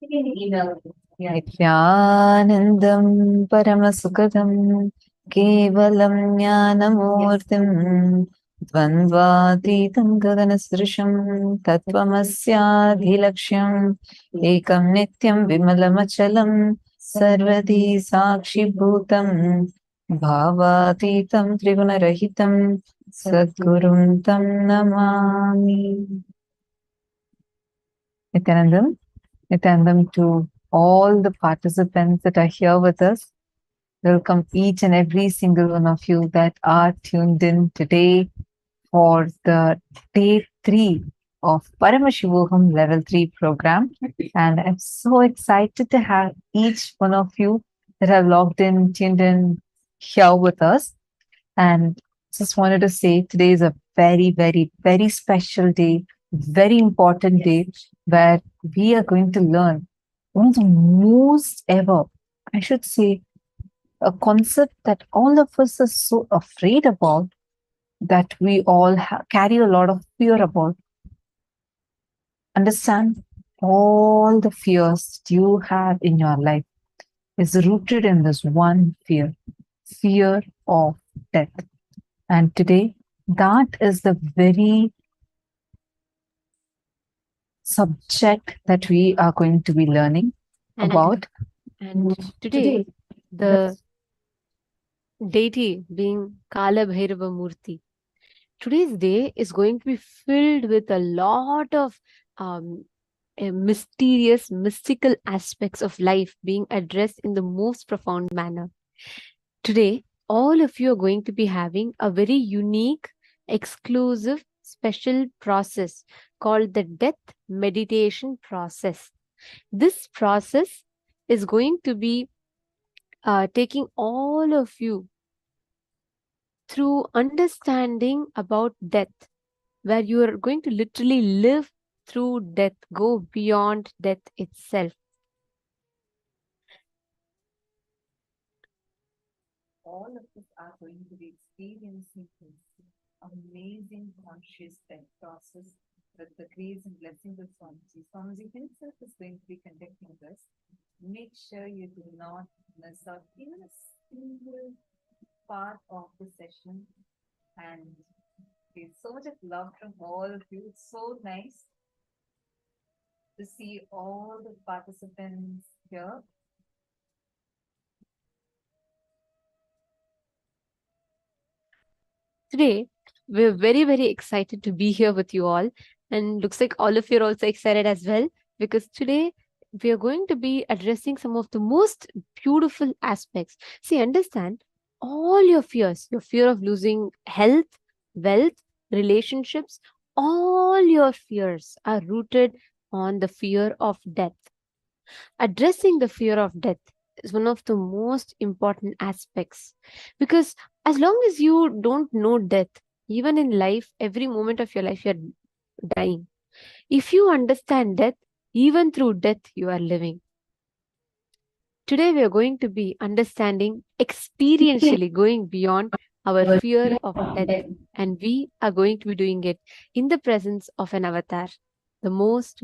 Nithyanandam Paramasukadam Kevalam Jnanamurtim Dvandvatitam Gaganasrisham Tattvamasyaadhilaksham Ekam Nityam Vimalamachalam Sarvadi Sakshi Bhutam Bhavatitam Trigunarahitam Sadgurum Tam Namami. Nithyanandam to all the participants that are here with us. Welcome each and every single one of you that are tuned in today for the day 3 of Paramashivoham Level 3 program. And I'm so excited to have each one of you that have logged in, tuned in here with us. And just wanted to say today is a very, very, very special day, very important day where we are going to learn one of the most ever, I should say, a concept that all of us are so afraid about, that we all carry a lot of fear about. Understand all the fears that you have in your life is rooted in this one fear, fear of death. And today, that is the very subject that we are going to be learning about. And today, the deity being Kalabhairava Murti. Today's day is going to be filled with a lot of mysterious, mystical aspects of life being addressed in the most profound manner. Today, all of you are going to be having a very unique, exclusive, special process called the death meditation process. This process is going to be taking all of you through understanding about death, where you are going to literally live through death, go beyond death itself. All of us are going to be experiencing this amazing conscious death process with the grace and blessings of Swamiji. Swamiji himself is going to be conducting this. Make sure you do not miss out even a single part of the session. And there's so much of love from all of you. It's so nice to see all the participants here. Today, we're very, very excited to be here with you all. And looks like all of you are also excited as well, because today we are going to be addressing some of the most beautiful aspects. See, understand all your fear of losing health, wealth, relationships, all your fears are rooted on the fear of death. Addressing the fear of death is one of the most important aspects, because as long as you don't know death, even in life, every moment of your life, you're dying. If you understand death, even through death, you are living. Today, we are going to be understanding experientially, going beyond our fear of death, and we are going to be doing it in the presence of an avatar, the most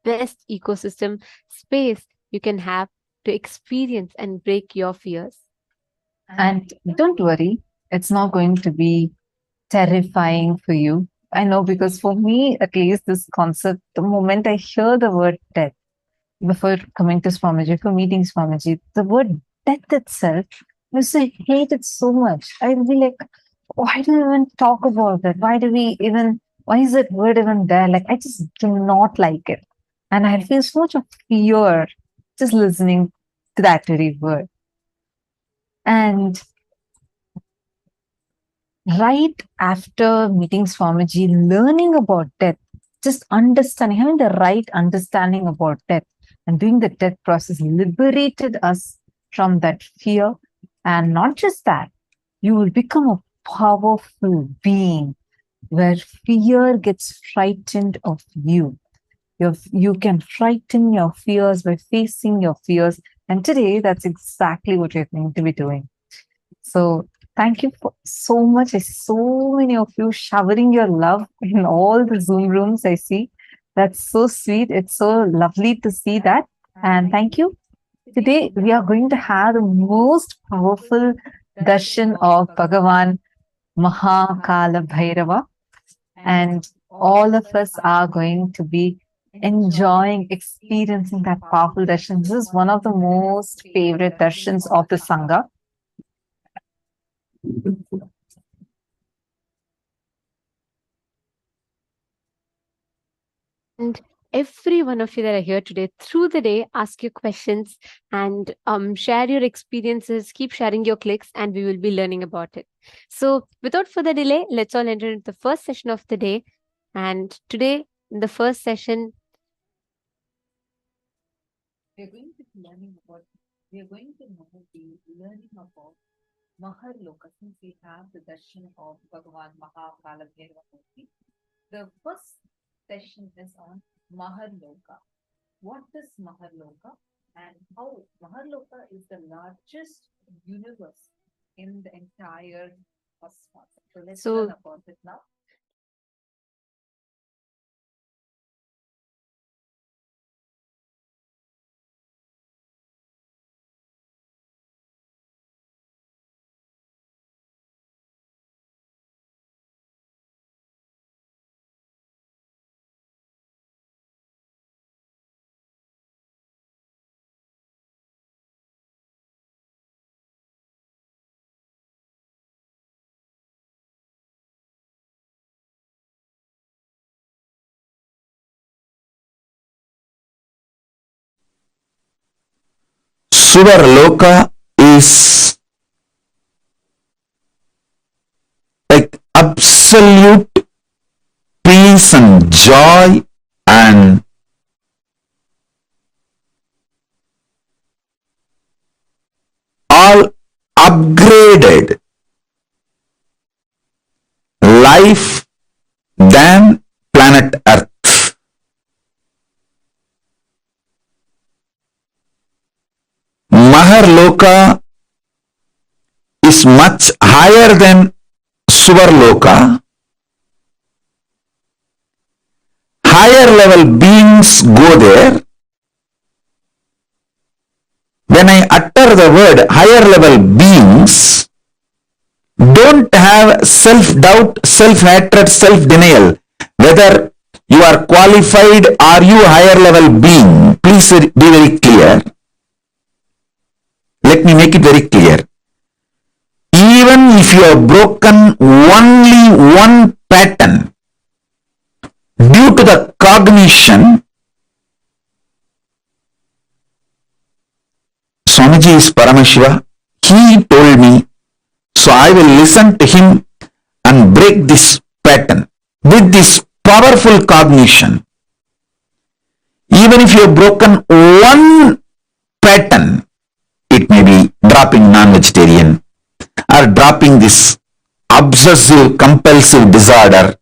best ecosystem space you can have to experience and break your fears. And don't worry, it's not going to be terrifying for you. I know, because for me, at least, this concept, the moment I hear the word death, before coming to Swamiji, for meeting Swamiji, the word death itself, I used to hate it so much. I'd be like, why do we even talk about that? Why is that word even there? Like, I just do not like it. And I feel so much of fear just listening to that very word. And right after meeting Swamiji, learning about death, just understanding, having the right understanding about death and doing the death process liberated us from that fear. And not just that, you will become a powerful being where fear gets frightened of you. You can frighten your fears by facing your fears. And today, that's exactly what you're going to be doing. So thank you so much. I see so many of you showering your love in all the Zoom rooms I see. That's so sweet. It's so lovely to see that. And thank you. Today, we are going to have the most powerful darshan of Bhagavan Mahar Kālabhairava. And all of us are going to be enjoying, experiencing that powerful darshan. This is one of the most favorite darshans of the Sangha. And every one of you that are here today, through the day, ask your questions and share your experiences, keep sharing your clicks, and we will be learning about it. So without further delay, let's all enter into the first session of the day. And today, in the first session, we are going to be learning about Mahar Loka, since we have the darshan of Bhagavan Mahar Kālabhairava. The first session is on Mahar Loka. What is Mahar Loka and how Mahar Loka is the largest universe in the entire cosmos. So let's learn about it now. Mahar Loka is like absolute peace and joy and all upgraded life than planet Earth. Mahar Loka is much higher than Suvar Loka. Higher level beings go there. When I utter the word higher level beings, don't have self-doubt, self-hatred, self-denial. Whether you are qualified, are you higher level being? Please be very clear. Let me make it very clear. Even if you have broken only one pattern due to the cognition, Swamiji is Paramashiva. He told me, so I will listen to him and break this pattern with this powerful cognition. Even if you have broken one pattern, it may be dropping non-vegetarian or dropping this obsessive compulsive disorder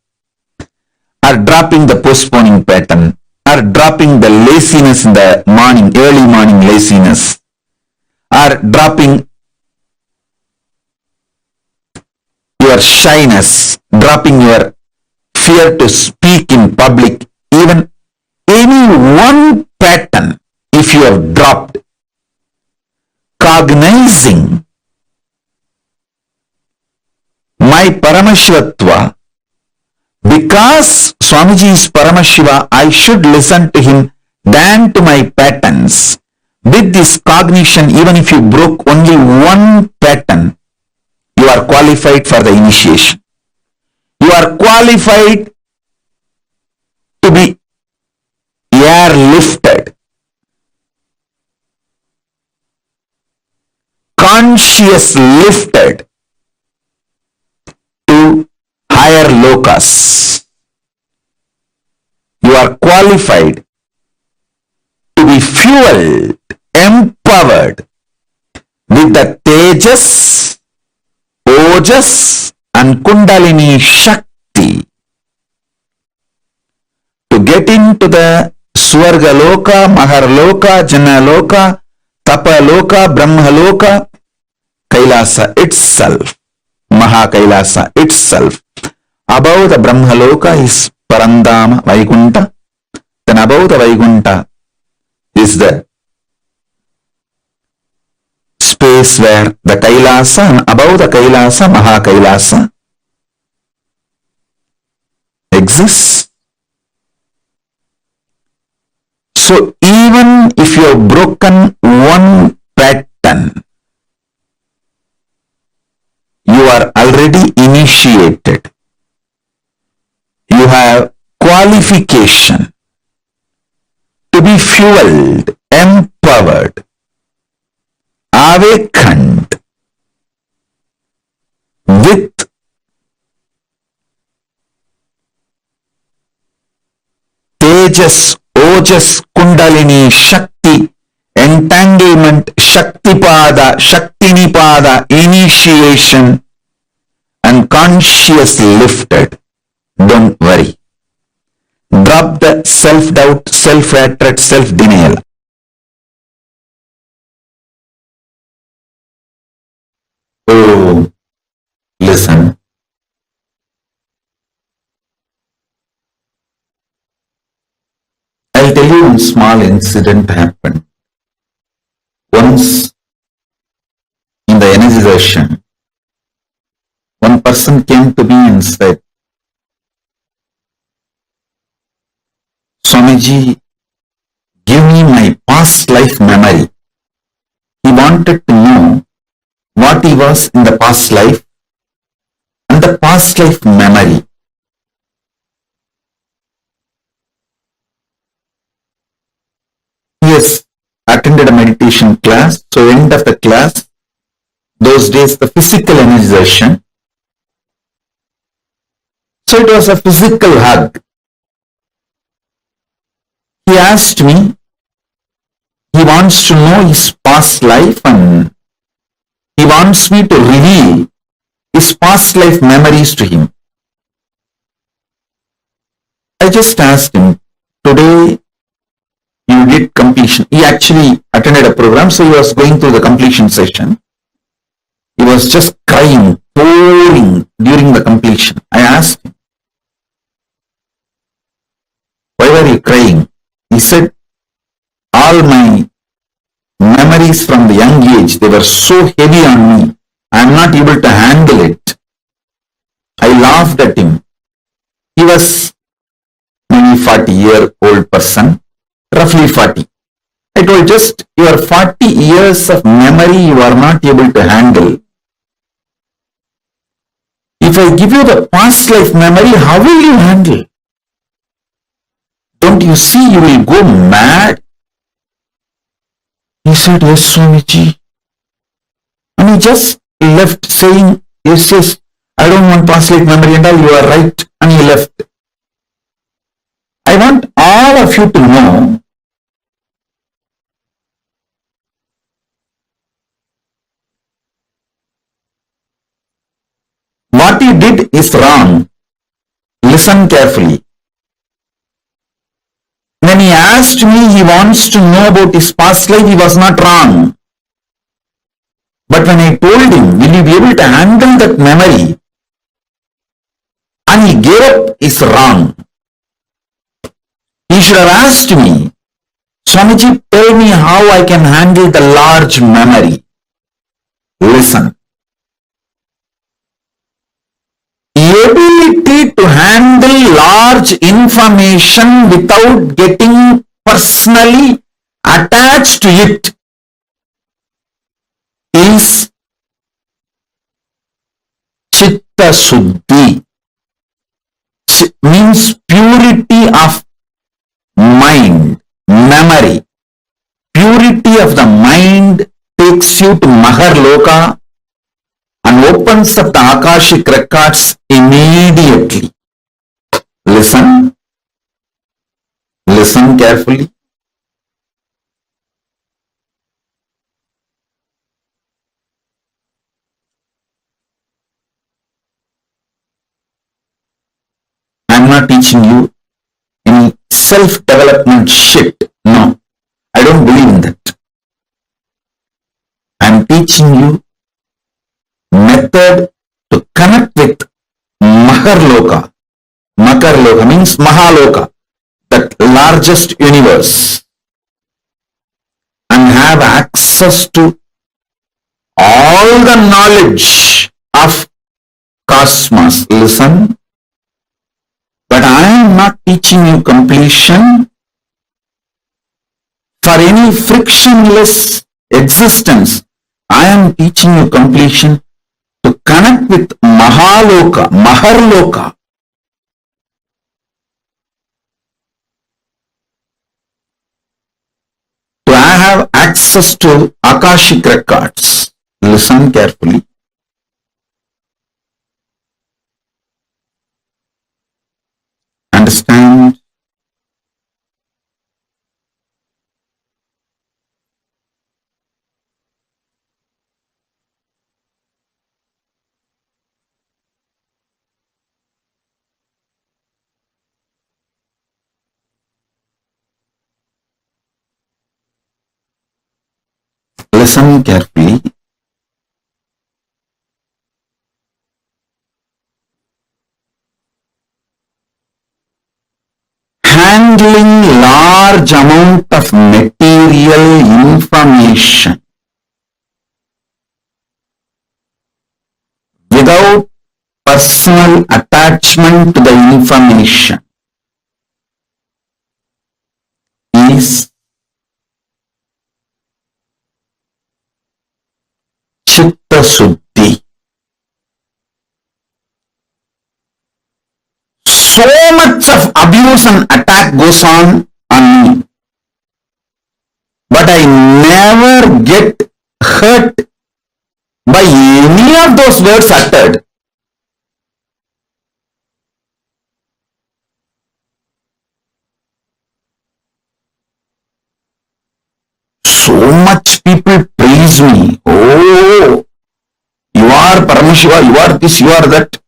or dropping the postponing pattern or dropping the laziness in the morning, early morning laziness, or dropping your shyness, dropping your fear to speak in public, even any one pattern, if you have dropped, cognizing my Paramashivatva, because Swamiji is Paramashiva, I should listen to him than to my patterns. With this cognition, even if you broke only one pattern, you are qualified for the initiation. You are qualified to be airlifted, conscious lifted to higher lokas. You are qualified to be fueled, empowered with the Tejas, Ojas and Kundalini Shakti to get into the Swarga Loka, Mahar Loka, Jana Loka, Tapa Loka, Brahma Loka, Kailasa itself, Maha Kailasa itself. Above the Brahma Loka is Parandama, Vaikunta, then above the Vaikuntha is the space where the Kailasa, and above the Kailasa, Mahar Kailasa exists. So even if you have broken one pattern, you are already initiated. You have qualification to be fueled, empowered, awakened with Tejas, Ojas, Kundalini, Shakti, entanglement, Shaktipada, Shaktinipada, initiation, and conscious lifted. Don't worry. Drop the self-doubt, self-hatred, self-denial. Oh, listen. I'll tell you one small incident happened. Once in the energization, one person came to me and said, Swamiji, give me my past life memory. He wanted to know what he was in the past life and the past life memory. He has attended a meditation class, so end of the class, those days the physical energization. So it was a physical hug. He asked me, he wants to know his past life and he wants me to reveal his past life memories to him. I just asked him, today you did completion. He actually attended a program, so he was going through the completion session. He was just crying, pouring during the completion. I asked him, why were you crying? He said, all my memories from the young age, they were so heavy on me. I am not able to handle it. I laughed at him. He was maybe 40-year-old person, roughly 40. I told, just your 40 years of memory you are not able to handle. If I give you the past life memory, how will you handle? Don't you see you will go mad? He said, yes, Swamiji. And he just left saying, yes, I don't want past life memory and all, you are right. And he left. I want all of you to know what he did is wrong. Listen carefully. When he asked me, he wants to know about his past life, he was not wrong. But when I told him, will you be able to handle that memory? And he gave up, is wrong. He should have asked me, Swamiji, tell me how I can handle the large memory. Listen. Ability to handle large information without getting personally attached to it is Chitta Suddhi. Means purity of mind, memory. Purity of the mind takes you to Mahar Loka and opens up the Akashic Records immediately. Listen. Listen carefully. I am not teaching you any self-development shit. No, I don't believe in that. I am teaching you method to connect with Mahar Loka. Mahar Loka means Mahaloka, the that largest universe and have access to all the knowledge of cosmos. Listen, but I am not teaching you completion for any frictionless existence. I am teaching you completion to connect with Mahar Loka, Mahar Loka. To have access to Akashic Records. Listen carefully. Understand? Listen carefully. Handling large amount of material information without personal attachment to the information is Chitta Suddhi. So much of abuse and attack goes on me, but I never get hurt by any of those words uttered. So much people praise me. Oh, you are Paramashiva, you are this, you are that.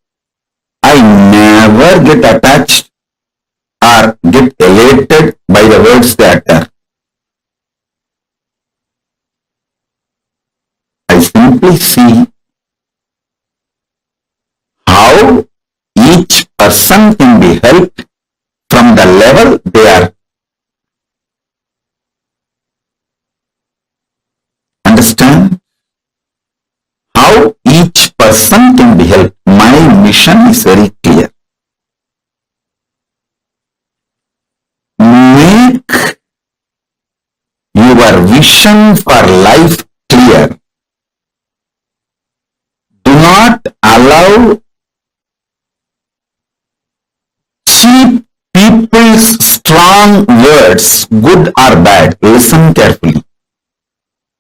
I never get attached or get elated by the words they utter. I simply see how each person can be helped from the level they are. Understand? How each person can be helped. My mission is very clear. Make your vision for life clear. Do not allow cheap people's strong words, good or bad. Listen carefully.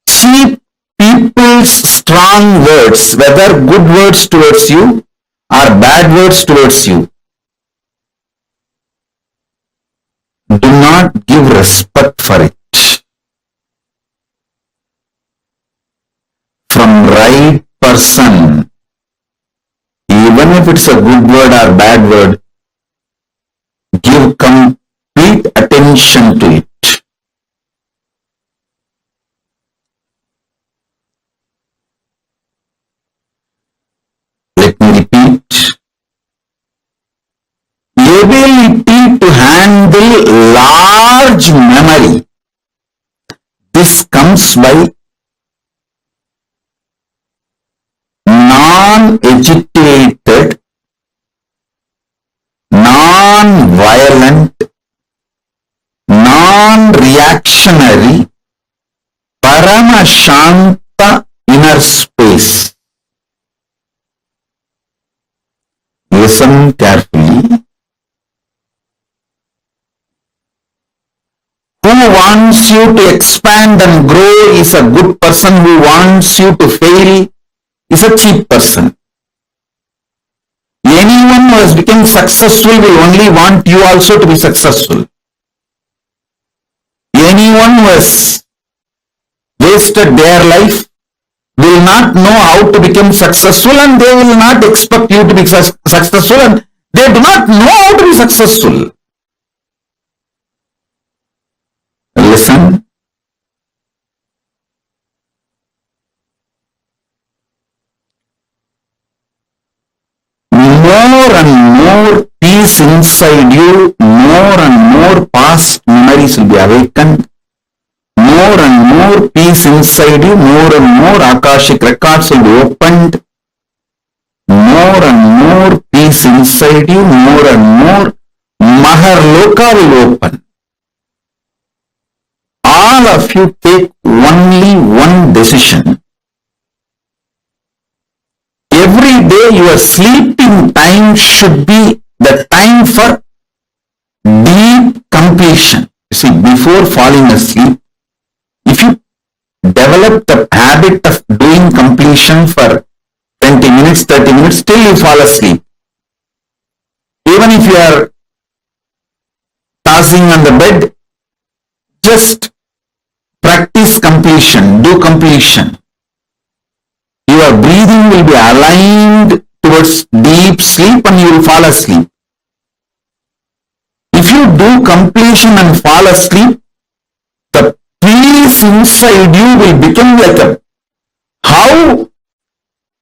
Cheap people's strong words, whether good words towards you or bad words towards you, do not give respect for it. From right person, even if it's a good word or bad word, give complete attention to it. Let me repeat. Ability to handle large memory. This comes by non-agitated, non-violent, non-reactionary, Paramashanta inner space. Listen carefully. Who wants you to expand and grow is a good person. Who wants you to fail is a cheap person. Anyone who has become successful will only want you also to be successful. Anyone who has wasted their life will not know how to become successful, and they will not expect you to be successful, and they do not know how to be successful. Listen. More and more peace inside you, more and more past memories will be awakened. More and more peace inside you, more and more Akashic records will be opened. More and more peace inside you, more and more Mahar Loka will open. All of you take only one decision. Every day your sleeping time should be the time for deep completion. You see, before falling asleep, if you develop the habit of doing completion for 20 minutes, 30 minutes, till you fall asleep. Even if you are tossing on the bed, just practice completion, do completion. Your breathing will be aligned towards deep sleep and you will fall asleep. If you do completion and fall asleep, the peace inside you will become like a, how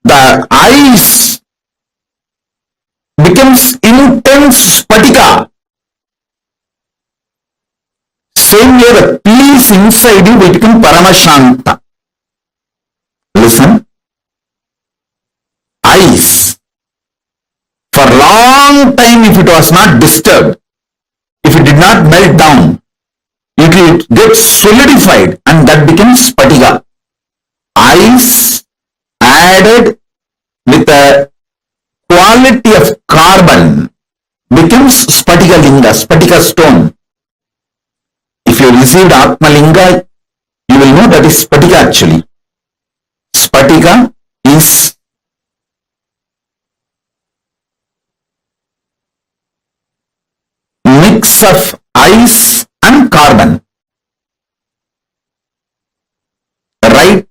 the ice becomes intense spatika. Same way the peace inside you will become Paramashanta. Listen. Ice. For a long time, if it was not disturbed, if it did not melt down, it will get solidified and that becomes spatika. Ice added with a quality of carbon becomes spatika linga, spatika stone. If you received Atma Linga, you will know that is spatika actually. Spatika is mix of ice and carbon. The right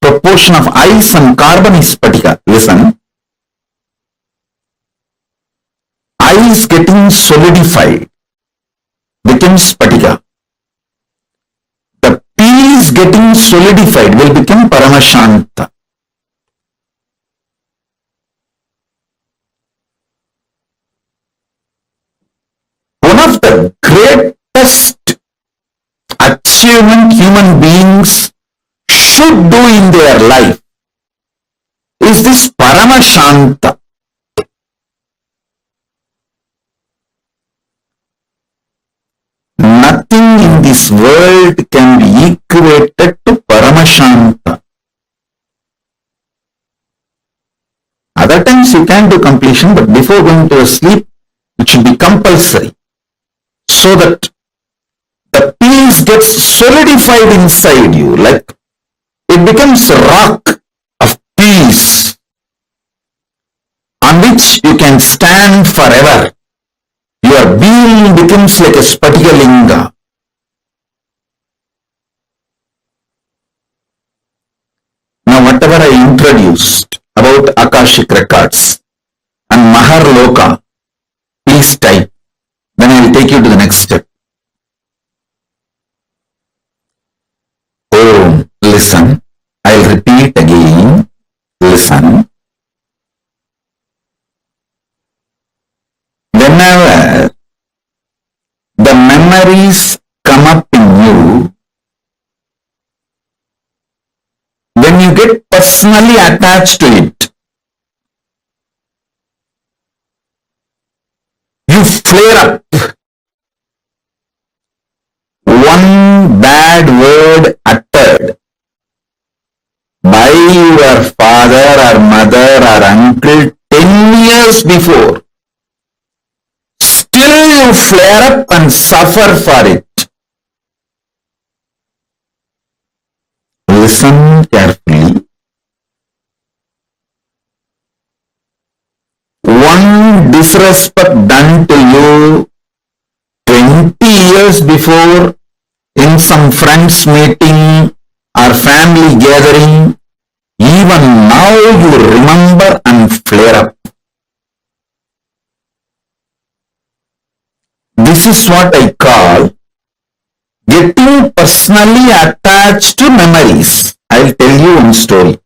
proportion of ice and carbon is spatika. Listen. Ice getting solidified becomes spatika. The peace getting solidified will become Paramashanta. One of the greatest achievement human beings should do in their life is this Paramashanta. Nothing in this world can be equated to Paramashanta. Other times you can do completion, but before going to sleep, it should be compulsory. So that the peace gets solidified inside you, like it becomes a rock of peace on which you can stand forever. Your being becomes like a spatika linga. Now whatever I introduced about Akashic Records and Mahar Loka, please type. Then I will take you to the next step. Oh, listen. I will repeat again. Listen. Whenever the memories come up in you, when you get personally attached to it, you flare up. One bad word uttered by your father or mother or uncle 10 years before, still you flare up and suffer for it. Listen carefully. One disrespect done to you 20 years before in some friends meeting or family gathering, even now you remember and flare up. This is what I call getting personally attached to memories. I'll tell you one story.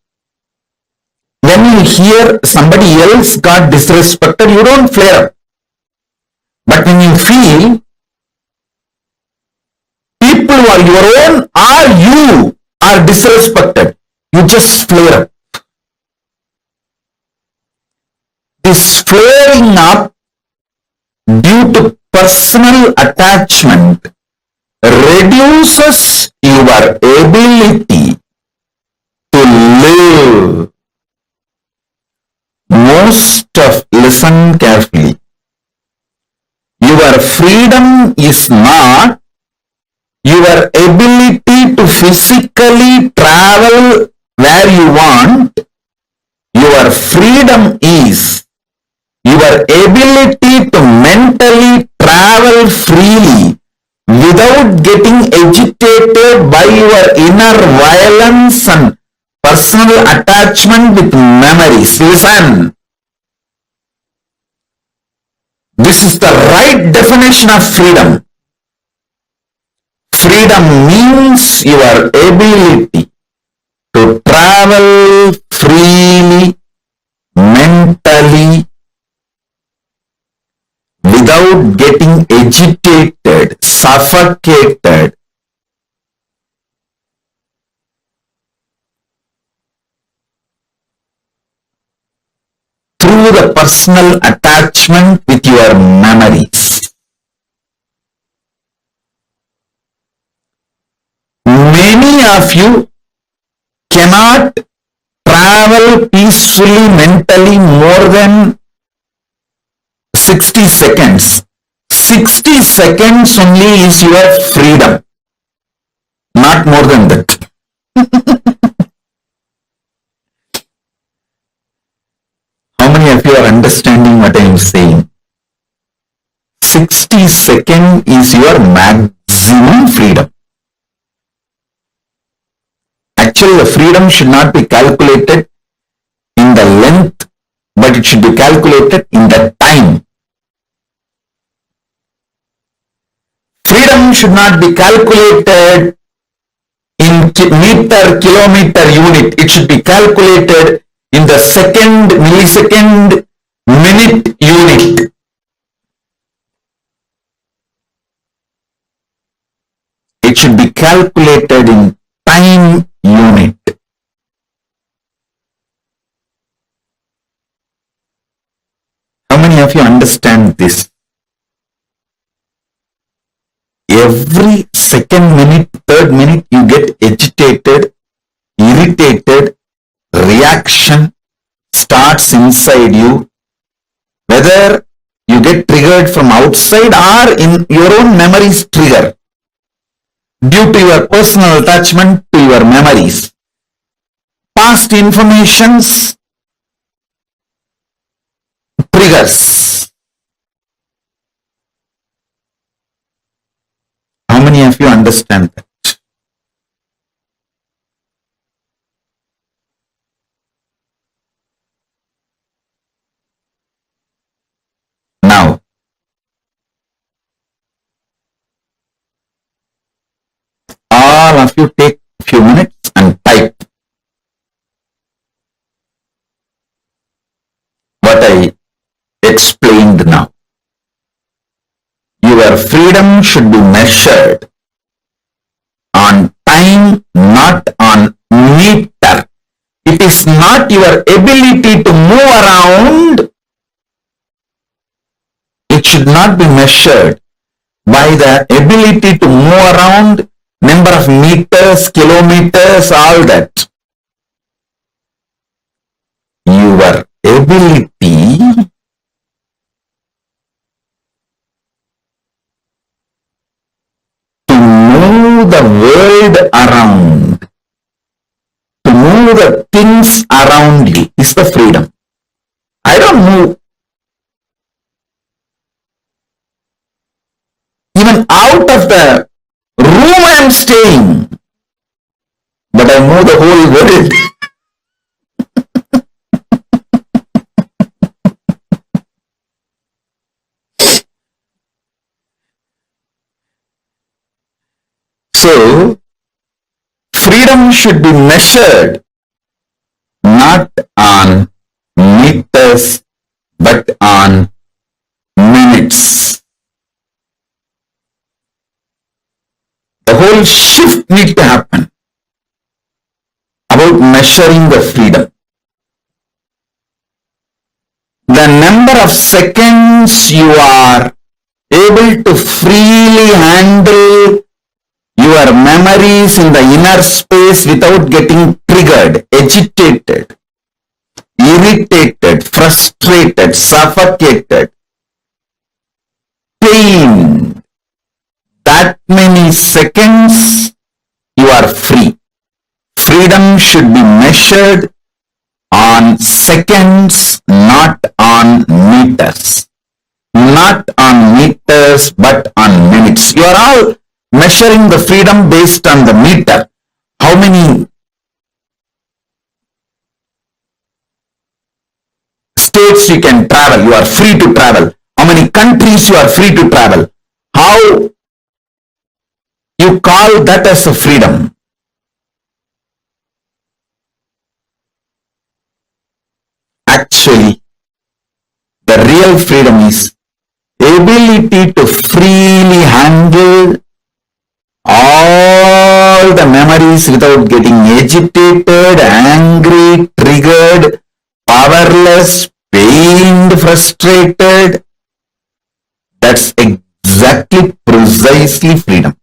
When you hear somebody else got disrespected, you don't flare up. But when you feel or your own or you are disrespected, you just flare up. This flaring up due to personal attachment reduces your ability to live. Listen carefully. Your freedom is not your ability to physically travel where you want. Your freedom is your ability to mentally travel freely without getting agitated by your inner violence and personal attachment with memories. Listen. This is the right definition of freedom. Freedom means your ability to travel freely, mentally, without getting agitated, suffocated, through the personal attachment with your memories. Many of you cannot travel peacefully mentally more than 60 seconds. 60 seconds only is your freedom, not more than that. How many of you are understanding what I am saying? 60 seconds is your maximum freedom. Actually, the freedom should not be calculated in the length, but it should be calculated in the time. Freedom should not be calculated in meter, kilometer, unit. It should be calculated in the second, millisecond, minute unit. It should be calculated in time unit. How many of you understand this? Every second, minute, third minute, you get agitated, irritated, reaction starts inside you, whether you get triggered from outside or in your own memories trigger due to your personal attachment to your memories. Past informations triggers. How many of you understand that? Now, all of you take a few minutes and type what I explained now. Your freedom should be measured on time, not on meter. It is not your ability to move around. It should not be measured by the ability to move around, number of meters, kilometers, all that. Your ability to move the world around, to move the things around you is the freedom. I don't move even out of the room I am staying, but I move the whole world. So, freedom should be measured not on meters, but on minutes. The whole shift need to happen about measuring the freedom. The number of seconds you are able to freely handle your memories in the inner space without getting triggered, agitated, irritated, frustrated, suffocated, pained. That many seconds you are free. Freedom should be measured on seconds, not on meters. Not on meters, but on minutes. You are all measuring the freedom based on the meter. How many states you can travel, you are free to travel. How many countries you are free to travel. How you call that as a freedom. Actually, the real freedom is ability to freely handle all the memories without getting agitated, angry, triggered, powerless, pained, frustrated. That's exactly, precisely freedom.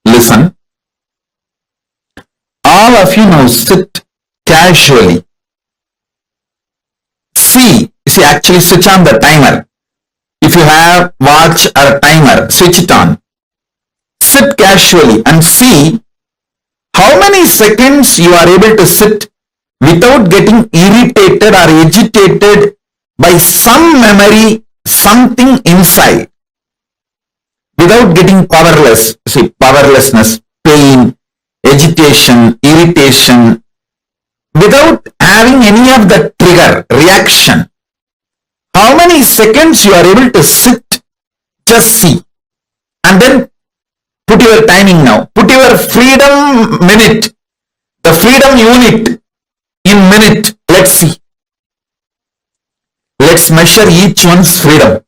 Listen. All of you now sit casually. See, actually switch on the timer. If you have watch or timer, switch it on. Sit casually and see how many seconds you are able to sit without getting irritated or agitated by some memory, something inside. Without getting powerless, powerlessness, pain, agitation, irritation, without having any of the trigger, reaction. How many seconds you are able to sit, just see. And then put your timing now. Put your freedom minute, the freedom unit in minute. Let's see. Let's measure each one's freedom.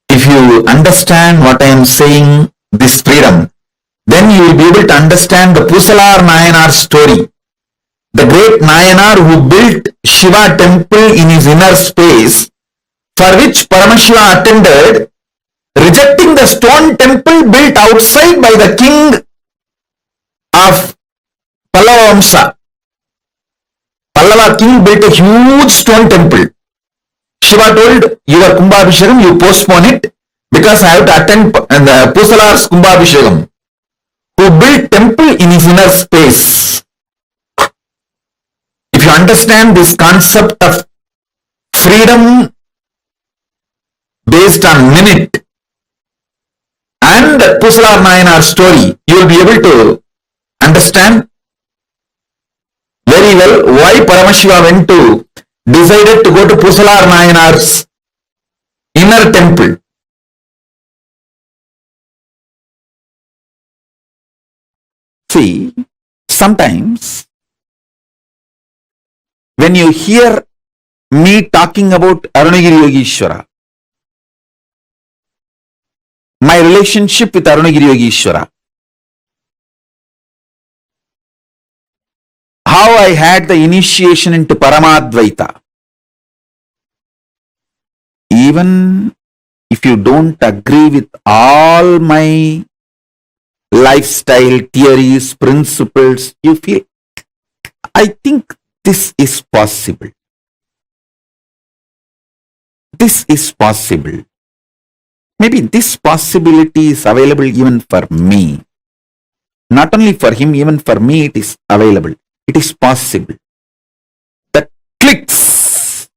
If you understand what I am saying, this freedom, then you will be able to understand the Pusalar Nayanar story. The great Nayanar who built Shiva temple in his inner space, for which Paramashiva attended, rejecting the stone temple built outside by the king of Pallavamsa. Pallava king built a huge stone temple. Shiva told, your Kumbhabhishekam, you postpone it because I have to attend the Pusalar's Kumbhabhishekam, who built temple in his inner space. If you understand this concept of freedom based on minute and Pusalar Nayanar story, you will be able to understand very well why Paramashiva decided to go to Pusalar Nayanar's inner temple. See, sometimes when you hear me talking about Arunagiri Yogeshwara, my relationship with Arunagiri Yogeshwara, how I had the initiation into Paramadvaita, even if you don't agree with all my lifestyle theories, principles, you feel, I think this is possible. This is possible. Maybe this possibility is available even for me. Not only for him, even for me it is available. It is possible. That clicks.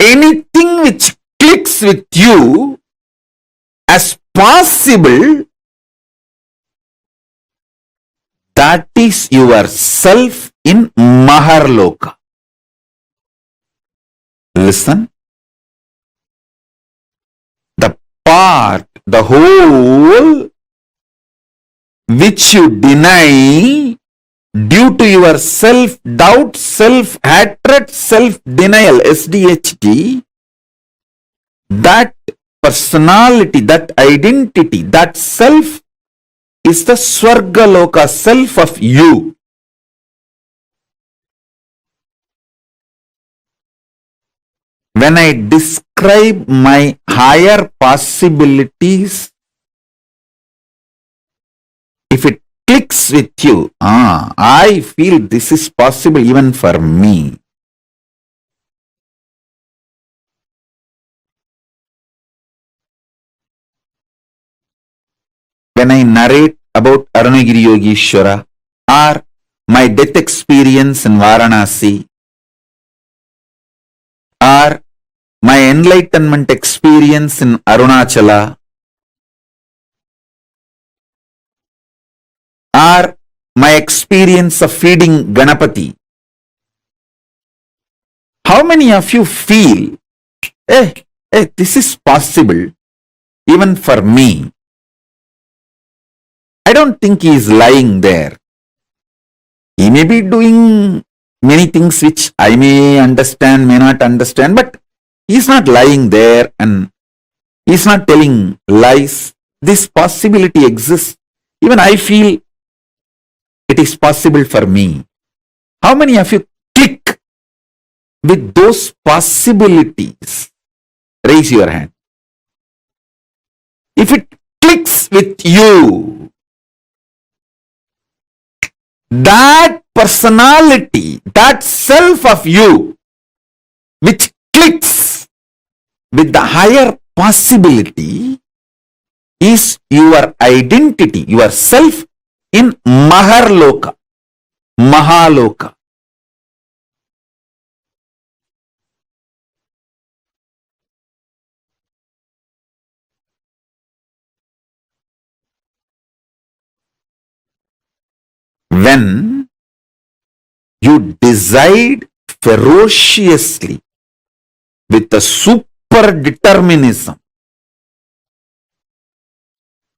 Anything which clicks with you as possible, that is yourself in Mahar Loka. Listen. The part, the whole which you deny due to your self-doubt, self-hatred, self-denial, SDHD, that personality, that identity, that self is the Swarga Loka, self of you. When I describe my higher possibilities, if it clicks with you, I feel this is possible even for me. When I narrate about Arunagiri Yogeshwara or my death experience in Varanasi or my enlightenment experience in Arunachala or my experience of feeding Ganapati, how many of you feel, this is possible even for me? I don't think he is lying there. He may be doing many things which I may understand, may not understand, but he is not lying there and he is not telling lies. This possibility exists. Even I feel it is possible for me. How many of you click with those possibilities? Raise your hand. If it clicks with you, that personality, that self of you, which clicks with the higher possibility, is your identity, your self in Mahar Loka, Mahaloka. When you decide ferociously with a super determinism,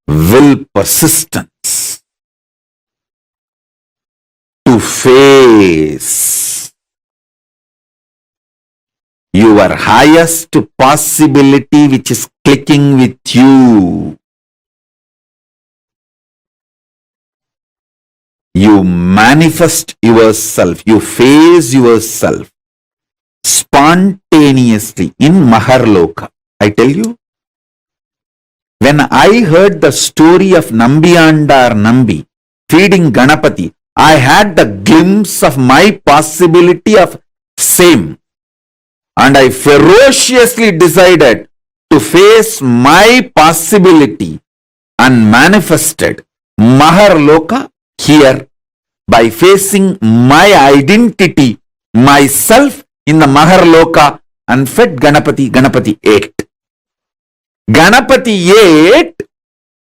will, persistence to face your highest possibility which is clicking with you, you manifest yourself, you face yourself spontaneously in Mahar Loka. I tell you, when I heard the story of Nambiyandar Nambi feeding Ganapati, I had the glimpse of my possibility of same, and I ferociously decided to face my possibility and manifested Mahar Loka here by facing my identity, myself in the Mahar Loka, and fed Ganapati. Ganapati ate. Ganapati ate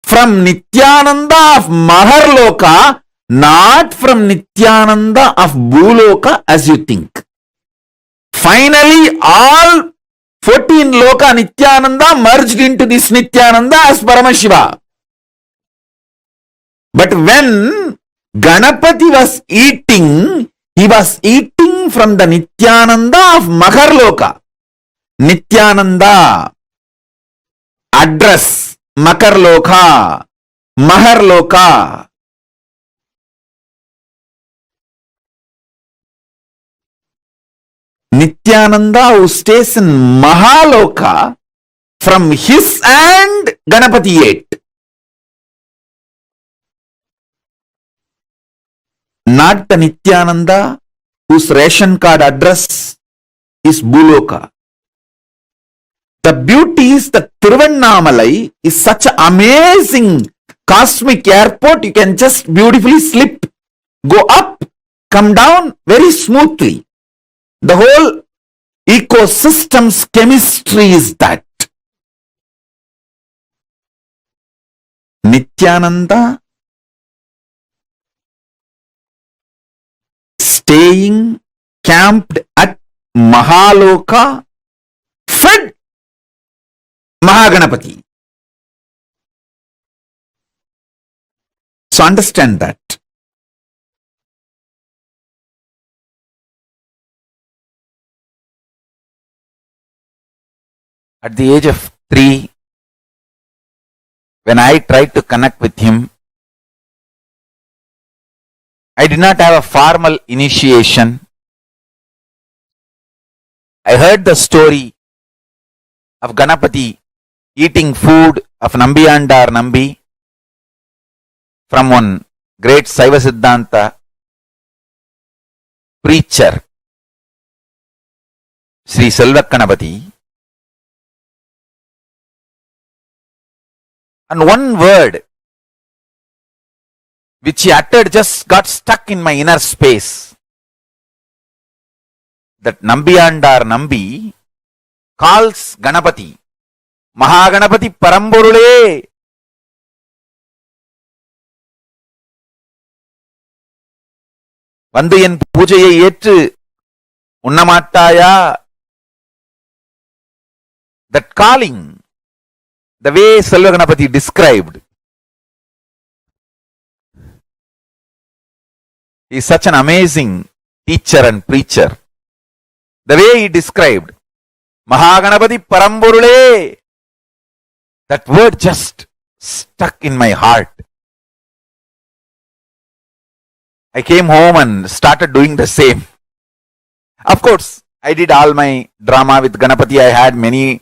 from Nithyananda of Mahar Loka, not from Nithyananda of Bhuloka as you think. Finally, all 14 Loka Nithyananda merged into this Nithyananda as Paramashiva. But when Ganapati was eating, he was eating from the Nithyananda of Mahar Loka. Nithyananda, address, Makar Loka, Mahar Loka. Nithyananda who stays in Mahaloka, from his hand Ganapati ate. Not the Nithyananda whose ration card address is Bhuloka. The beauty is that Tiruvannamalai is such an amazing cosmic airport. You can just beautifully slip, go up, come down very smoothly. The whole ecosystem's chemistry is that. Nithyananda staying camped at Mahaloka, fed Mahaganapati. So understand that. At the age of 3, when I tried to connect with him, I did not have a formal initiation. I heard the story of Ganapati eating food of Nambiyandar Nambi from one great Saiva Siddhanta preacher, Sri Selvakanapati. And one word which he uttered just got stuck in my inner space. That Nambiyandar Nambi calls Ganapati, Mahaganapati Paramborule. வந்து என் பூஜையை ஏற்று உண்ணமாட்டாயா? That calling, the way Selvaganapati described, he is such an amazing teacher and preacher. The way he described, Mahaganapati Paramborule, that word just stuck in my heart. I came home and started doing the same. Of course, I did all my drama with Ganapati. I had many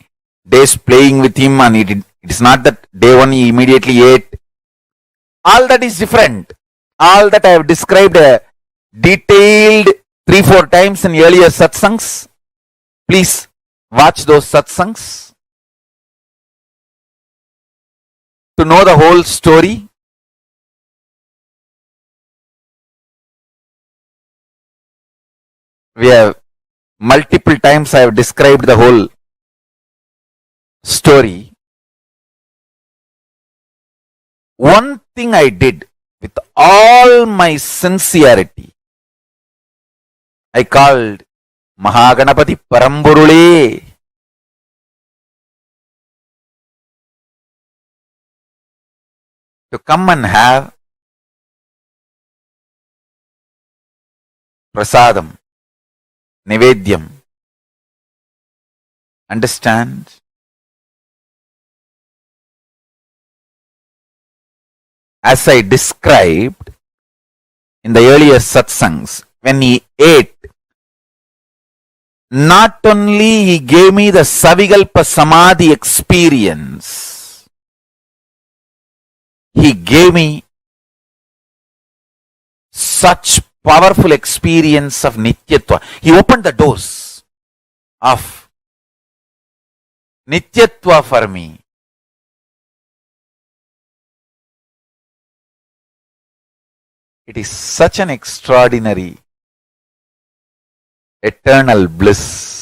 days playing with him, and it is not that day one he immediately ate. All that is different. All that I have described detailed 3-4 times in earlier satsangs. Please watch those satsangs to know the whole story. We have multiple times I have described the whole story. One thing I did with all my sincerity, I called Mahaganapati Paramborule. To come and have prasadam, Nivedyam. Understand? As I described in the earlier satsangs, when he ate, not only he gave me the Savikalpa Samadhi experience, he gave me such powerful experience of Nityatva. He opened the doors of Nityatva for me. It is such an extraordinary, eternal bliss.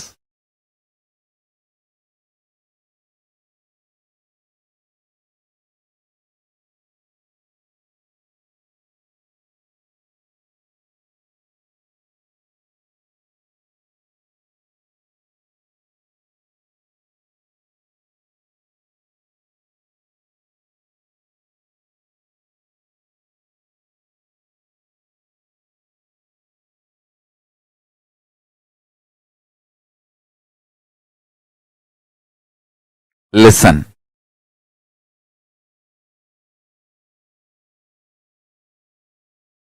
Listen.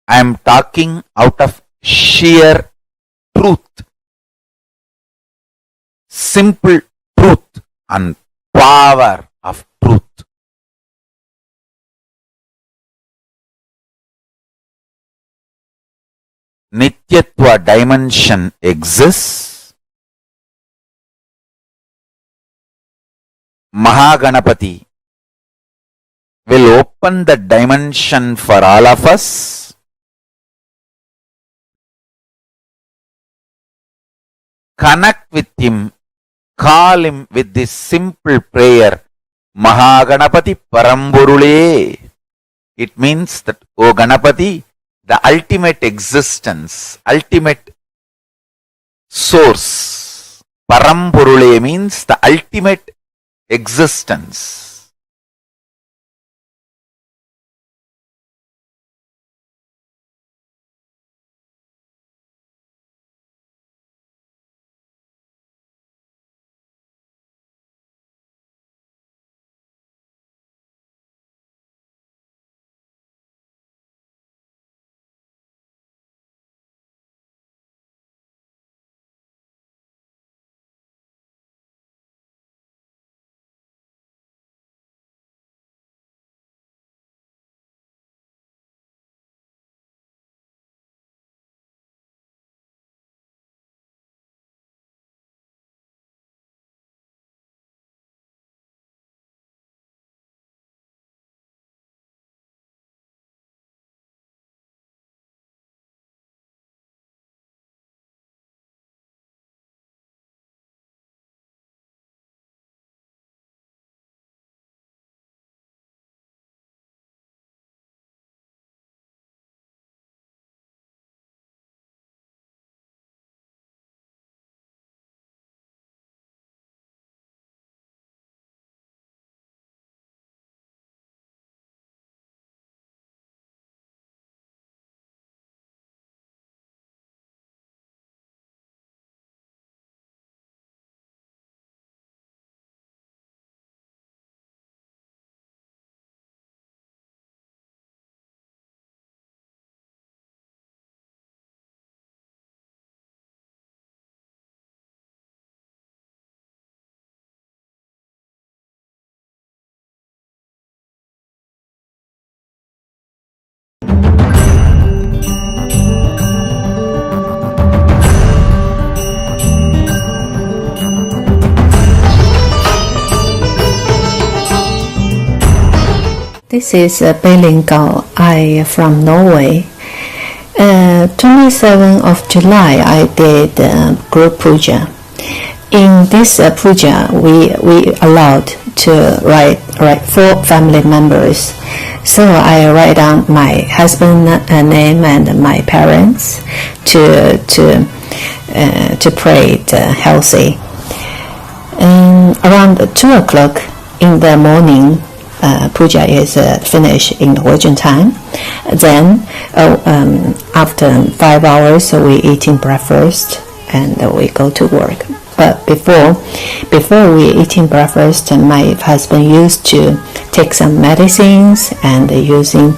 I am talking out of sheer truth, simple truth and power of truth. Nityatva dimension exists. Mahaganapati will open the dimension for all of us. Connect with him, call him with this simple prayer, Mahaganapati Paramborule. It means that, O Ganapati, the ultimate existence, ultimate source. Paramborule means the ultimate existence. This is Belingal. I from Norway. 27th of July, I did group puja. In this puja, we allowed to write 4 family members. So I write down my husband name and my parents to pray it healthy. Around 2 o'clock in the morning, puja is finished in Norwegian time. Then after 5 hours, we eating breakfast and we go to work. But before we eating breakfast, my husband used to take some medicines and using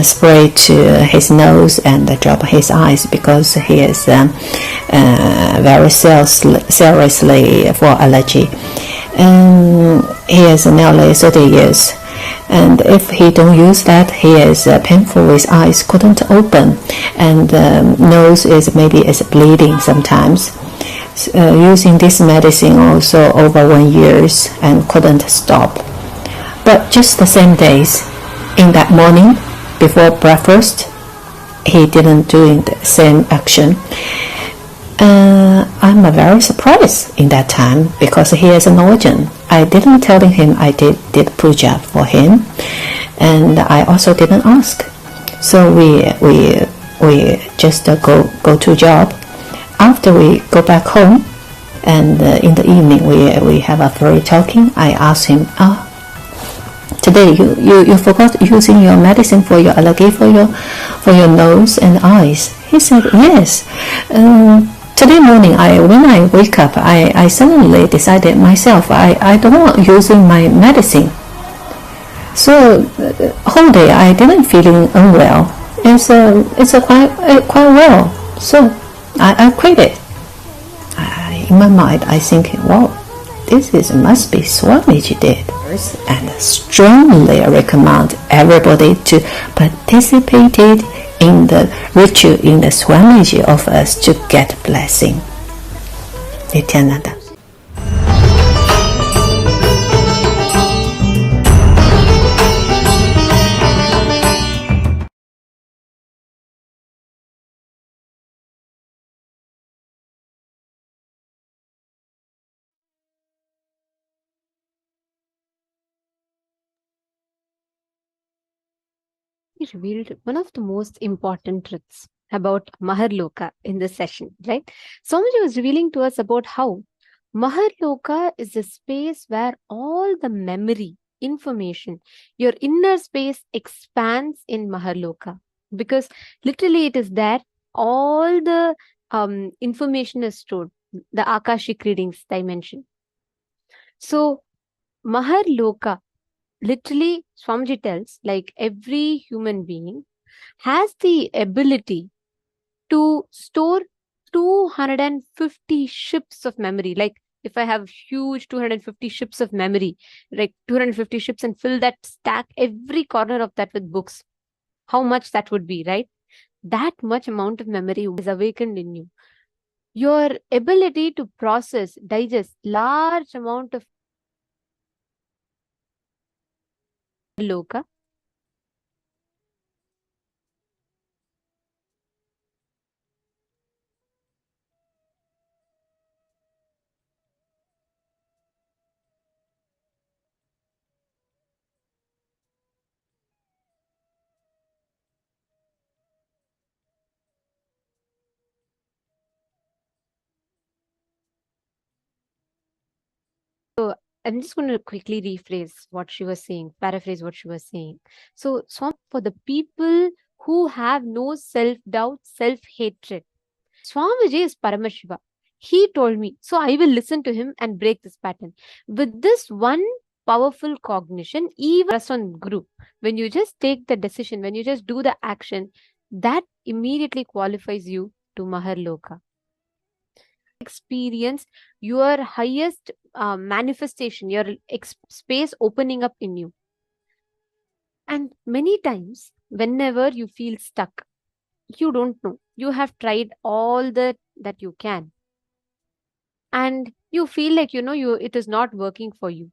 spray to his nose and drop his eyes because he is very seriously for allergy. He is nearly 30 years. And if he don't use that, he is painful. His eyes couldn't open, and nose is bleeding sometimes. Using this medicine also over 1 year and couldn't stop. But just the same days, in that morning before breakfast, he didn't do the same action. I'm very surprised in that time because he is a Norwegian. I didn't tell him I did puja for him, and I also didn't ask. So we just go to job. After we go back home, and in the evening we have a free talking. I asked him, today you forgot using your medicine for your allergy for your nose and eyes. He said yes. Today morning, when I wake up, I suddenly decided myself I don't want using my medicine. So whole day I didn't feeling unwell. It's quite well. So I quit it. In my mind, I think, wow, this must be Swamiji did, and strongly recommend everybody to participate in the ritual in the Swamiji of us to get blessing. Nithyananda. He revealed one of the most important truths about Mahar Loka in this session, right? Swamiji was revealing to us about how Mahar Loka is a space where all the memory, information, your inner space expands in Mahar Loka. Because literally it is there, all the information is stored, the Akashic readings dimension. So Mahar Loka, literally, Swamiji tells, like every human being has the ability to store 250 ships of memory. Like if I have huge 250 ships of memory, like 250 ships, and fill that, stack every corner of that with books, how much that would be, right? That much amount of memory is awakened in you. Your ability to process, digest large amount of Loka. So I'm just going to quickly rephrase what she was saying, paraphrase what she was saying. So, for the people who have no self-doubt, self-hatred, Swamiji is Paramashiva. He told me, so I will listen to him and break this pattern. With this one powerful cognition, even trust on Guru, when you just take the decision, when you just do the action, that immediately qualifies you to Mahar Loka. Experience your highest manifestation, your space opening up in you. And many times, whenever you feel stuck, you don't know, you have tried all that you can, and you feel like it is not working for you.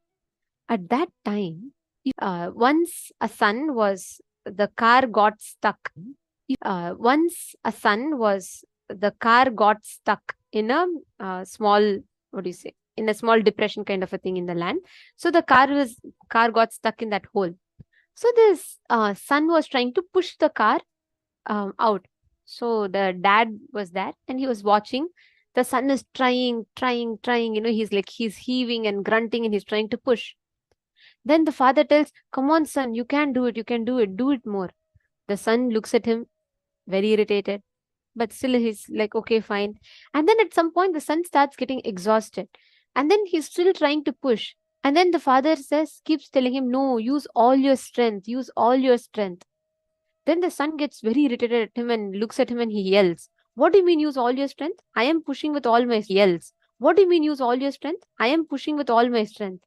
At that time, Once a son was, the car got stuck. The car got stuck in a small, what do you say, in a small depression kind of a thing in the land. So the car got stuck in that hole. So this son was trying to push the car out. So the dad was there and he was watching. The son is trying, he's heaving and grunting and he's trying to push. Then the father tells, "Come on, son, you can do it, do it more." The son looks at him, very irritated, but still he's like, okay, fine. And then at some point, the son starts getting exhausted. And then he's still trying to push. And then the father keeps telling him, "No, use all your strength, use all your strength." Then the son gets very irritated at him and looks at him and he yells, "What do you mean use all your strength? I am pushing with all my yells. What do you mean use all your strength? I am pushing with all my strength."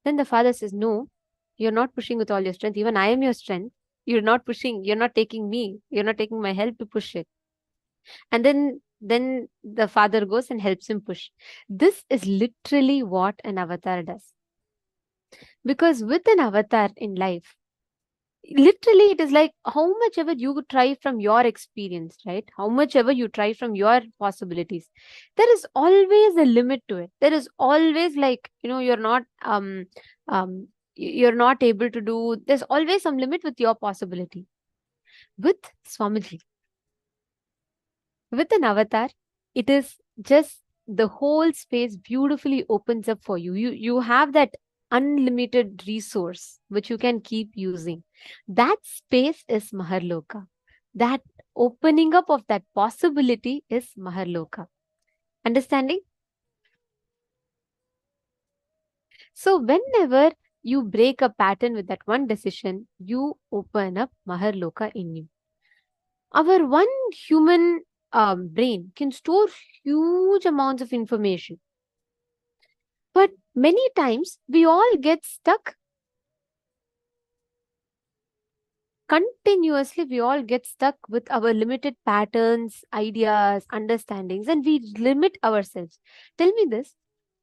Then the father says, "No, you're not pushing with all your strength. Even I am your strength. You're not pushing. You're not taking me. You're not taking my help to push it." And then the father goes and helps him push. This is literally what an avatar does. Because with an avatar in life, literally it is like how much ever you try from your experience, right? How much ever you try from your possibilities, there is always a limit to it. There is always, like, you're not able to do, there's always some limit with your possibility. With Swamiji, with an avatar, it is just the whole space beautifully opens up for you. You have that unlimited resource which you can keep using. That space is Mahar Loka. That opening up of that possibility is Mahar Loka. Understanding? So whenever you break a pattern with that one decision, you open up Mahar Loka in you. Our one human brain can store huge amounts of information. But many times we all get stuck. Continuously, we all get stuck with our limited patterns, ideas, understandings, and we limit ourselves. Tell me this,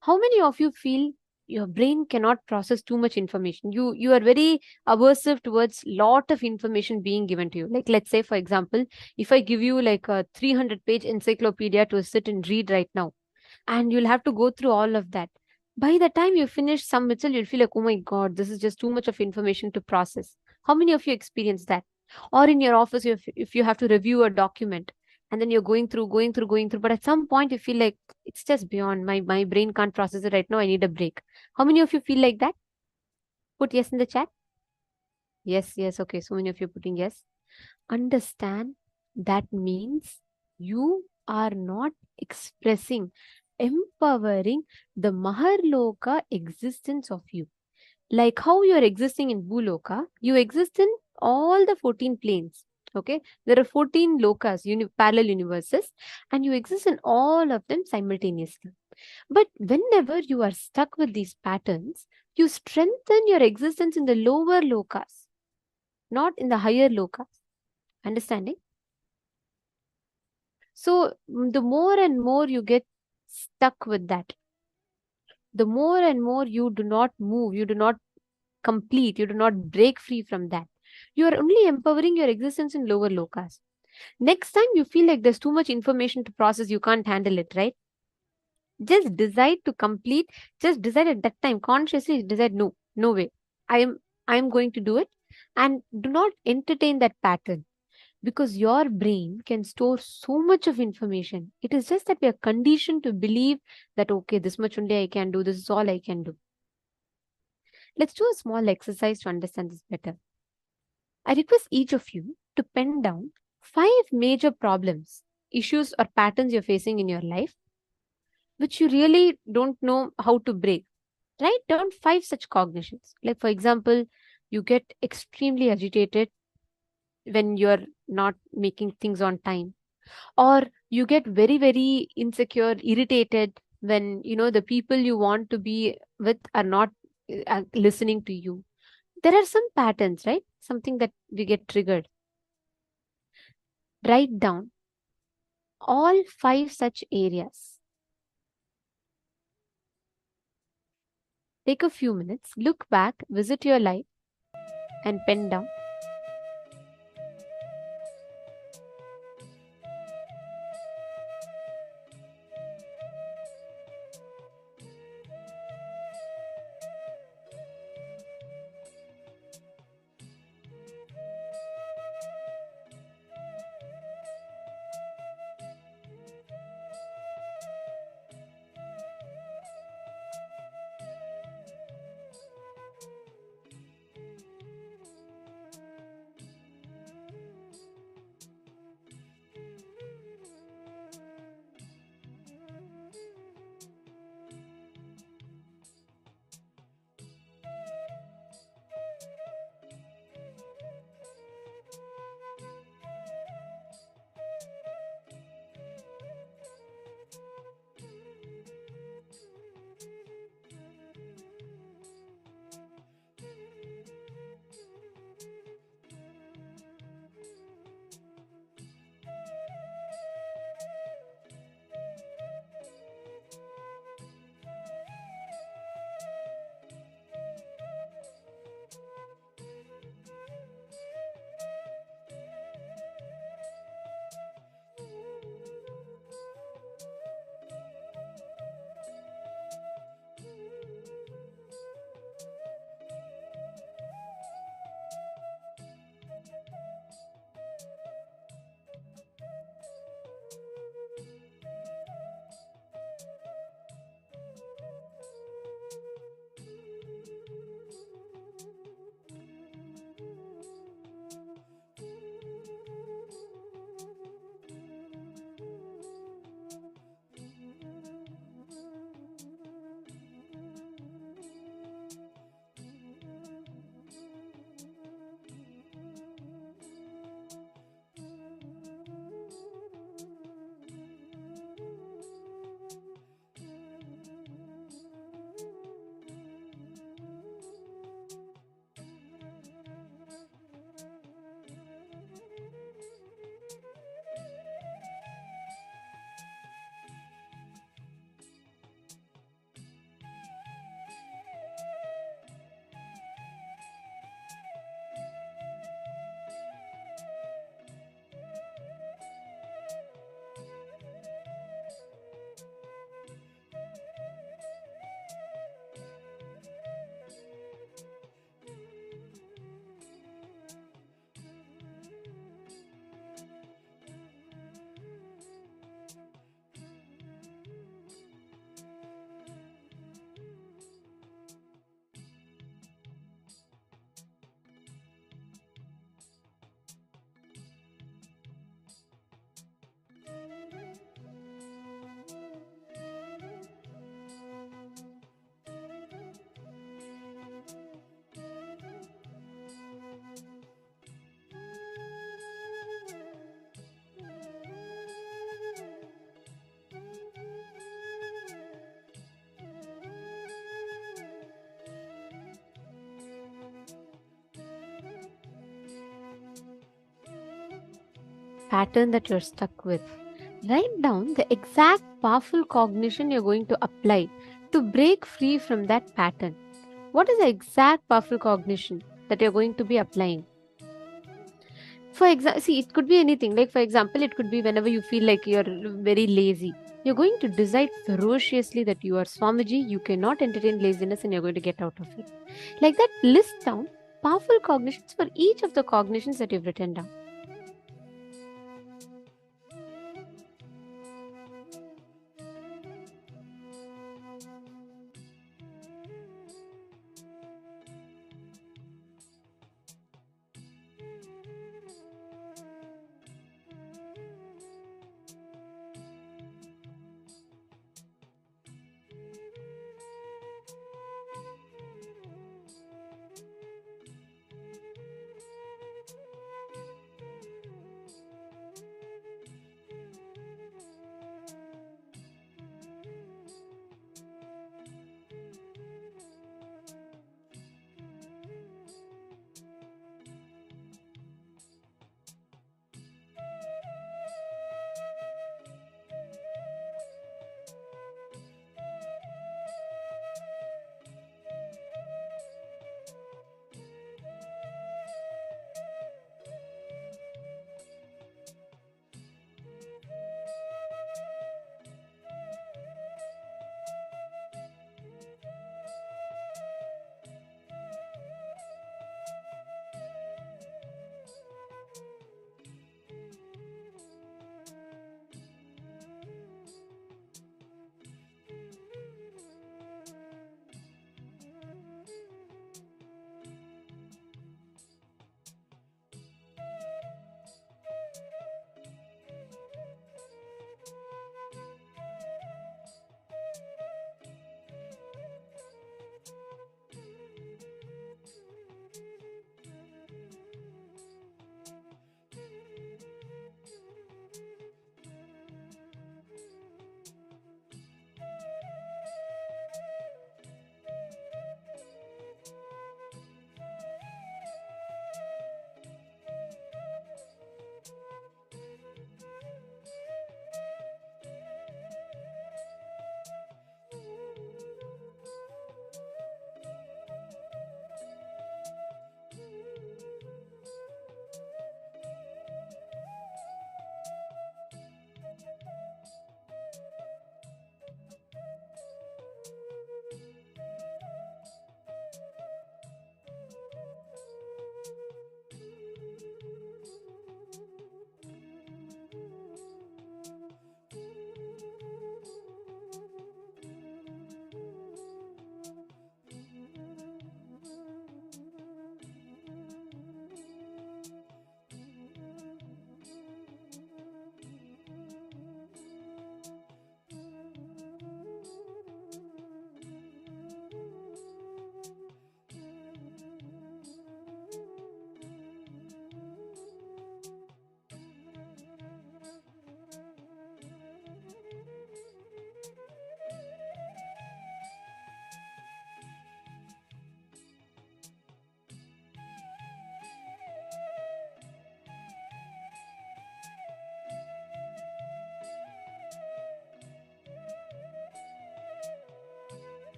how many of you feel your brain cannot process too much information? You are very aversive towards lot of information being given to you. Like, let's say, for example, if I give you like a 300-page encyclopedia to sit and read right now, and you'll have to go through all of that. By the time you finish some mitzvah, you'll feel like, oh my God, this is just too much of information to process. How many of you experience that? Or in your office, if you have to review a document and then you're going through, but at some point you feel like it's just beyond my brain can't process it right now. I need a break. How many of you feel like that? Put yes in the chat. Yes. Okay. So many of you putting yes. Understand that means you are not expressing, empowering the Mahar Loka existence of you. Like how you are existing in Bhuloka, you exist in all the 14 planes. Okay, there are 14 lokas, parallel universes, and you exist in all of them simultaneously. But whenever you are stuck with these patterns, you strengthen your existence in the lower lokas, not in the higher lokas. Understanding? So the more and more you get stuck with that, the more and more you do not move, you do not complete, you do not break free from that. You are only empowering your existence in lower lokas. Next time you feel like there's too much information to process, you can't handle it, right? Just decide to complete, just decide at that time, consciously decide, no way. I am going to do it, and do not entertain that pattern. Because your brain can store so much of information. It is just that we are conditioned to believe that, okay, this much only I can do, this is all I can do. Let's do a small exercise to understand this better. I request each of you to pen down 5 major problems, issues, or patterns you're facing in your life, which you really don't know how to break. Write down 5 such cognitions. Like, for example, you get extremely agitated when you're not making things on time, or you get very, very insecure, irritated when the people you want to be with are not listening to you. There are some patterns, right? Something that we get triggered. Write down all 5 such areas. Take a few minutes, look back, visit your life, and pen down. Pattern that you're stuck with. Write down the exact powerful cognition you're going to apply to break free from that pattern. What is the exact powerful cognition that you're going to be applying? For example, see, it could be anything. Like, for example, it could be whenever you feel like you're very lazy. You're going to decide ferociously that you are Swamiji, you cannot entertain laziness and you're going to get out of it. Like that, list down powerful cognitions for each of the cognitions that you've written down.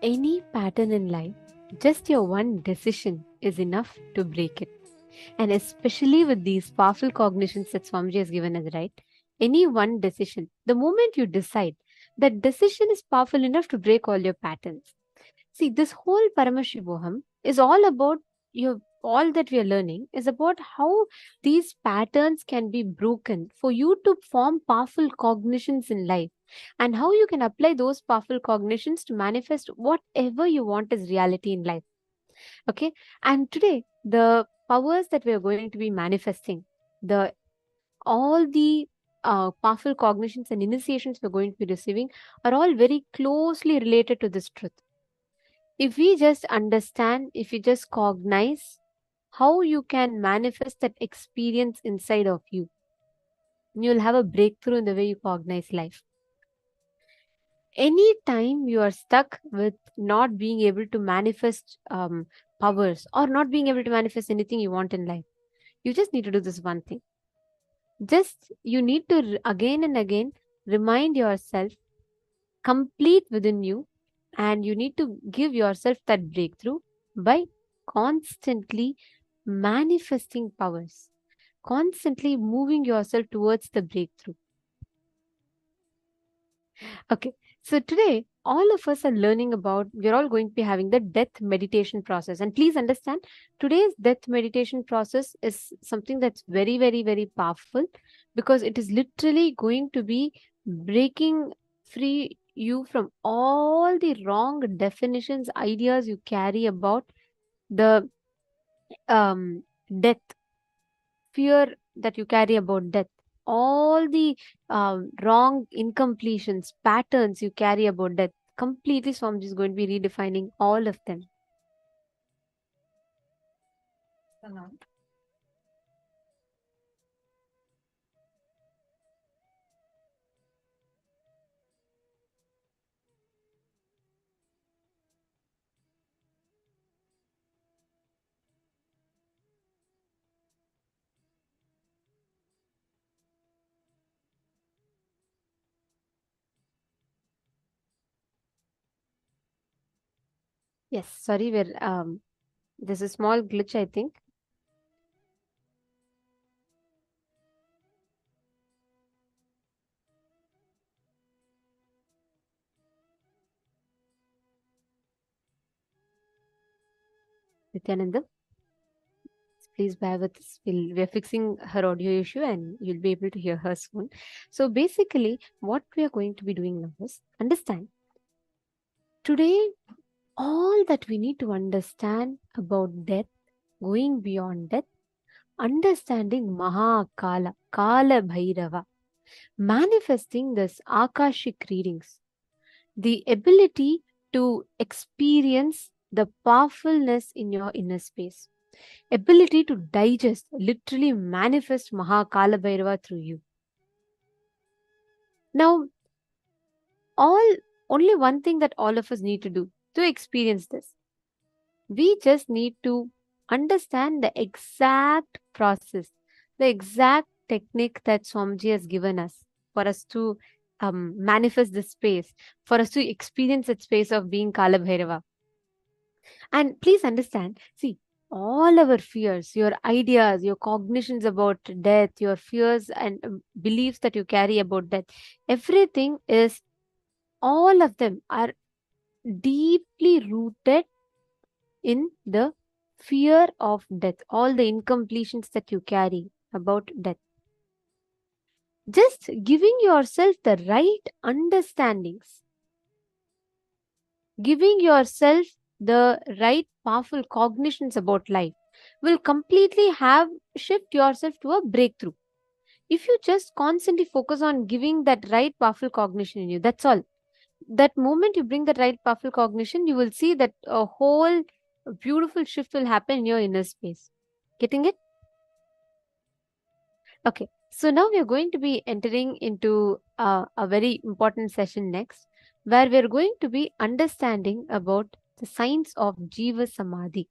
Any pattern in life, just your one decision is enough to break it. And especially with these powerful cognitions that Swamiji has given us, right? Any one decision, the moment you decide, that decision is powerful enough to break all your patterns. See, this whole Paramashivoham is all about all that we are learning is about how these patterns can be broken for you to form powerful cognitions in life, and how you can apply those powerful cognitions to manifest whatever you want as reality in life. Okay. And today, the powers that we are going to be manifesting, the all the powerful cognitions and initiations we're going to be receiving are all very closely related to this truth. If we just understand, if we just cognize how you can manifest that experience inside of you, you'll have a breakthrough in the way you cognize life. Anytime you are stuck with not being able to manifest powers, or not being able to manifest anything you want in life, you just need to do this one thing. Just you need to again and again remind yourself, complete within you, and you need to give yourself that breakthrough by constantly manifesting powers, constantly moving yourself towards the breakthrough. Okay, so today all of us are learning about, we're all going to be having the death meditation process. And please understand, today's death meditation process is something that's very, very, very powerful, because it is literally going to be breaking free you from all the wrong definitions, ideas you carry about the death, fear that you carry about death, all the wrong incompletions, patterns you carry about death. Completely, Swamiji is going to be redefining all of them. Yes, sorry, there's a small glitch, I think. Nithyananda, please bear with us. We're fixing her audio issue and you'll be able to hear her soon. So basically, what we are going to be doing now is understand. Today, all that we need to understand about death, going beyond death, understanding Mahar Kālabhairava, manifesting this Akashic readings, the ability to experience the powerfulness in your inner space, ability to digest, literally manifest Mahar Kālabhairava through you. Now, only one thing that all of us need to do to experience this, we just need to understand the exact process, the exact technique that Swamiji has given us for us to manifest this space, for us to experience that space of being Kalabhairava. And please understand, see, all our fears, your ideas, your cognitions about death, your fears and beliefs that you carry about death, everything is, all of them are deeply rooted in the fear of death, all the incompletions that you carry about death. Just giving yourself the right understandings, giving yourself the right powerful cognitions about life will completely shift yourself to a breakthrough. If you just constantly focus on giving that right powerful cognition in you, that's all. That moment you bring that right powerful cognition, you will see that a whole beautiful shift will happen in your inner space. Getting it? Okay. So now we are going to be entering into a very important session next, where we are going to be understanding about the science of Jeeva Samadhi,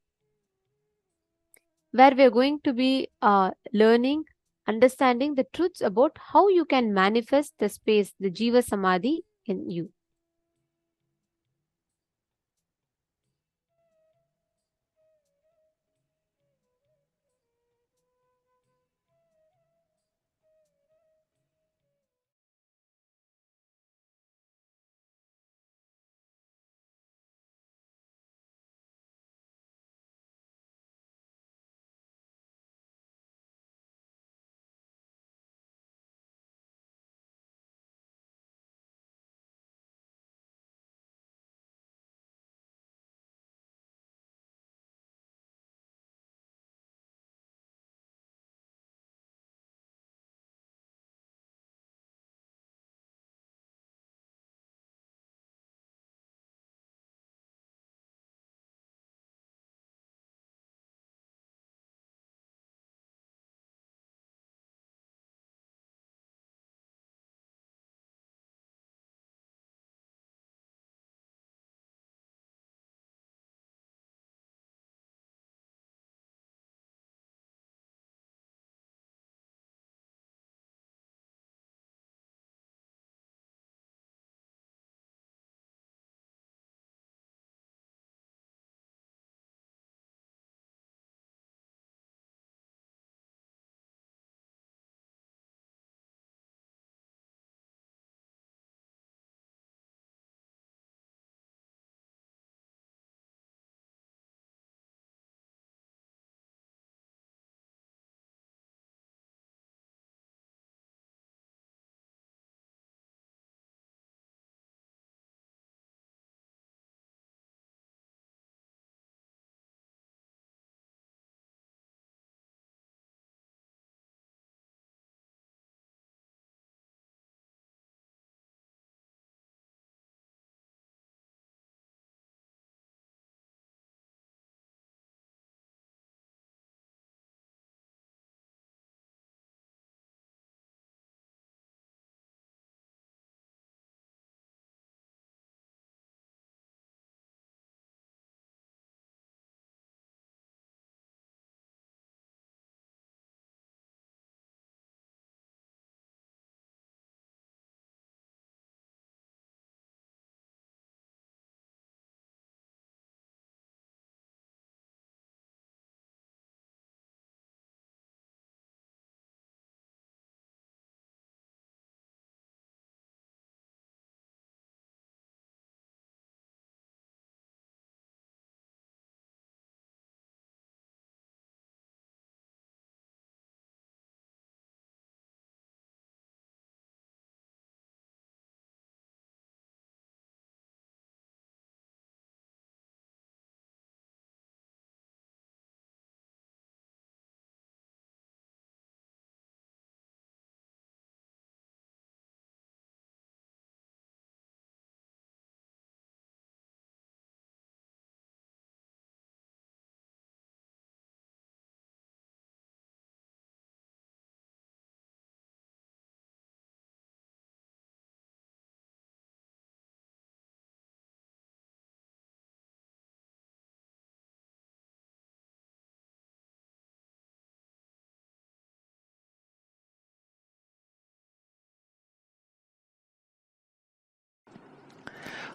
where we are going to be learning, understanding the truths about how you can manifest the space, the Jeeva Samadhi in you.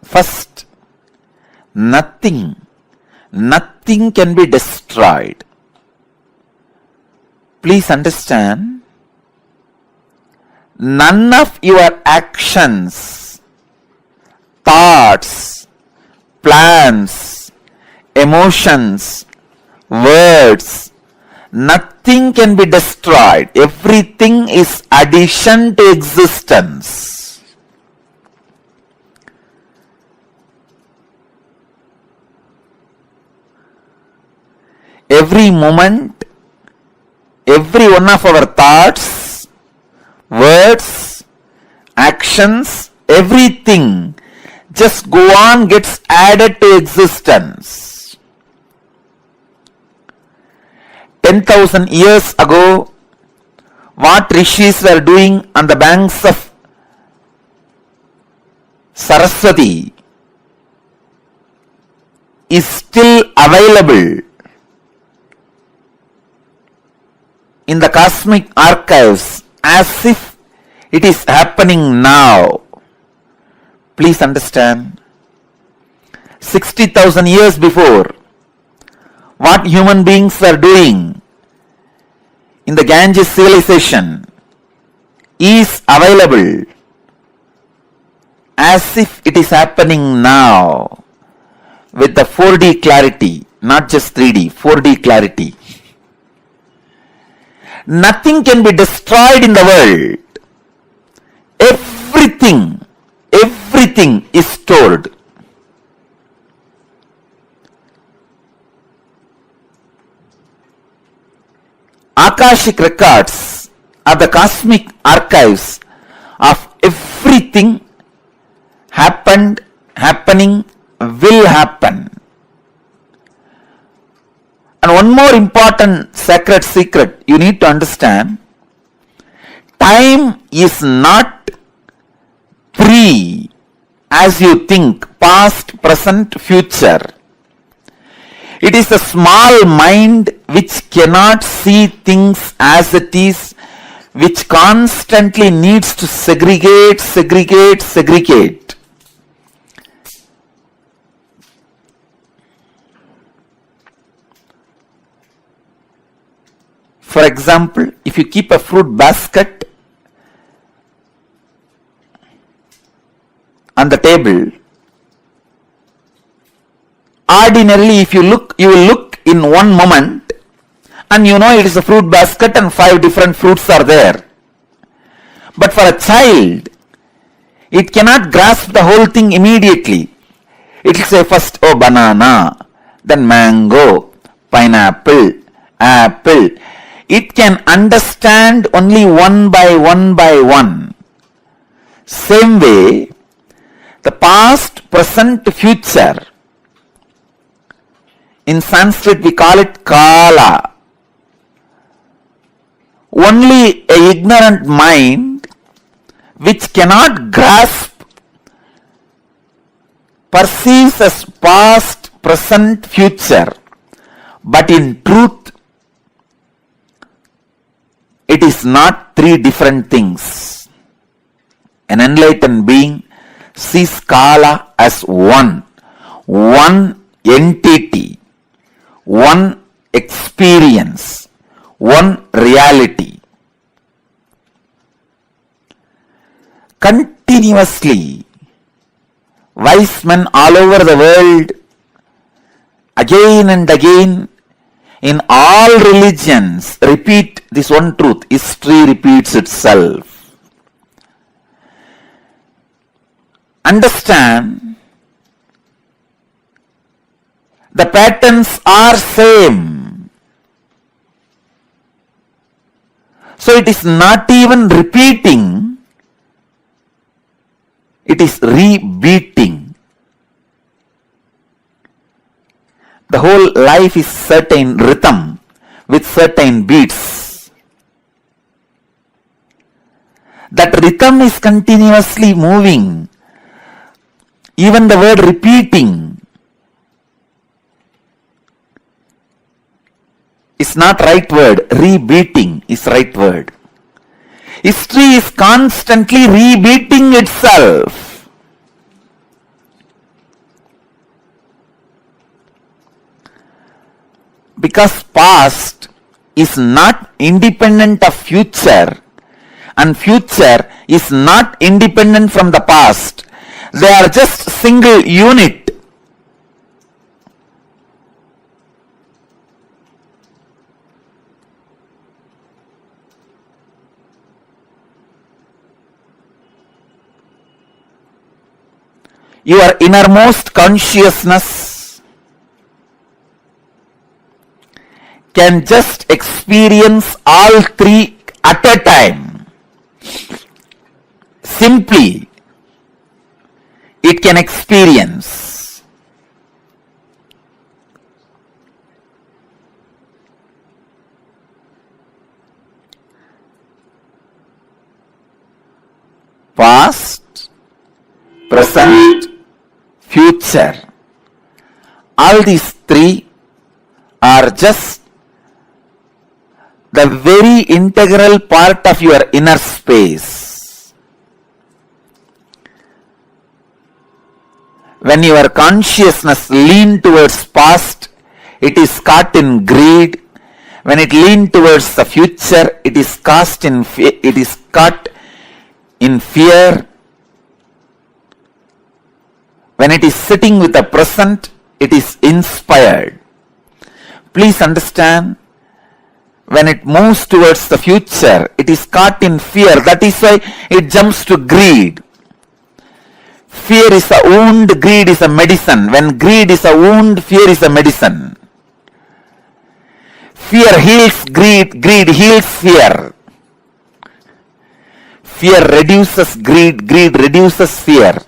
First, nothing can be destroyed. Please understand, none of your actions, thoughts, plans, emotions, words, nothing can be destroyed. Everything is addition to existence. Every moment, every one of our thoughts, words, actions, everything just go on, gets added to existence. 10,000 years ago, what rishis were doing on the banks of Saraswati is still available in the cosmic archives as if it is happening now. Please understand, 60,000 years before, what human beings were doing in the Ganges civilization is available as if it is happening now with the 4D clarity, not just 3D, 4D clarity. Nothing can be destroyed in the world. Everything is stored. Akashic Records are the cosmic archives of everything happened, happening, will happen. And one more important sacred secret you need to understand, time is not free as you think, past, present, future. It is a small mind which cannot see things as it is, which constantly needs to segregate. For example, if you keep a fruit basket on the table, ordinarily if you look, you will look in one moment and you know it is a fruit basket and 5 different fruits are there. But for a child, it cannot grasp the whole thing immediately. It will say first, oh, banana, then mango, pineapple, apple. It can understand only one by one. Same way, the past, present, future. In Sanskrit we call it Kala. Only an ignorant mind which cannot grasp perceives as past, present, future. But in truth, it is not 3 different things. An enlightened being sees Kala as one entity, one experience, one reality. Continuously, wise men all over the world, again and again, in all religions, repeat this one truth. History repeats itself. Understand, the patterns are same. So it is not even repeating, it is rebeating. The whole life is certain rhythm with certain beats. That rhythm is continuously moving. Even the word repeating is not right word. Rebeating is right word. History is constantly rebeating itself. because past is not independent of future and future is not independent from the past. They are just single unit. Your innermost consciousness can just experience all three at a time. Simply, it can experience. Past, present, future. All these three are just the very integral part of your inner space. When your consciousness leans towards past, it is caught in greed. When it leans towards the future, it is caught in fear. When it is sitting with the present, it is inspired. Please understand, when it moves towards the future, it is caught in fear. That is why it jumps to greed. Fear is a wound, greed is a medicine. When greed is a wound, fear is a medicine. Fear heals greed, greed heals fear. Fear reduces greed, greed reduces fear.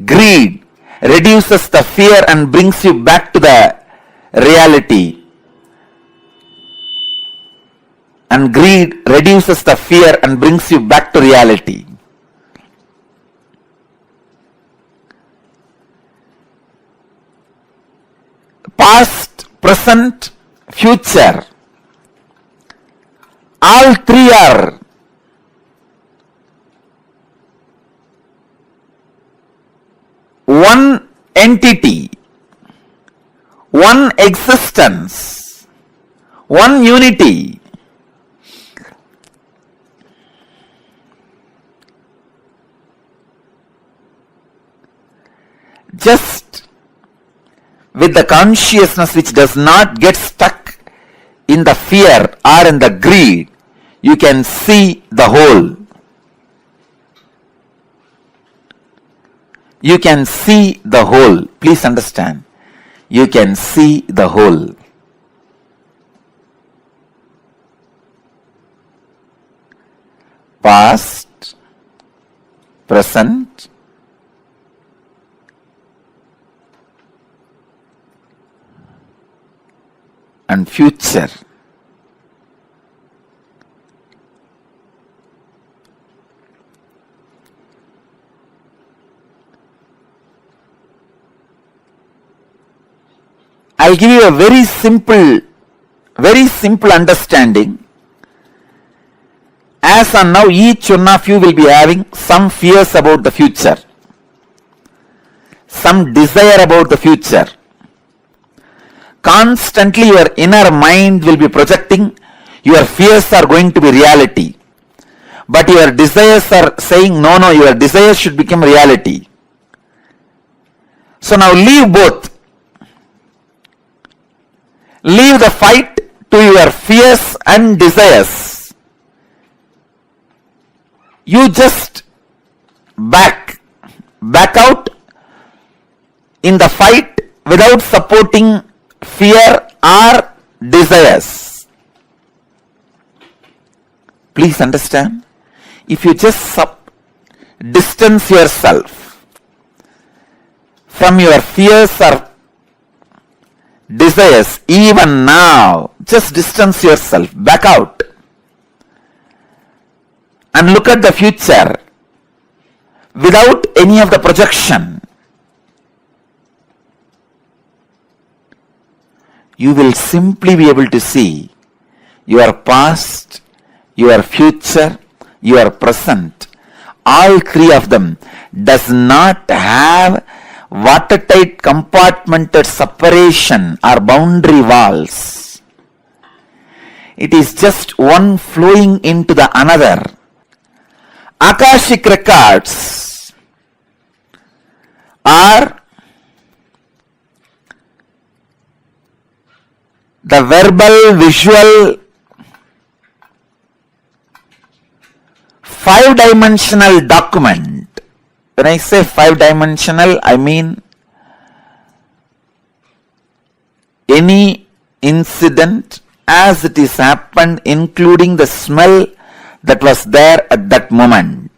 Greed reduces the fear and brings you back to the reality. And greed reduces the fear and brings you back to reality. Past, present, future. All three are one entity, one existence, one unity. Just with the consciousness which does not get stuck in the fear or in the greed, you can see the whole. You can see the whole. Please understand. You can see the whole. Past, present, and future. I'll give you a very simple understanding. As on now, each one of you will be having some fears about the future, some desire about the future. Constantly your inner mind will be projecting your fears are going to be reality. But your desires are saying, no, your desires should become reality. So now leave both. Leave the fight to your fears and desires. You just back out in the fight without supporting fear or desires. Please understand. If you just distance yourself from your fears or desires, even now, just distance yourself, back out, and look at the future without any of the projection. You will simply be able to see your past, your future, your present. All three of them does not have watertight compartmented separation or boundary walls. It is just one flowing into the another. Akashic Records are the verbal, visual, five-dimensional document. When I say five-dimensional, I mean any incident as it is happened, including the smell that was there at that moment.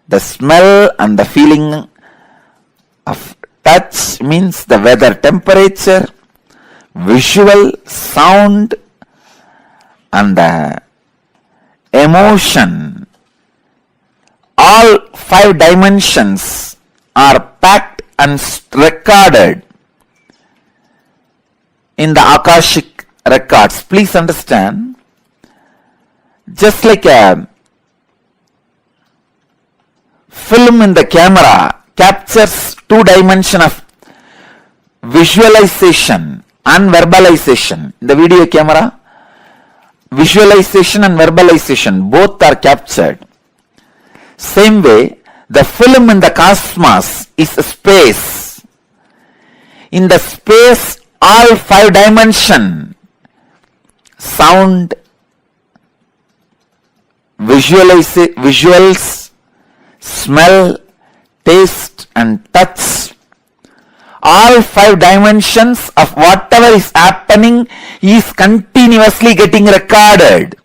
The smell and the feeling of touch means the weather, temperature, visual, sound, and the emotion. All five dimensions are packed and recorded in the Akashic Records. Please understand, just like a film in the camera captures two dimensions of visualization and verbalization. In the video camera, visualization and verbalization both are captured. Same way, the film in the cosmos is a space. In the space, all five dimensions, sound, visuals, smell, taste and touch, all five dimensions of whatever is happening is continuously getting recorded.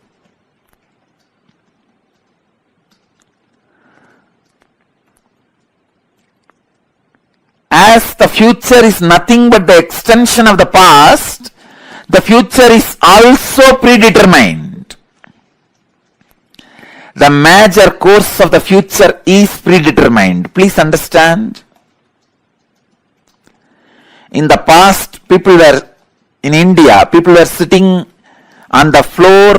As the future is nothing but the extension of the past, the future is also predetermined. The major course of the future is predetermined. Please understand. In the past, in India, people were sitting on the floor,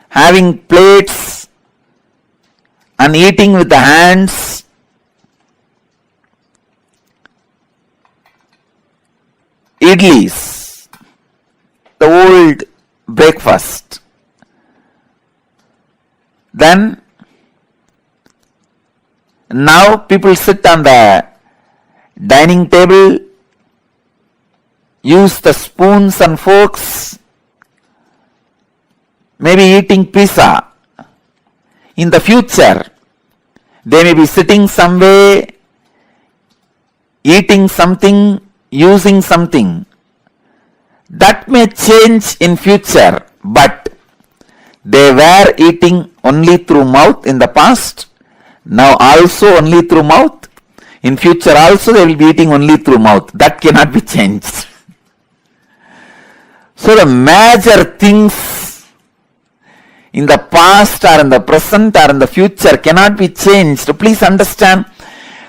having plates and eating with the hands. Idlis, the old breakfast. Then, now people sit on the dining table, use the spoons and forks, maybe eating pizza. In the future, they may be sitting somewhere, eating something, using something. That may change in future, but they were eating only through mouth in the past, now also only through mouth. In future also they will be eating only through mouth. That cannot be changed. So the major things in the past or in the present or in the future cannot be changed. Please understand,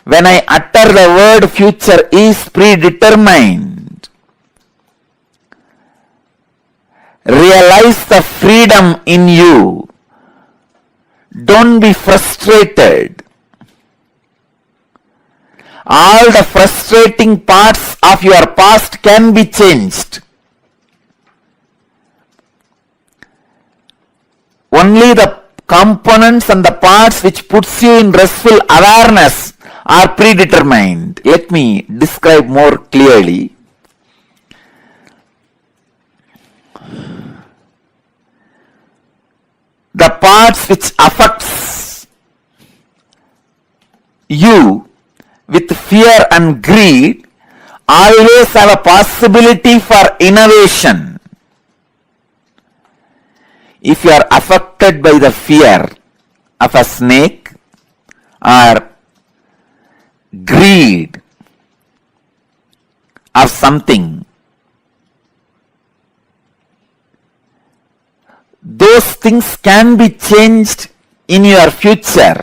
when I utter the word future is predetermined, realize the freedom in you. Don't be frustrated. All the frustrating parts of your past can be changed. Only the components and the parts which puts you in restful awareness are predetermined. Let me describe more clearly. The parts which affects you with fear and greed always have a possibility for innovation. If you are affected by the fear of a snake or greed of something, those things can be changed in your future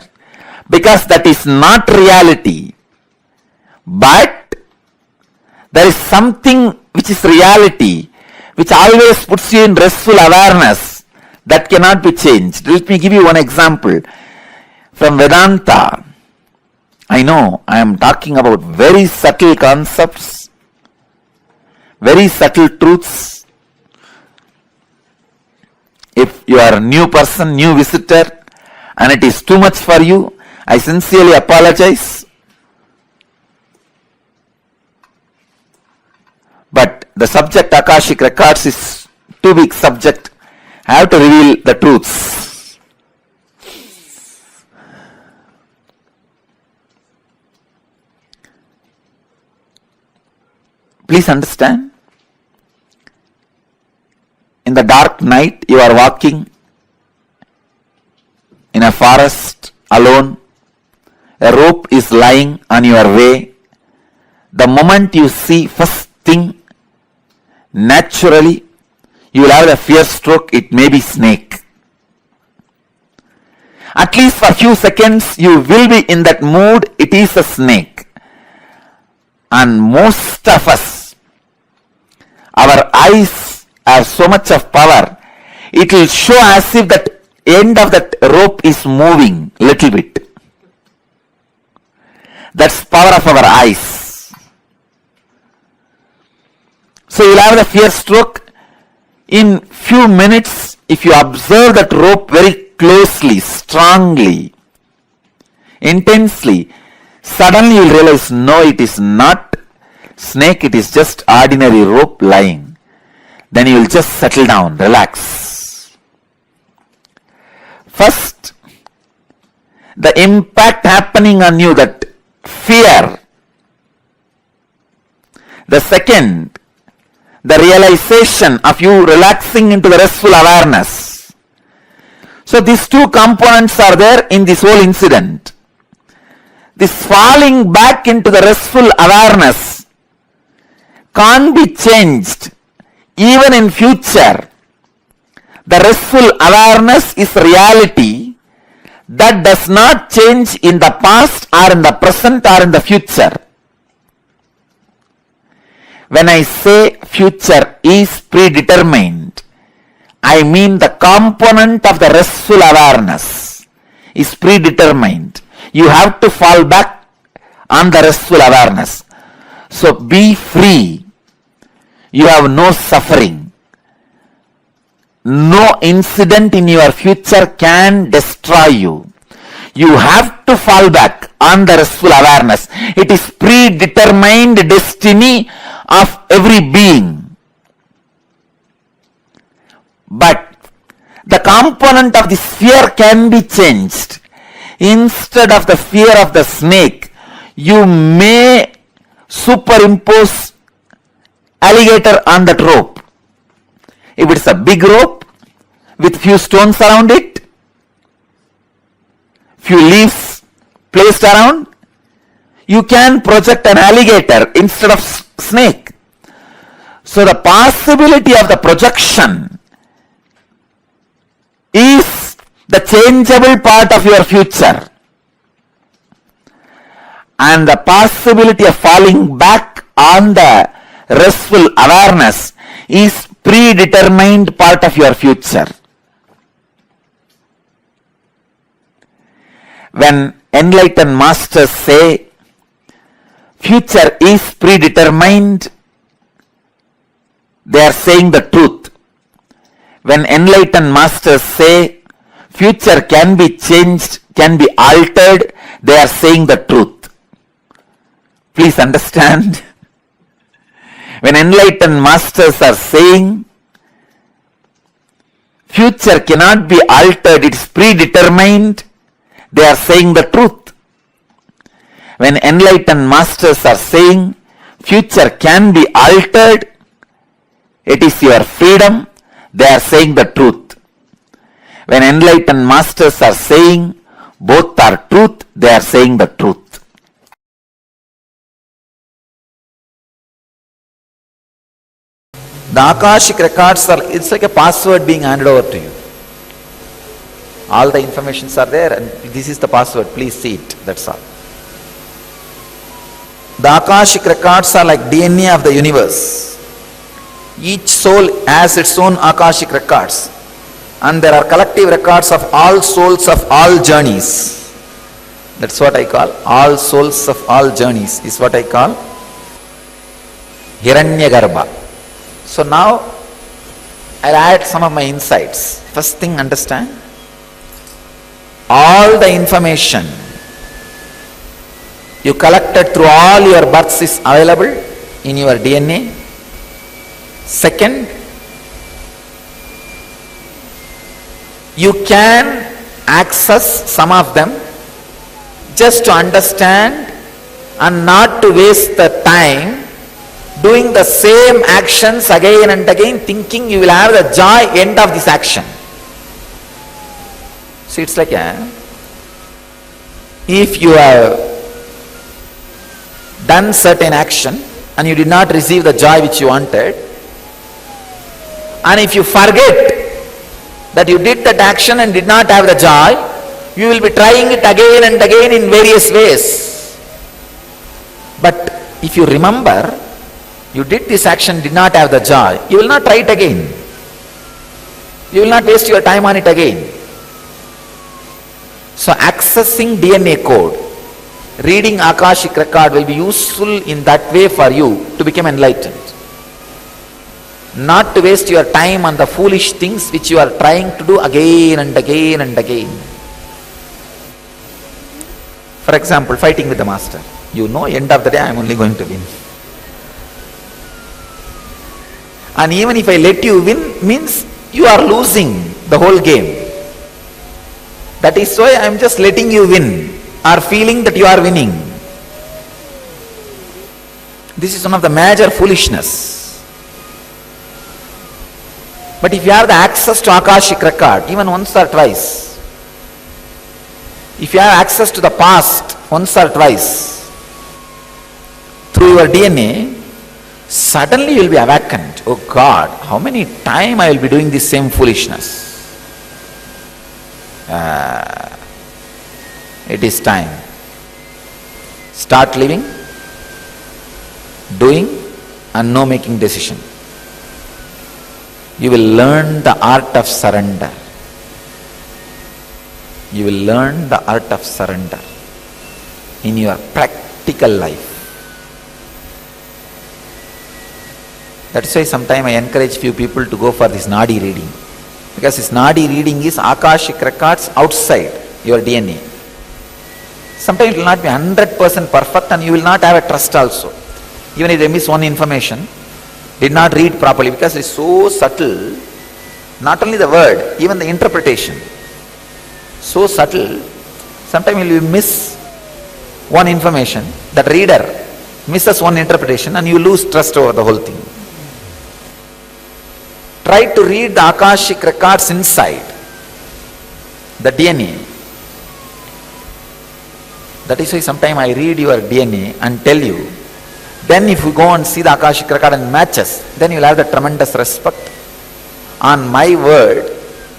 because that is not reality. But there is something which is reality, which always puts you in restful awareness, that cannot be changed. Let me give you one example from Vedanta. I know I am talking about very subtle concepts, very subtle truths. If you are a new person, new visitor, and it is too much for you, I sincerely apologize. But the subject Akashic Records is too big subject. I have to reveal the truths. Please understand. In the dark night, you are walking in a forest alone. A rope is lying on your way. The moment you see first thing, naturally, you will have a fear stroke. It may be snake. At least for a few seconds, you will be in that mood. It is a snake. And most of us, our eyes have so much of power. It will show as if that end of that rope is moving little bit. That's power of our eyes. So you'll have the fear stroke. In few minutes, if you observe that rope very closely, strongly, intensely, suddenly you'll realize, no, it is not snake, it is just ordinary rope lying. Then you will just settle down, relax. First, the impact happening on you, that fear. The second, the realization of you relaxing into the restful awareness. So these two components are there in this whole incident. This falling back into the restful awareness can't be changed even in future. The restful awareness is reality that does not change in the past or in the present or in the future. When I say future is predetermined, I mean the component of the restful awareness is predetermined. You have to fall back on the restful awareness. So be free. You have no suffering. No incident in your future can destroy you. You have to fall back on the restful awareness. It is predetermined destiny of every being. But the component of this fear can be changed. Instead of the fear of the snake, you may superimpose alligator on that rope. If it's a big rope with few stones around it, few leaves placed around, you can project an alligator instead of snake. So the possibility of the projection is the changeable part of your future. And the possibility of falling back on the restful awareness is predetermined part of your future. When enlightened masters say future is predetermined, they are saying the truth. When enlightened masters say future can be changed, can be altered, they are saying the truth. Please understand. When enlightened masters are saying future cannot be altered, it is predetermined, they are saying the truth. When enlightened masters are saying future can be altered, it is your freedom, they are saying the truth. When enlightened masters are saying both are truth, they are saying the truth. The Akashic Records are, it's like a password being handed over to you. All the informations are there and this is the password, please see it, that's all. The Akashic Records are like DNA of the universe. Each soul has its own Akashic Records and there are collective records of all souls of all journeys. That's what I call all souls of all journeys, is what I call Hiranyagarbha. So now I'll add some of my insights. First thing, understand, all the information you collected through all your births is available in your DNA. Second, you can access some of them just to understand and not to waste the time doing the same actions again and again, thinking you will have the joy end of this action. See, it's like if you have done certain action and you did not receive the joy which you wanted, and if you forget that you did that action and did not have the joy, you will be trying it again and again in various ways. But if you remember, you did this action, did not have the joy, you will not try it again. You will not waste your time on it again. So accessing DNA code, reading Akashic record will be useful in that way for you to become enlightened. Not to waste your time on the foolish things which you are trying to do again and again and again. For example, fighting with the master. You know, end of the day I am only going to win. And even if I let you win, means you are losing the whole game. That is why I am just letting you win, or feeling that you are winning. This is one of the major foolishness. But if you have the access to Akashic record, even once or twice, if you have access to the past once or twice, through your DNA, suddenly you will be awakened. Oh God, how many times I will be doing this same foolishness? It is time. Start living, doing, and no making decision. You will learn the art of surrender. You will learn the art of surrender in your practical life. That's why sometimes I encourage few people to go for this Nadi reading. Because this Nadi reading is Akashic records outside your DNA. Sometimes it will not be 100% perfect and you will not have a trust also. Even if they miss one information, did not read properly, because it is so subtle, not only the word, even the interpretation. So subtle, sometimes you will miss one information, that reader misses one interpretation and you lose trust over the whole thing. Try to read the Akashic records inside the DNA. That is why sometimes I read your DNA and tell you. Then if you go and see the Akashic record and matches, then you will have the tremendous respect on my word,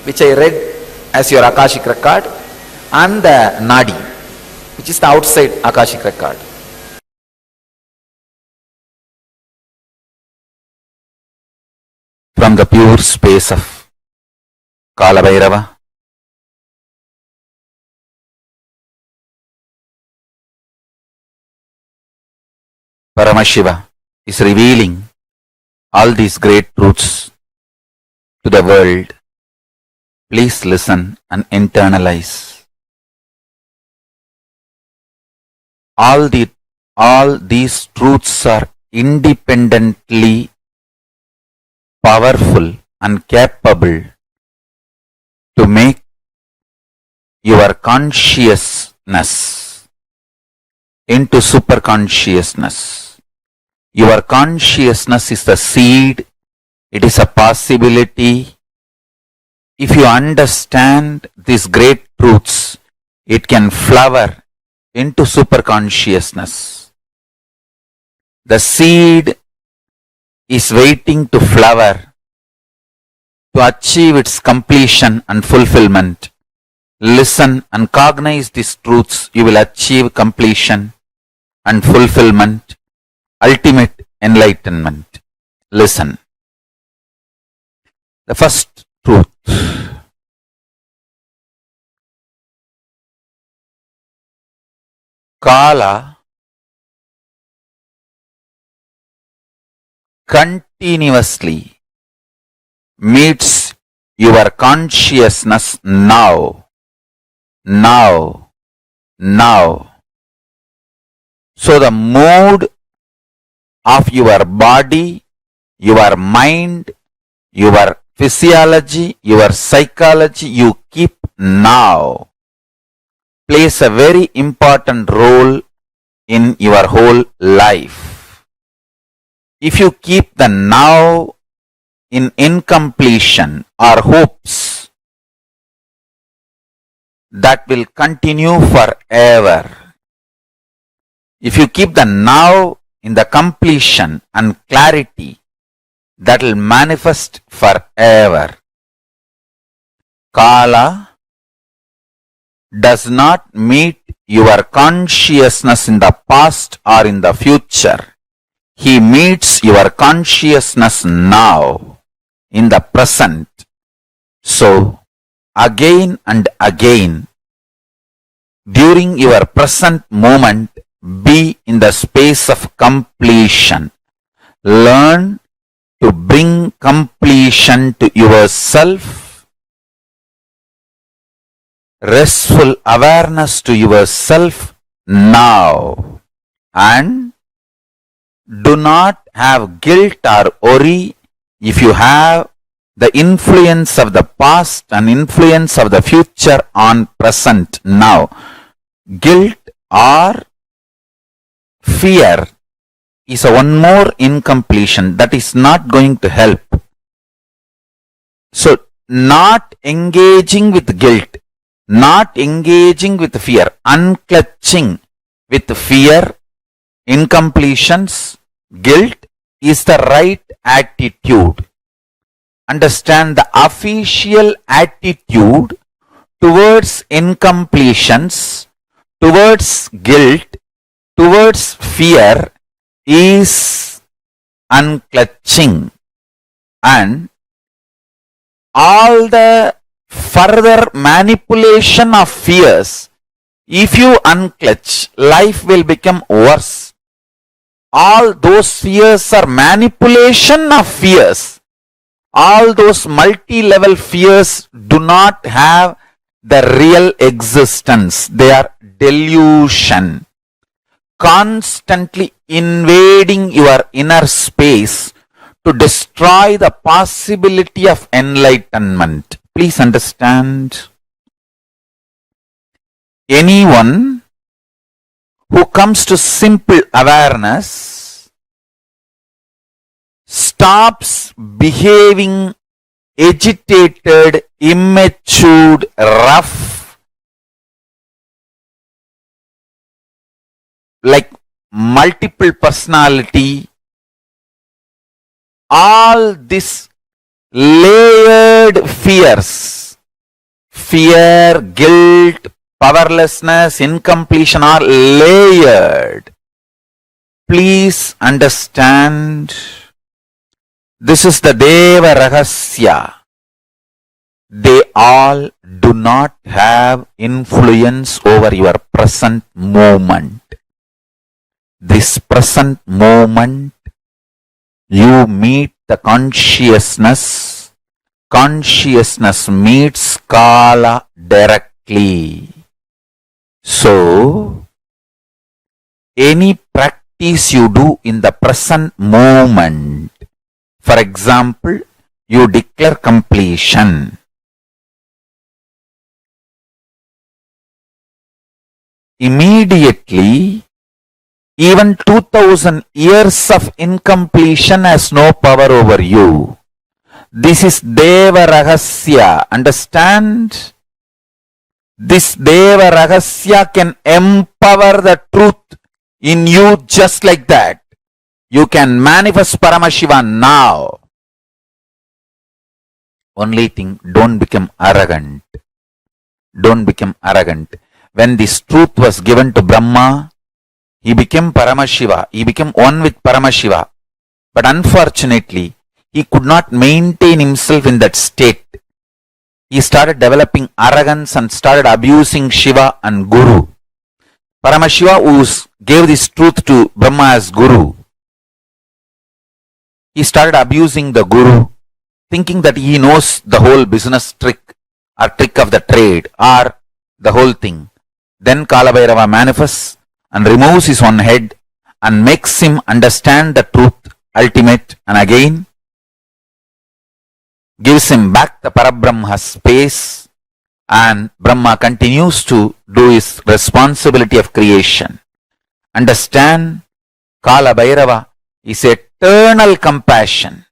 which I read as your Akashic record, and the Nadi, which is the outside Akashic record. From the pure space of Kalabhairava, Paramashiva is revealing all these great truths to the world. Please listen and internalize. All these truths are independently powerful and capable to make your consciousness into super consciousness. Your consciousness is the seed, it is a possibility. If you understand these great truths, it can flower into super consciousness. The seed is waiting to flower to achieve its completion and fulfillment. Listen and cognize these truths, you will achieve completion and fulfillment, ultimate enlightenment. Listen. The first truth. Kala continuously meets your consciousness now. So the mood of your body, your mind, your physiology, your psychology, you keep now, plays a very important role in your whole life. If you keep the now in incompletion or hopes, that will continue forever. If you keep the now in the completion and clarity, that will manifest forever. Kala does not meet your consciousness in the past or in the future. He meets your consciousness now, in the present. So, again and again, during your present moment, be in the space of completion. Learn to bring completion to yourself, restful awareness to yourself now, and do not have guilt or worry if you have the influence of the past and influence of the future on present now. Guilt or fear is one more incompletion that is not going to help. So, not engaging with guilt, not engaging with fear, unclutching with fear, incompletions, guilt is the right attitude. Understand the official attitude towards incompletions, towards guilt, towards fear is unclutching, and all the further manipulation of fears, if you unclutch, life will become worse. All those fears are manipulation of fears. All those multi-level fears do not have the real existence. They are delusion. Constantly invading your inner space to destroy the possibility of enlightenment. Please understand. Anyone who comes to simple awareness stops behaving agitated, immature, rough, like multiple personality. All this layered fears, fear, guilt, powerlessness, incompletion are layered. Please understand, this is the Deva Rahasya. They all do not have influence over your present moment. This present moment, you meet the consciousness. Consciousness meets Kala directly. So, any practice you do in the present moment, for example, you declare completion. Immediately, even 2000 years of incompletion has no power over you. This is Deva Rahasya. Understand? This Deva Rahasya can empower the truth in you just like that. You can manifest Paramashivam now. Only thing, don't become arrogant. Don't become arrogant. When this truth was given to Brahma, he became Paramashiva. He became one with Paramashiva. But unfortunately, he could not maintain himself in that state. He started developing arrogance and started abusing Shiva and Guru. Paramashiva, who gave this truth to Brahma as Guru, he started abusing the Guru, thinking that he knows the whole business trick or trick of the trade or the whole thing. Then Kalabhairava manifests and removes his one head and makes him understand the truth ultimate, and again gives him back the Parabrahma space, and Brahma continues to do his responsibility of creation. Understand, Kalabhairava is eternal compassion,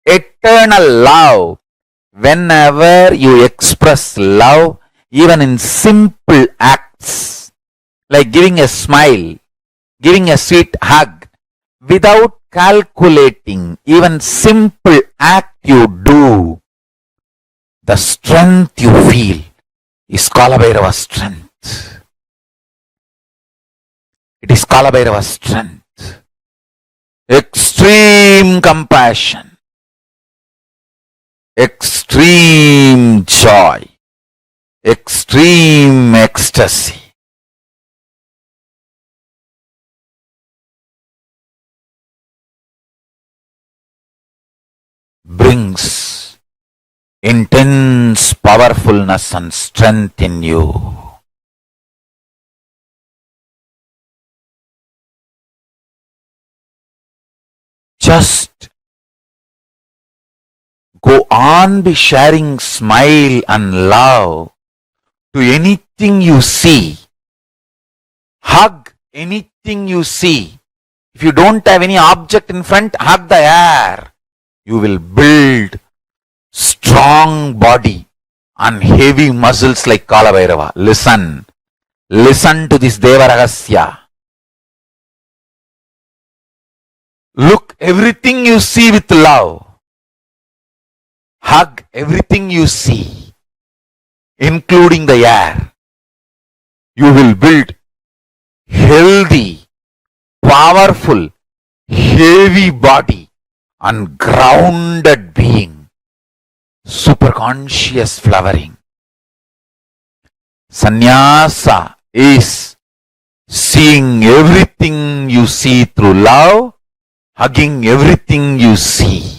eternal love. Whenever you express love, even in simple acts, like giving a smile, giving a sweet hug, without calculating, even simple act you do, the strength you feel is Kalabhairava's strength. It is Kalabhairava's strength. Extreme compassion, extreme joy, extreme ecstasy. Brings intense powerfulness and strength in you. Just go on be sharing smile and love to anything you see. Hug anything you see. If you don't have any object in front, hug the air. You will build strong body and heavy muscles like Kalabhairava. Listen. Listen to this Deva Rahasya. Look everything you see with love. Hug everything you see, including the air. You will build healthy, powerful, heavy body and grounded being. Superconscious flowering. Sannyasa is seeing everything you see through love, hugging everything you see.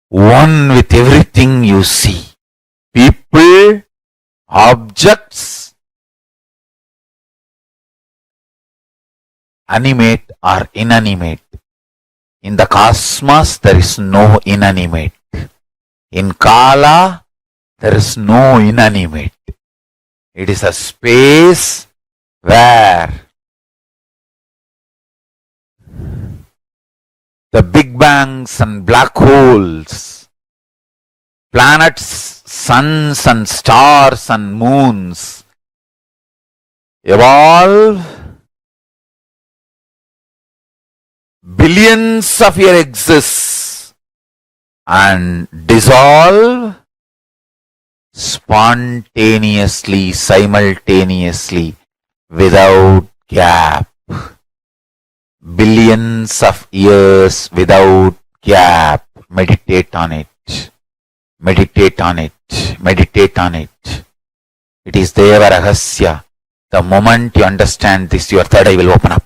One with everything you see. People, objects, animate or inanimate. In the cosmos, there is no inanimate. In Kala, there is no inanimate. It is a space where the big bangs and black holes, planets, suns and stars and moons evolve billions of years exist and dissolve spontaneously, simultaneously, without gap. Billions of years without gap. Meditate on it. Meditate on it. Meditate on it. It is Deva Rahasya. The moment you understand this, your third eye will open up.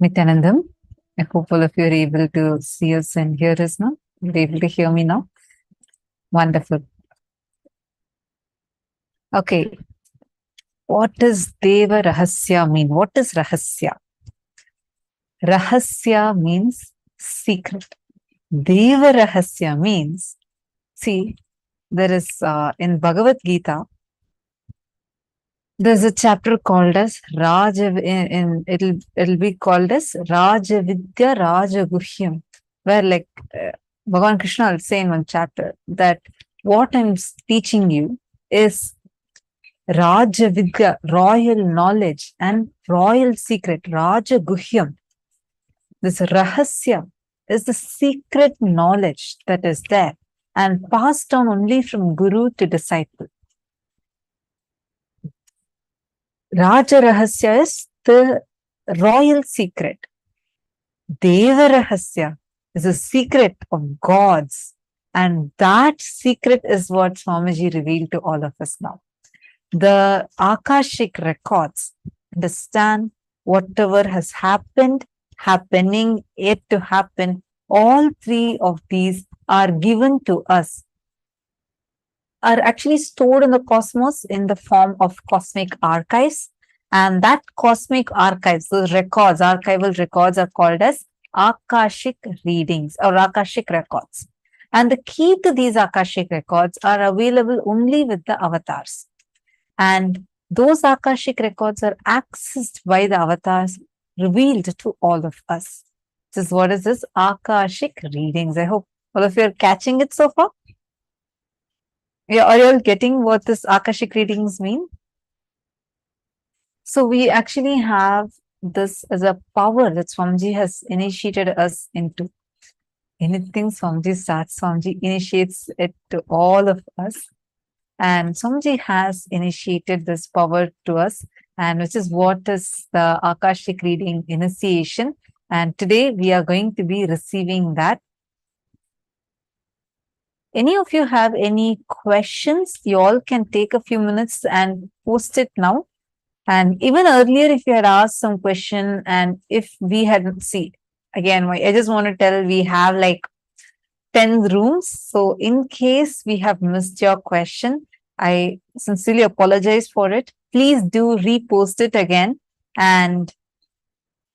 Nithyanandam, I hope all of you are able to see us and hear us now. You're able to hear me now? Wonderful. Okay. What does Deva Rahasya mean? What is Rahasya? Rahasya means secret. Deva Rahasya means, see, there is in Bhagavad Gita, there's a chapter called as it'll be called as Rajavidya Rajaguhyam, where like Bhagavan Krishna will say in one chapter that what I'm teaching you is Rajavidya, royal knowledge and royal secret, Rajaguhyam. This Rahasya is the secret knowledge that is there and passed down only from Guru to disciple. Raja Rahasya is the royal secret. Deva Rahasya is a secret of gods. And that secret is what Swamiji revealed to all of us now. The Akashic Records understand whatever has happened, happening, yet to happen. All three of these are given to us, are actually stored in the cosmos in the form of cosmic archives. And that cosmic archives, those records, archival records are called as Akashic readings or Akashic records. And the key to these Akashic records are available only with the avatars. And those Akashic records are accessed by the avatars, revealed to all of us. This is what is this Akashic readings. I hope all of you are catching it so far. Yeah, are you all getting what this Akashic readings mean? So we actually have this as a power that Swamiji has initiated us into. Anything Swamiji starts, Swamiji initiates it to all of us. And Swamiji has initiated this power to us, and which is what is the Akashic reading initiation. And today we are going to be receiving that. Any of you have any questions? You all can take a few minutes and post it now. And even earlier, if you had asked some question, and if we hadn't seen, again, I just want to tell, we have like 10 rooms. So in case we have missed your question, I sincerely apologize for it. Please do repost it again, and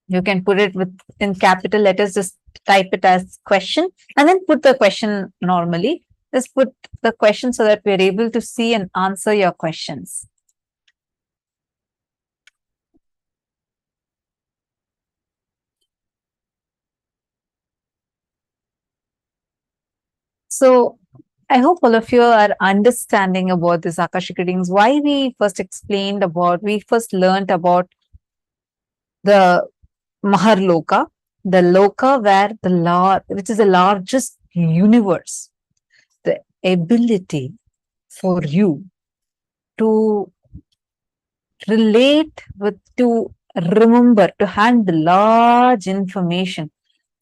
you can put it in capital letters. Just type it as question and then put the question normally. Just put the question so that we're able to see and answer your questions. So I hope all of you are understanding about this Akashic readings, why we first learned about the Mahar Loka, the Loka where which is the largest universe, the ability for you to relate with, to remember, to handle large information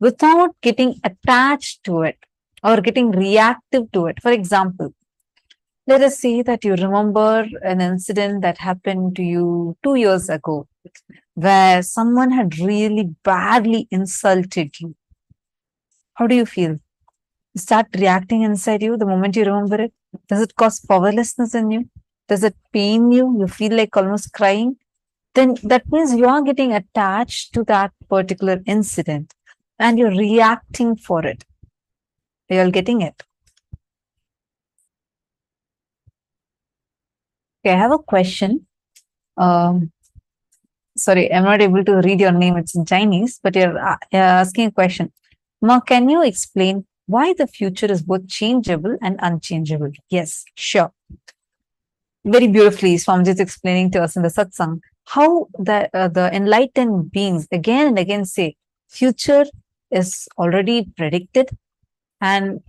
without getting attached to it or getting reactive to it. For example, let us say that you remember an incident that happened to you 2 years ago, where someone had really badly insulted you. How do you feel? You start reacting inside you the moment you remember it. Does it cause powerlessness in you? Does it pain you? You feel like almost crying? Then that means you are getting attached to that particular incident and you're reacting for it. Are you all getting it? Okay, I have a question. Sorry, I'm not able to read your name. It's in Chinese, but you're asking a question. Ma, can you explain why the future is both changeable and unchangeable? Yes, sure. Very beautifully, Swamiji is explaining to us in the satsang how the enlightened beings again and again say future is already predicted and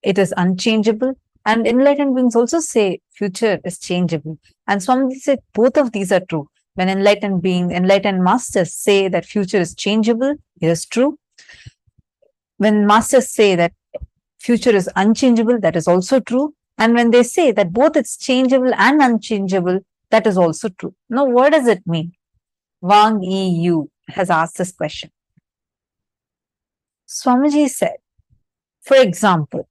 it is unchangeable. And enlightened beings also say future is changeable. And Swamiji said both of these are true. When enlightened beings, enlightened masters say that future is changeable, it is true. When masters say that future is unchangeable, that is also true. And when they say that both it's changeable and unchangeable, that is also true. Now, what does it mean? Wang Yi Yu. has asked this question. Swamiji said, for example,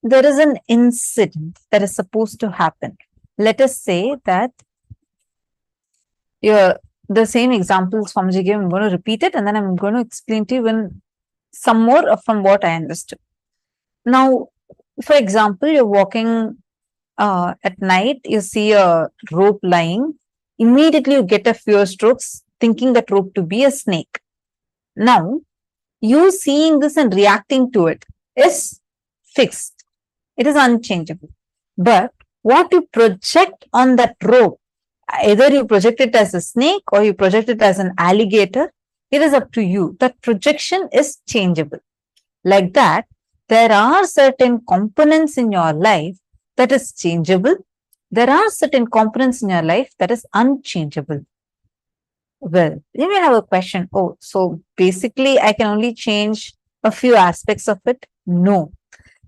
there is an incident that is supposed to happen. Let us say that the same example Swamiji gave, I'm going to repeat it and then I'm going to explain to you in some more from what I understood. Now, for example, you're walking at night, you see a rope lying. Immediately you get a few strokes thinking that rope to be a snake. Now, you seeing this and reacting to it is fixed. It is unchangeable. But what you project on that rope, either you project it as a snake or you project it as an alligator, it is up to you. That projection is changeable. Like that, there are certain components in your life that is changeable. There are certain components in your life that is unchangeable. Well, you may have a question. Oh, so basically I can only change a few aspects of it? No.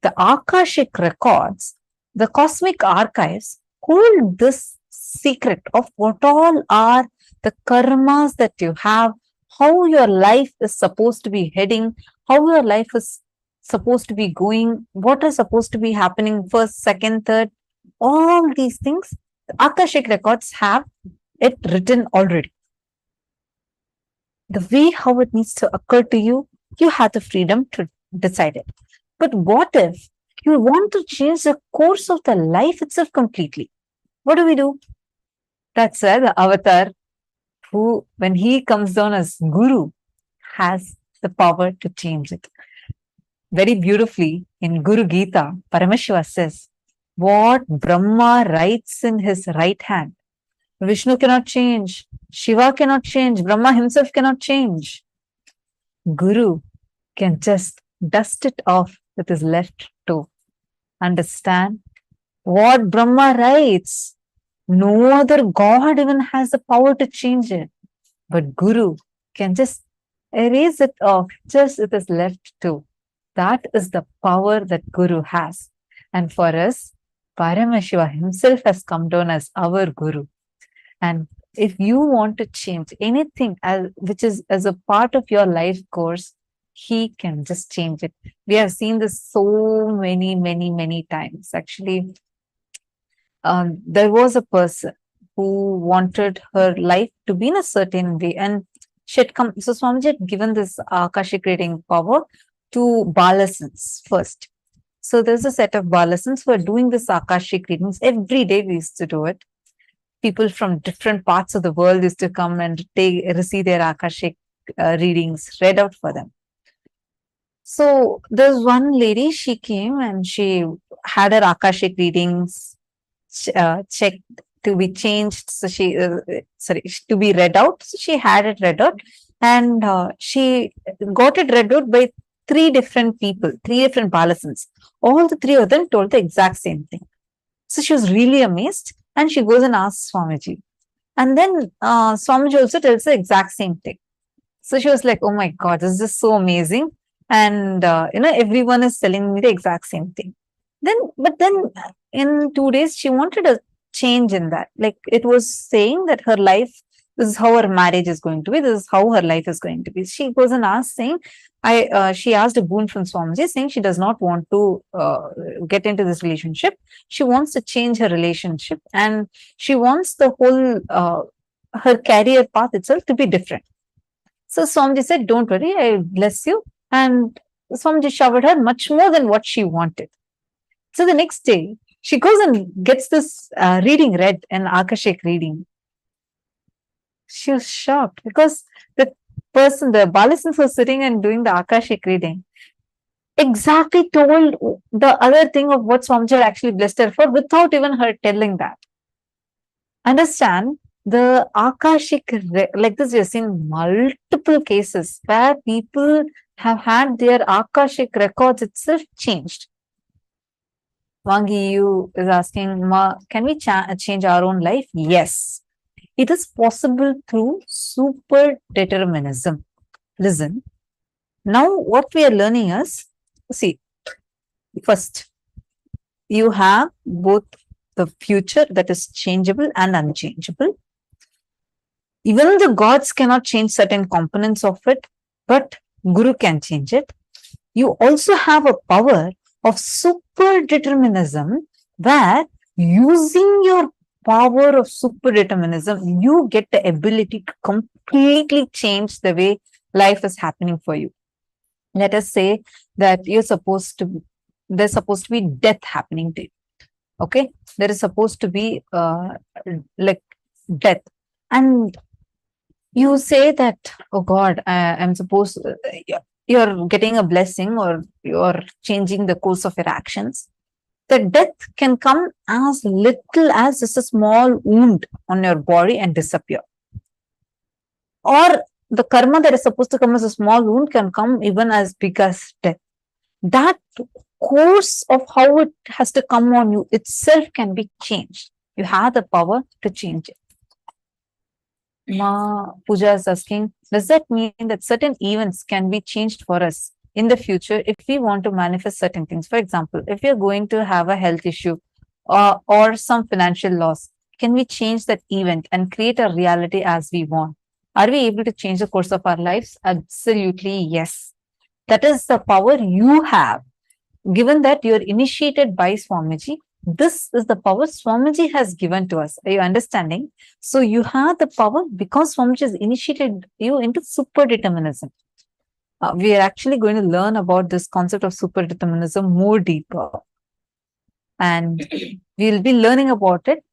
The Akashic Records, the cosmic archives, hold this secret of what all are the karmas that you have, how your life is supposed to be heading, how your life is supposed to be going, what is supposed to be happening first, second, third, all these things, the Akashic Records have it written already. The way how it needs to occur to you, you have the freedom to decide it. But what if you want to change the course of the life itself completely? What do? That's where the avatar, who, when he comes down as Guru, has the power to change it. Very beautifully in Guru Gita, Paramashiva says, what Brahma writes in his right hand, Vishnu cannot change, Shiva cannot change, Brahma himself cannot change. Guru can just dust it off with his left toe. Understand? What Brahma writes, no other God even has the power to change it. But Guru can just erase it off just with his left toe. That is the power that Guru has. And for us, Paramashiva himself has come down as our Guru. And if you want to change anything which is as a part of your life course, he can just change it. We have seen this so many times. Actually, there was a person who wanted her life to be in a certain way, and she had come. So Swamiji had given this Akashic reading power to Balasans first. So there's a set of Balasans who are doing this Akashic readings. Every day we used to do it. People from different parts of the world used to come and receive their Akashic readings read out for them. So there's one lady, she came and she had her Akashic readings checked to be changed. So to be read out. So she had it read out, and she got it read out by 3 different people, 3 different Balasans. All the 3 of them told the exact same thing. So she was really amazed, and she goes and asks Swamiji. And then Swamiji also tells the exact same thing. So she was like, oh my God, this is just so amazing. And, everyone is telling me the exact same thing. But then in 2 days, she wanted a change in that. Like, it was saying that her life, this is how her marriage is going to be, this is how her life is going to be. She goes and asks, saying, she asked a boon from Swamiji, saying she does not want to get into this relationship. She wants to change her relationship, and she wants the whole, her career path itself to be different. So Swamiji said, don't worry, I bless you. And Swamiji showered her much more than what she wanted. So the next day, she goes and gets this reading read, an Akashic reading. She was shocked because the person, the Balasans was sitting and doing the Akashic reading, exactly told the other thing of what Swamiji had actually blessed her for without even her telling that. Understand, the Akashic, like this, you've seen multiple cases where people have had their Akashic records itself changed. Wangi Yu is asking, Ma, can we change our own life? Yes. It is possible through super determinism. Listen, now what we are learning is, see, first, you have both the future that is changeable and unchangeable. Even the gods cannot change certain components of it, but Guru can change it. You also have a power of super determinism, where using your power of super determinism, you get the ability to completely change the way life is happening for you. Let us say that there's supposed to be death happening to you. Okay, there is supposed to be like death, and you say that, oh God, I'm supposed, you're getting a blessing, or you're changing the course of your actions. The death can come as little as just a small wound on your body and disappear. Or the karma that is supposed to come as a small wound can come even as big as death. That course of how it has to come on you itself can be changed. You have the power to change it. Ma Pooja is asking, does that mean that certain events can be changed for us in the future if we want to manifest certain things? For example, if you're going to have a health issue or some financial loss, can we change that event and create a reality as we want? Are we able to change the course of our lives? Absolutely, yes. That is the power you have. Given that you're initiated by Swamiji, this is the power Swamiji has given to us. Are you understanding? So you have the power because Swamiji has initiated you into super determinism. We are actually going to learn about this concept of super determinism more deeper. And we'll be learning about it.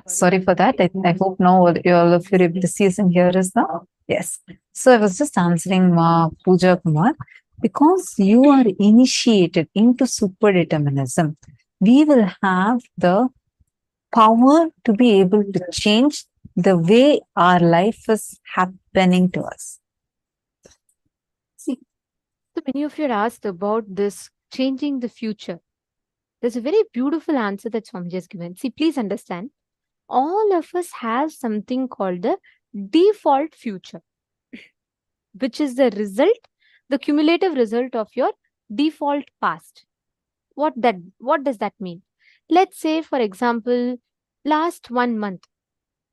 Sorry for that. I hope now all of you are able to see us and hear us now. Yes. So I was just answering Ma Pooja Kumar. Because you are initiated into super determinism, we will have the power to be able to change the way our life is happening to us. See, so many of you are asked about this changing the future. There's a very beautiful answer that Swamiji has given. See, please understand, all of us have something called the default future, which is the result, the cumulative result of your default past. What does that mean? Let's say, for example, last 1 month,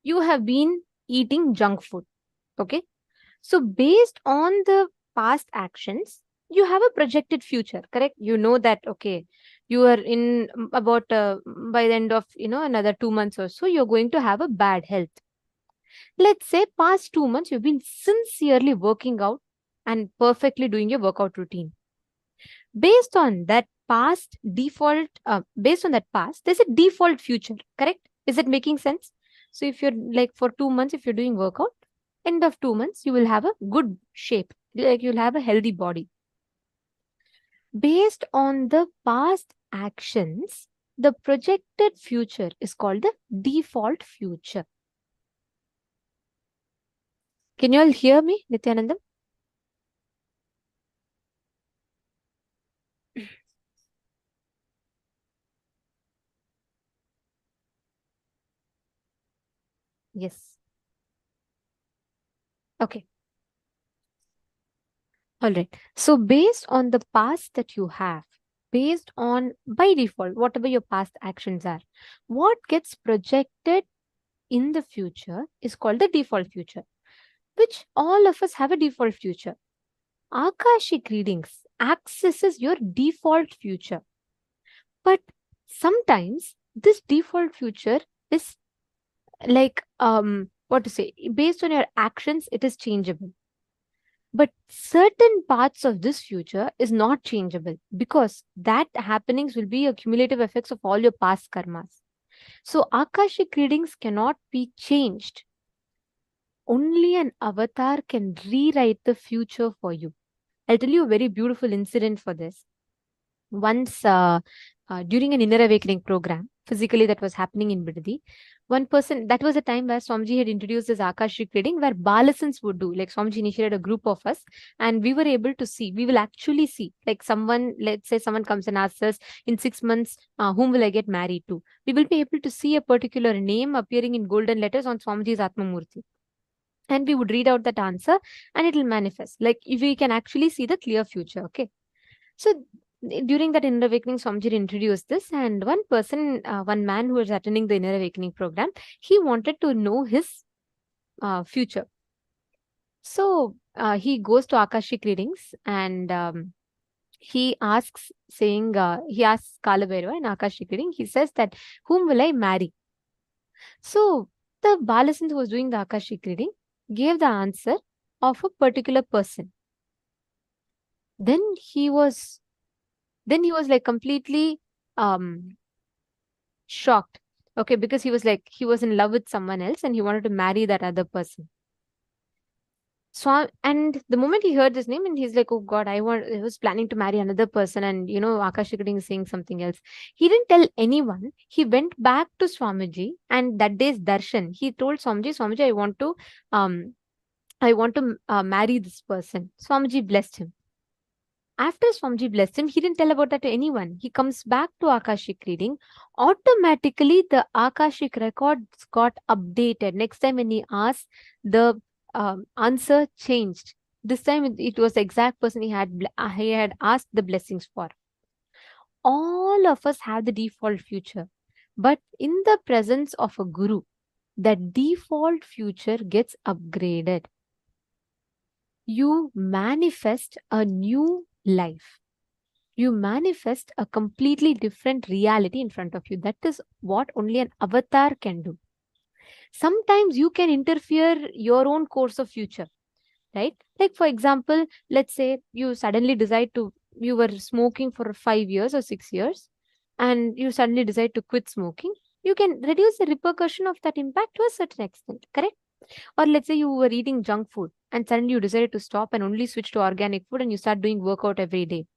you have been eating junk food. Okay. So based on the past actions, you have a projected future, correct? You know that, okay, you are in about by the end of another 2 months or so, you're going to have a bad health. Let's say past 2 months you've been sincerely working out and perfectly doing your workout routine. Based on that past default, based on that past, there's a default future, correct? Is it making sense? So if you're like for 2 months, if you're doing workout, end of 2 months, you will have a good shape, like you'll have a healthy body. Based on the past actions, the projected future is called the default future. Can you all hear me, Nithyananda? Yes. Okay. All right. So based on the past that you have, based on by default, whatever your past actions are, what gets projected in the future is called the default future, which all of us have a default future. Akashic readings accesses your default future. But sometimes this default future is like, what to say, based on your actions, it is changeable. But certain parts of this future is not changeable, because that happenings will be a cumulative effects of all your past karmas. So Akashic readings cannot be changed. Only an avatar can rewrite the future for you. I'll tell you a very beautiful incident for this. Once during an inner awakening program, physically that was happening in Bidadi, one person, that was a time where Swamiji had introduced this Akashic reading where Balasans would do. Like Swamiji initiated a group of us and we were able to see, we will actually see, like someone, let's say someone comes and asks us in 6 months, whom will I get married to? We will be able to see a particular name appearing in golden letters on Swamiji's Atma Murti. And we would read out that answer and it will manifest. Like if we can actually see the clear future. Okay. So during that inner awakening, Swamiji introduced this, and one person, one man who was attending the inner awakening program, he wanted to know his future. So he goes to Akashic readings and he asks, saying, he asks Kalabhairava in Akashic reading, he says that, whom will I marry? So the Balasant who was doing the Akashic reading gave the answer of a particular person. Then he was like completely shocked. Okay, because he was like, he was in love with someone else and he wanted to marry that other person. So, and the moment he heard his name and he's like, oh God, I was planning to marry another person, and Akashic reading is saying something else. He didn't tell anyone. He went back to Swamiji, and that day's darshan, he told Swamiji, I want to marry this person. Swamiji blessed him. After Swamiji blessed him, he didn't tell about that to anyone. He comes back to Akashic reading. Automatically, the Akashic records got updated. Next time when he asked, the answer changed. This time it was the exact person he had asked the blessings for. All of us have the default future. But in the presence of a guru, that default future gets upgraded. You manifest a new life. You manifest a completely different reality in front of you. That is what only an avatar can do. Sometimes you can interfere your own course of future, right? Like for example, let's say you suddenly decide to, you were smoking for 5 years or 6 years, and you suddenly decide to quit smoking. You can reduce the repercussion of that impact to a certain extent, correct? Or let's say you were eating junk food and suddenly you decided to stop and only switch to organic food, and you start doing workout every day.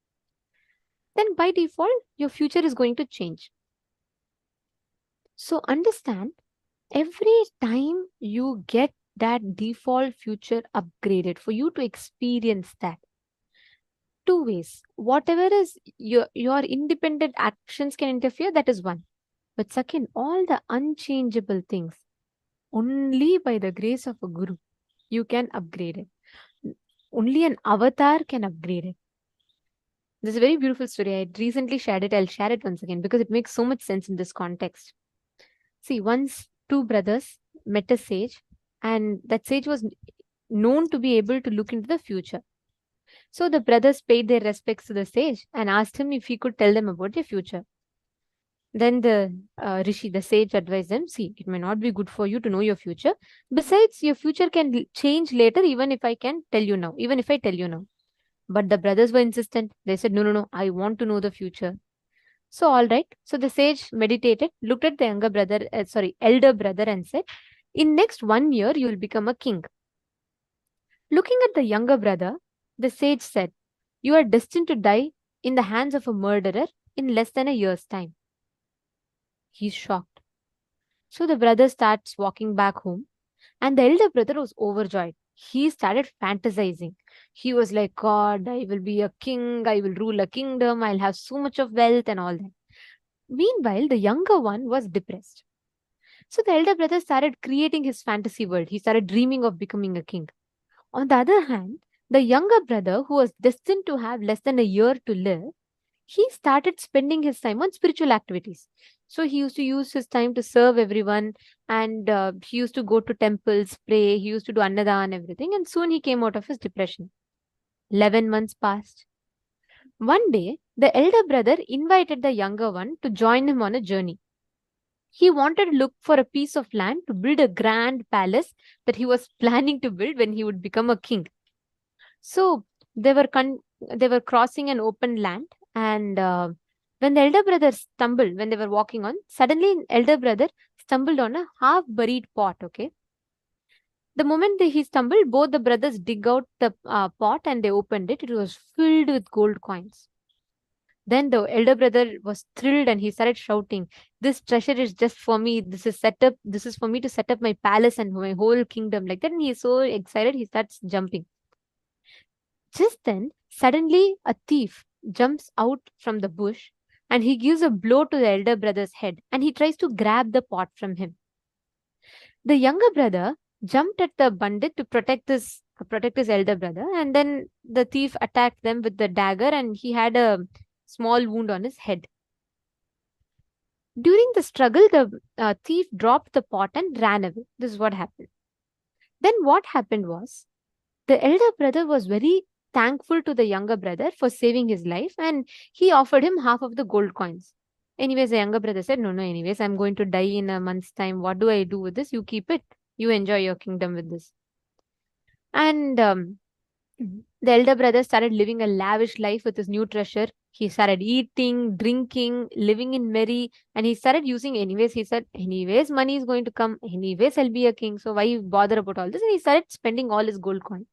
Then by default, your future is going to change. So understand, every time you get that default future upgraded, for you to experience that, 2 ways. Whatever is your independent actions can interfere, that is one. But second, all the unchangeable things, only by the grace of a guru, you can upgrade it. Only an avatar can upgrade it. This is a very beautiful story. I recently shared it. I'll share it once again because it makes so much sense in this context. See, once 2 brothers met a sage, and that sage was known to be able to look into the future. So the brothers paid their respects to the sage and asked him if he could tell them about their future. Then the Rishi, the sage, advised them, see, it may not be good for you to know your future. Besides, your future can change later, even if I tell you now. But the brothers were insistent. They said, no, I want to know the future. So, all right. So the sage meditated, looked at the elder brother and said, in next 1 year, you will become a king. Looking at the younger brother, the sage said, you are destined to die in the hands of a murderer in less than a year's time. He's shocked. So the brother starts walking back home, and the elder brother was overjoyed. He started fantasizing. He was like, God, I will be a king. I will rule a kingdom. I'll have so much of wealth and all that. Meanwhile, the younger one was depressed. So the elder brother started creating his fantasy world. He started dreaming of becoming a king. On the other hand, the younger brother, who was destined to have less than a year to live, he started spending his time on spiritual activities. So he used to use his time to serve everyone, and he used to go to temples, pray, he used to do annadan, everything, and soon he came out of his depression. 11 months passed. One day, the elder brother invited the younger one to join him on a journey. He wanted to look for a piece of land to build a grand palace that he was planning to build when he would become a king. So they were crossing an open land, and when the elder brother stumbled, when they were walking on, suddenly elder brother stumbled on a half buried pot. Okay. The moment that he stumbled, both the brothers dig out the pot and they opened it. It was filled with gold coins. Then the elder brother was thrilled and he started shouting, "This treasure is just for me. This is for me to set up my palace and my whole kingdom." Like that. And he is so excited, he starts jumping. Just then, suddenly a thief jumps out from the bush and he gives a blow to the elder brother's head and he tries to grab the pot from him. The younger brother jumped at the bandit to protect his elder brother, and then the thief attacked them with the dagger and he had a small wound on his head. During the struggle, the thief dropped the pot and ran away. This is what happened. Then what happened was, the elder brother was very thankful to the younger brother for saving his life, and he offered him half of the gold coins. Anyways, the younger brother said, no, anyways, I'm going to die in a month's time. What do I do with this? You keep it. You enjoy your kingdom with this. And the elder brother started living a lavish life with his new treasure. He started eating, drinking, living in merry, and he started using anyways. He said, anyways, money is going to come. Anyways, I'll be a king. So why bother about all this? And he started spending all his gold coins.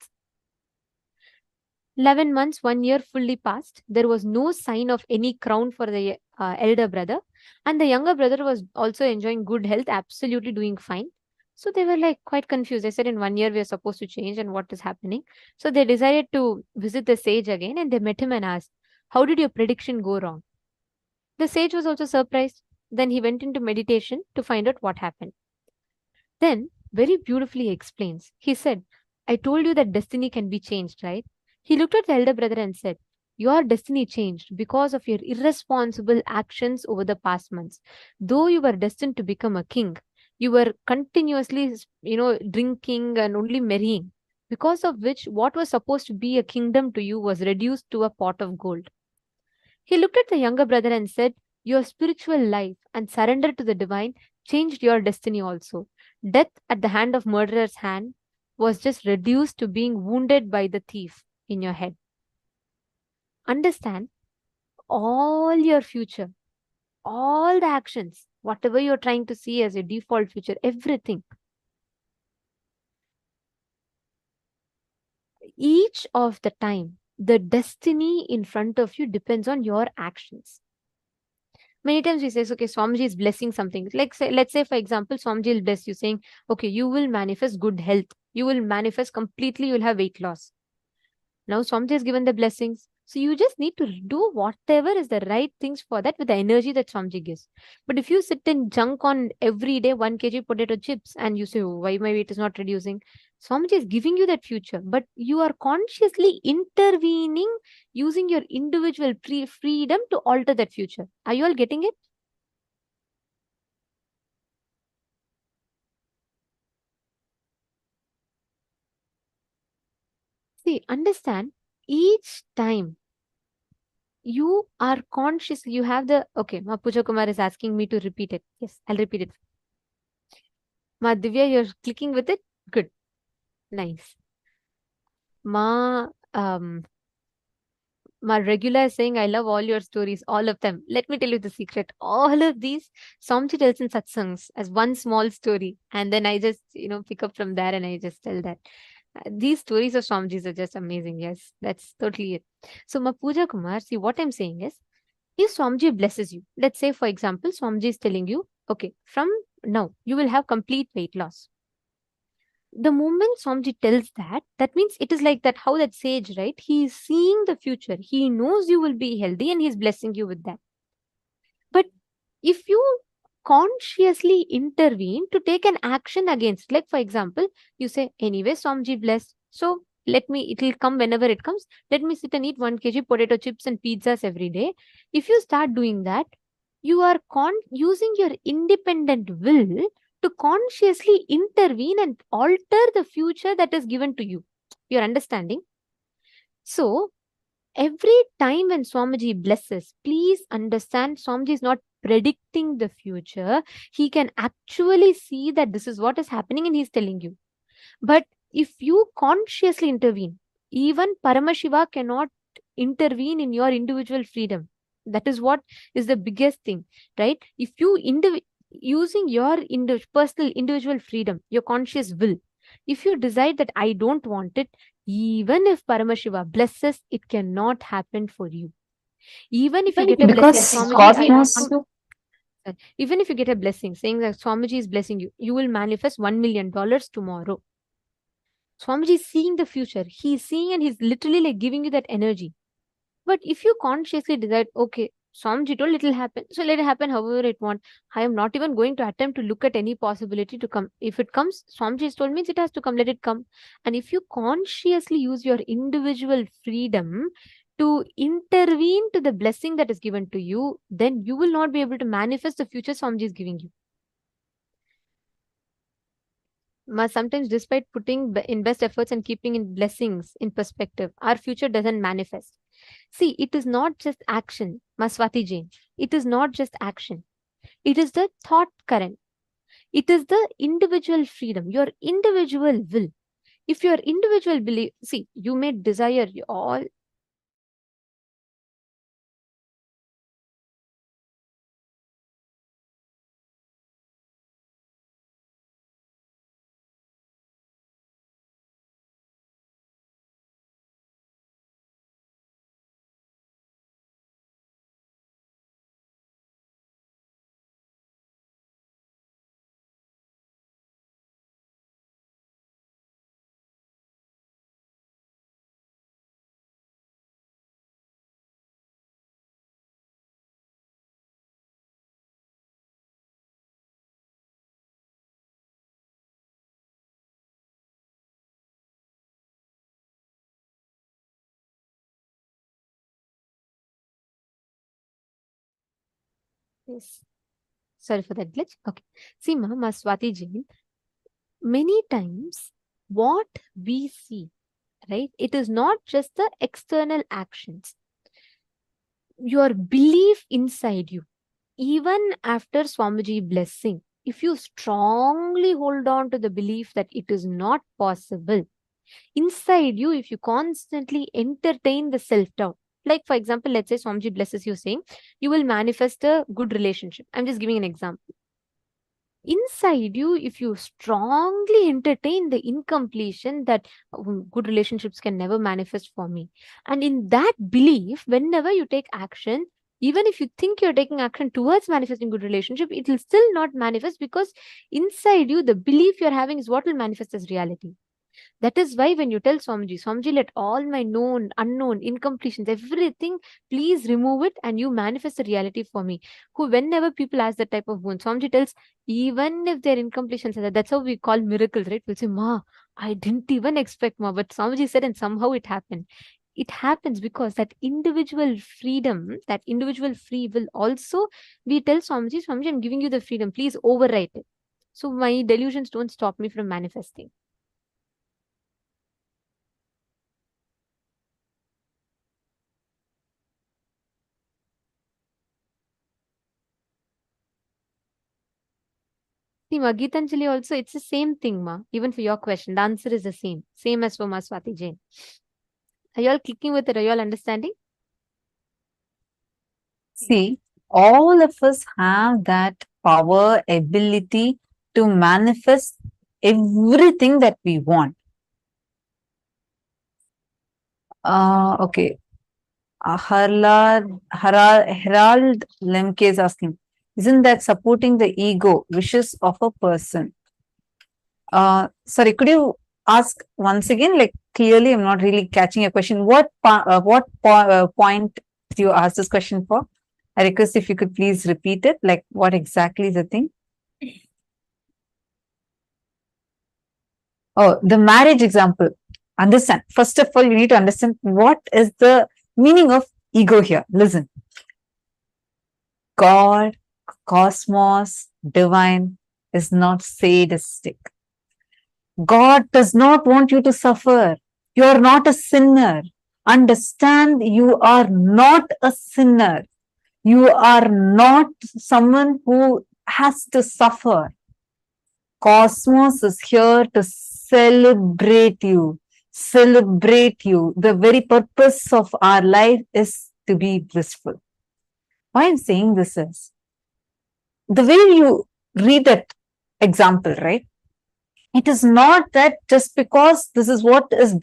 11 months, 1 year fully passed. There was no sign of any crown for the elder brother. And the younger brother was also enjoying good health, absolutely doing fine. So they were like quite confused. They said, in 1 year, we are supposed to change, and what is happening? So they decided to visit the sage again, and they met him and asked, how did your prediction go wrong? The sage was also surprised. Then he went into meditation to find out what happened. Then, very beautifully explains. He said, I told you that destiny can be changed, right? He looked at the elder brother and said, your destiny changed because of your irresponsible actions over the past months. Though you were destined to become a king, you were continuously, drinking and only marrying, because of which what was supposed to be a kingdom to you was reduced to a pot of gold. He looked at the younger brother and said, your spiritual life and surrender to the divine changed your destiny also. Death at the hand of murderer's hand was just reduced to being wounded by the thief in your head. Understand, all your future, all the actions, whatever you're trying to see as your default future, everything, each of the time, the destiny in front of you depends on your actions. Many times we say, okay, Swamiji is blessing something. Let's say, for example, Swamiji will bless you saying, okay, you will manifest good health. You will manifest completely, you will have weight loss. Now Swamiji has given the blessings. So you just need to do whatever is the right things for that with the energy that Swamiji gives. But if you sit and junk on every day 1 kg potato chips and you say, oh, why my weight is not reducing? Swamiji is giving you that future, but you are consciously intervening using your individual freedom to alter that future. Are you all getting it? See, understand, each time you are conscious, you have the, okay, Ma Puja Kumar is asking me to repeat it. Yes, I'll repeat it. Ma Divya, you're clicking with it? Good. Nice. Ma Regular is saying, I love all your stories, all of them. Let me tell you the secret. All of these, Swamiji tells in satsangs as one small story. And then I just, pick up from there and I just tell that. These stories of Swamijis are just amazing. Yes, that's totally it. So, Ma Puja Kumar, see, what I'm saying is, if Swamiji blesses you, let's say, for example, Swamiji is telling you, okay, from now, you will have complete weight loss. The moment Swamiji tells that, that means it is like that, how that sage, right? He is seeing the future. He knows you will be healthy and he's blessing you with that. But if you consciously intervene to take an action against, like for example, you say, anyway, Swamiji blessed, so it will come whenever it comes. Let me sit and eat 1 kg potato chips and pizzas every day. If you start doing that, you are using your independent will to consciously intervene and alter the future that is given to you. You're understanding? So, every time when Swamiji blesses, please understand Swamiji is not predicting the future. He can actually see that this is what is happening and he's telling you. But if you consciously intervene, even Paramashiva cannot intervene in your individual freedom. That is what is the biggest thing, right? If you using your personal individual freedom, your conscious will, if you decide that I don't want it, even if Paramashiva blesses, it cannot happen for you. Even if you get a blessing, Swamiji, even if you get a blessing saying that Swamiji is blessing you, you will manifest $1 million tomorrow. Swamiji is seeing the future. He is seeing and he's literally like giving you that energy. But if you consciously decide, okay, Swamiji told it will happen, so let it happen however it wants. I am not even going to attempt to look at any possibility to come. If it comes, Swamiji has told me it has to come, let it come. And if you consciously use your individual freedom to intervene to the blessing that is given to you, then you will not be able to manifest the future Swamiji is giving you. Sometimes, despite putting in best efforts and keeping in blessings in perspective, our future doesn't manifest. See, it is not just action, Maswati Jain. It is not just action. It is the thought current. It is the individual freedom, your individual will. If your individual belief, see, you may desire all. Yes. Sorry for that glitch. Okay. See, Maswati Jain, many times what we see, right? It is not just the external actions. Your belief inside you, even after Swamiji blessing, if you strongly hold on to the belief that it is not possible, inside you, if you constantly entertain the self-doubt, like for example, let's say Swamiji blesses you saying, you will manifest a good relationship. I'm just giving an example. Inside you, if you strongly entertain the incompletion that good relationships can never manifest for me, and in that belief, whenever you take action, even if you think you're taking action towards manifesting good relationship, it will still not manifest, because inside you, the belief you're having is what will manifest as reality. That is why when you tell Swamiji, let all my known, unknown, incompletions, everything, please remove it and you manifest the reality for me. Whenever people ask that type of boon, Swamiji tells, even if they're incompletions, that's how we call miracles, right? We'll say, Ma, I didn't even expect, Ma, but Swamiji said, and somehow it happened. It happens because that individual freedom, that individual free will also, we tell Swamiji, I'm giving you the freedom, please overwrite it. So my delusions don't stop me from manifesting. See, Ma, Geetanjali also, it's the same thing, Ma. Even for your question, the answer is the same. Same as for Maswati Jain. Are you all clicking with it? Are you all understanding? See, all of us have that power, ability to manifest everything that we want. Okay. Herald Lemke is asking, isn't that supporting the ego wishes of a person? Sorry, could you ask once again? Like clearly, I'm not really catching your question. What point did you ask this question for? I request if you could please repeat it. Like what exactly is the thing? Oh, the marriage example. understand. First of all, you need to understand what is the meaning of ego here. Listen. God, cosmos, divine is not sadistic. God does not want you to suffer. You are not a sinner. Understand, you are not a sinner. You are not someone who has to suffer. Cosmos is here to celebrate you. Celebrate you. The very purpose of our life is to be blissful. Why I'm saying this is, the way you read that example, right? It is not that just because this is what is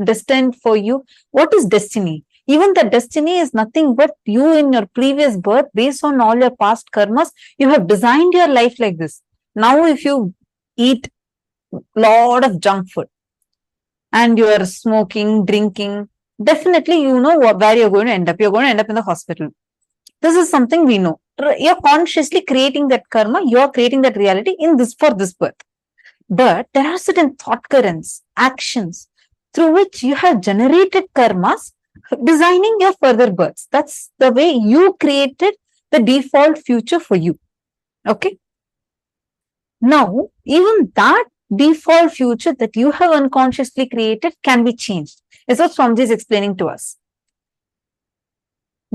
destined for you. What is destiny? Even the destiny is nothing but you in your previous birth, based on all your past karmas, you have designed your life like this. Now, if you eat a lot of junk food and you are smoking, drinking, definitely you know where you're going to end up. You're going to end up in the hospital. This is something we know. You're consciously creating that karma. You're creating that reality for this birth. But there are certain thought currents, actions through which you have generated karmas, designing your further births. That's the way you created the default future for you. Okay. Now, even that default future that you have unconsciously created can be changed. Is what Swamiji is explaining to us.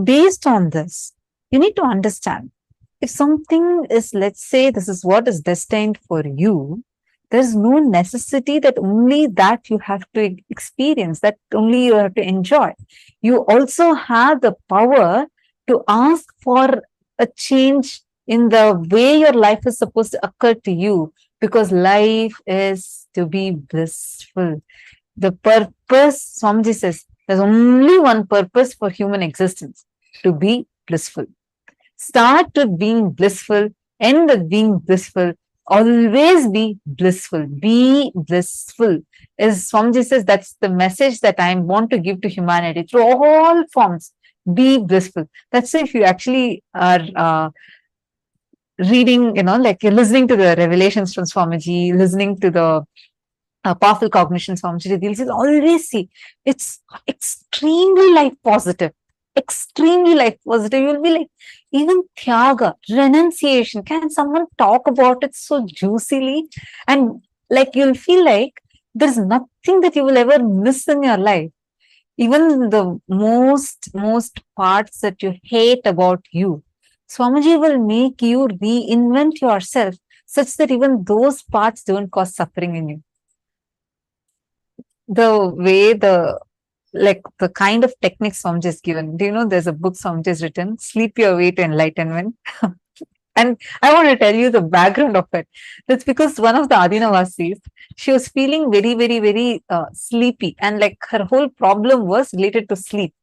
Based on this, you need to understand, if something is, let's say, this is what is destined for you, there's no necessity that only that you have to experience, that only you have to enjoy. You also have the power to ask for a change in the way your life is supposed to occur to you, because life is to be blissful. The purpose, Swamiji says, there's only one purpose for human existence, to be blissful. Start with being blissful, end with being blissful. Always be blissful. Be blissful. As Swamiji says, that's the message that I want to give to humanity through all forms. Be blissful. That's if you actually are reading, like you're listening to the revelations from Swamiji, listening to the powerful cognition Swamiji reveals, you'll always see it's extremely life positive. Extremely life positive. You'll be like, even Tyaga, renunciation, can someone talk about it so juicily? And like you'll feel like there's nothing that you will ever miss in your life. Even the most parts that you hate about you, Swamiji will make you reinvent yourself such that even those parts don't cause suffering in you. The way the kind of techniques Swamiji is given. Do you know there's a book Swamiji has written, Sleep Your Way to Enlightenment? And I want to tell you the background of it. That's because one of the Adinavasis, she was feeling very, very, very sleepy. And like her whole problem was related to sleep.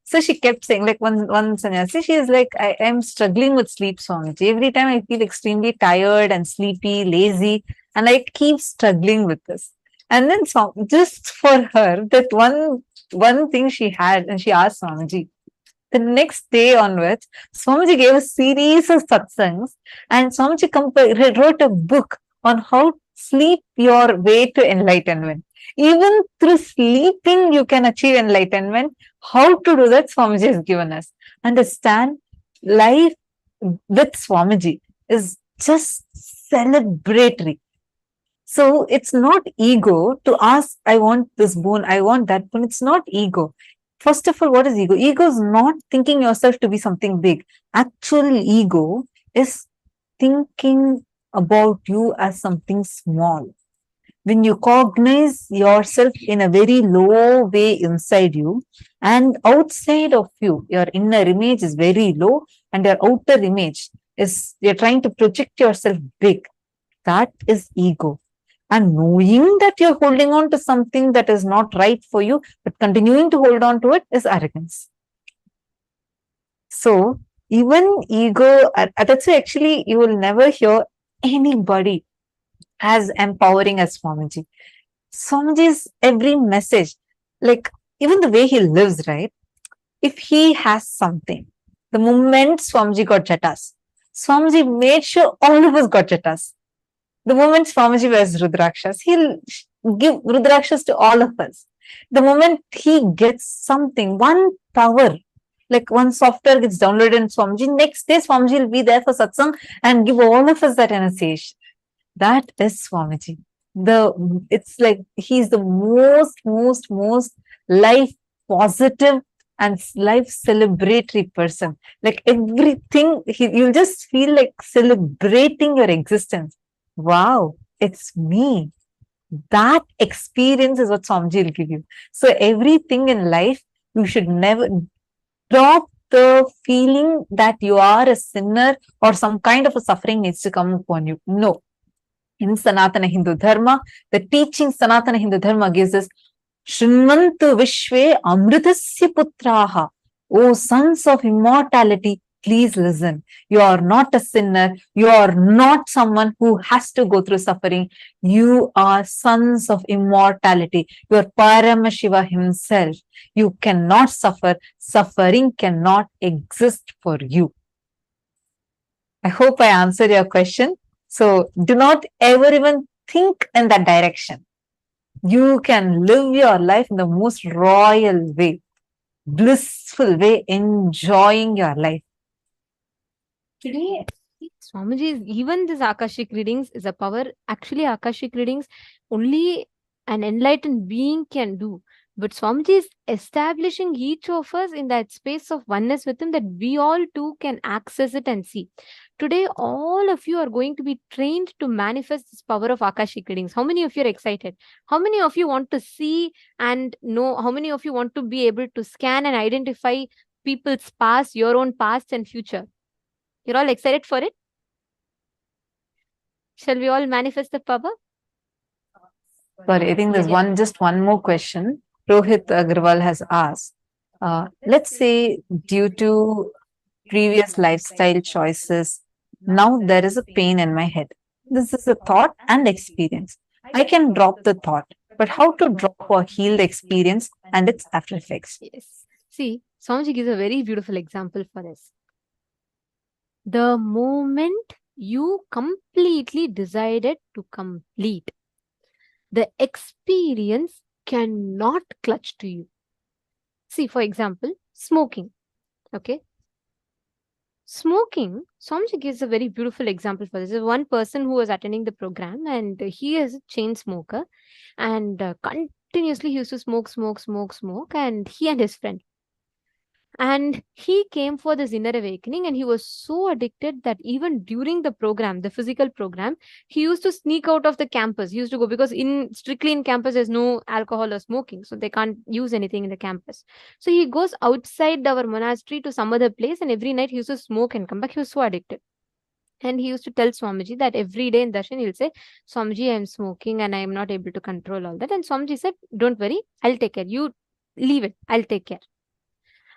So she kept saying, like one sannyasi, she is like, I am struggling with sleep, Swamiji. Every time I feel extremely tired and sleepy, lazy, and I keep struggling with this. And then just for her, that one thing she had, and she asked Swamiji. The next day onwards, Swamiji gave a series of satsangs, and Swamiji wrote a book on how sleep your way to enlightenment. Even through sleeping, you can achieve enlightenment. How to do that, Swamiji has given us. Understand, life with Swamiji is just celebratory. So it's not ego to ask, I want this boon, I want that boon. It's not ego. First of all, what is ego? Ego is not thinking yourself to be something big. Actual ego is thinking about you as something small. When you cognize yourself in a very low way inside you, and outside of you, your inner image is very low, and your outer image is, you're trying to project yourself big. That is ego. And knowing that you're holding on to something that is not right for you, but continuing to hold on to it, is arrogance. So even ego, that's why actually you will never hear anybody as empowering as Swamiji. Swamiji's every message, like even the way he lives, right? If he has something, the moment Swamiji got jatas, Swamiji made sure all of us got jatas. The moment Swamiji wears Rudrakshas, give Rudrakshas to all of us. The moment he gets something, one power, like one software gets downloaded in Swamiji, next day Swamiji will be there for satsang and give all of us that initiation. That is Swamiji. It's like he's the most life positive and life celebratory person. Like everything, you'll just feel like celebrating your existence. Wow, it's me. That experience is what Swamiji will give you. So everything in life, you should never drop the feeling that you are a sinner or some kind of a suffering needs to come upon you. No. In Sanatana Hindu Dharma, the teaching Sanatana Hindu Dharma gives us Shrimantu Vishve Amritasya Putraha. O sons of immortality, please listen. You are not a sinner. You are not someone who has to go through suffering. You are sons of immortality. You are Paramashiva himself. You cannot suffer. Suffering cannot exist for you. I hope I answered your question. So do not ever even think in that direction. You can live your life in the most royal way, blissful way, enjoying your life. Today, Swamiji, even this Akashic readings is a power. Actually, Akashic readings only an enlightened being can do. But Swamiji is establishing each of us in that space of oneness with him, that we all too can access it and see. Today, all of you are going to be trained to manifest this power of Akashic readings. How many of you are excited? How many of you want to see and know? How many of you want to be able to scan and identify people's past, your own past and future? You're all excited for it? Shall we all manifest the power? Sorry, I think there's just one more question. Rohit Agrawal has asked. Let's say due to previous lifestyle choices, now there is a pain in my head. This is a thought and experience. I can drop the thought, but how to drop or heal the experience and its after effects? Yes. See, Swamiji gives a very beautiful example for this. The moment you completely decided to complete, the experience cannot clutch to you. See, for example, smoking. Okay. Smoking, Swamiji gives a very beautiful example for this. There's one person who was attending the program and he is a chain smoker and continuously he used to smoke and he and his friend. And he came for this inner awakening and he was so addicted that even during the program, the physical program, he used to sneak out of the campus. He used to go because strictly in campus, there's no alcohol or smoking. So they can't use anything in the campus. So he goes outside our monastery to some other place and every night he used to smoke and come back. He was so addicted. And he used to tell Swamiji that every day in darshan, he'll say, Swamiji, I'm smoking and I am not able to control all that. And Swamiji said, don't worry, I'll take care. You leave it. I'll take care.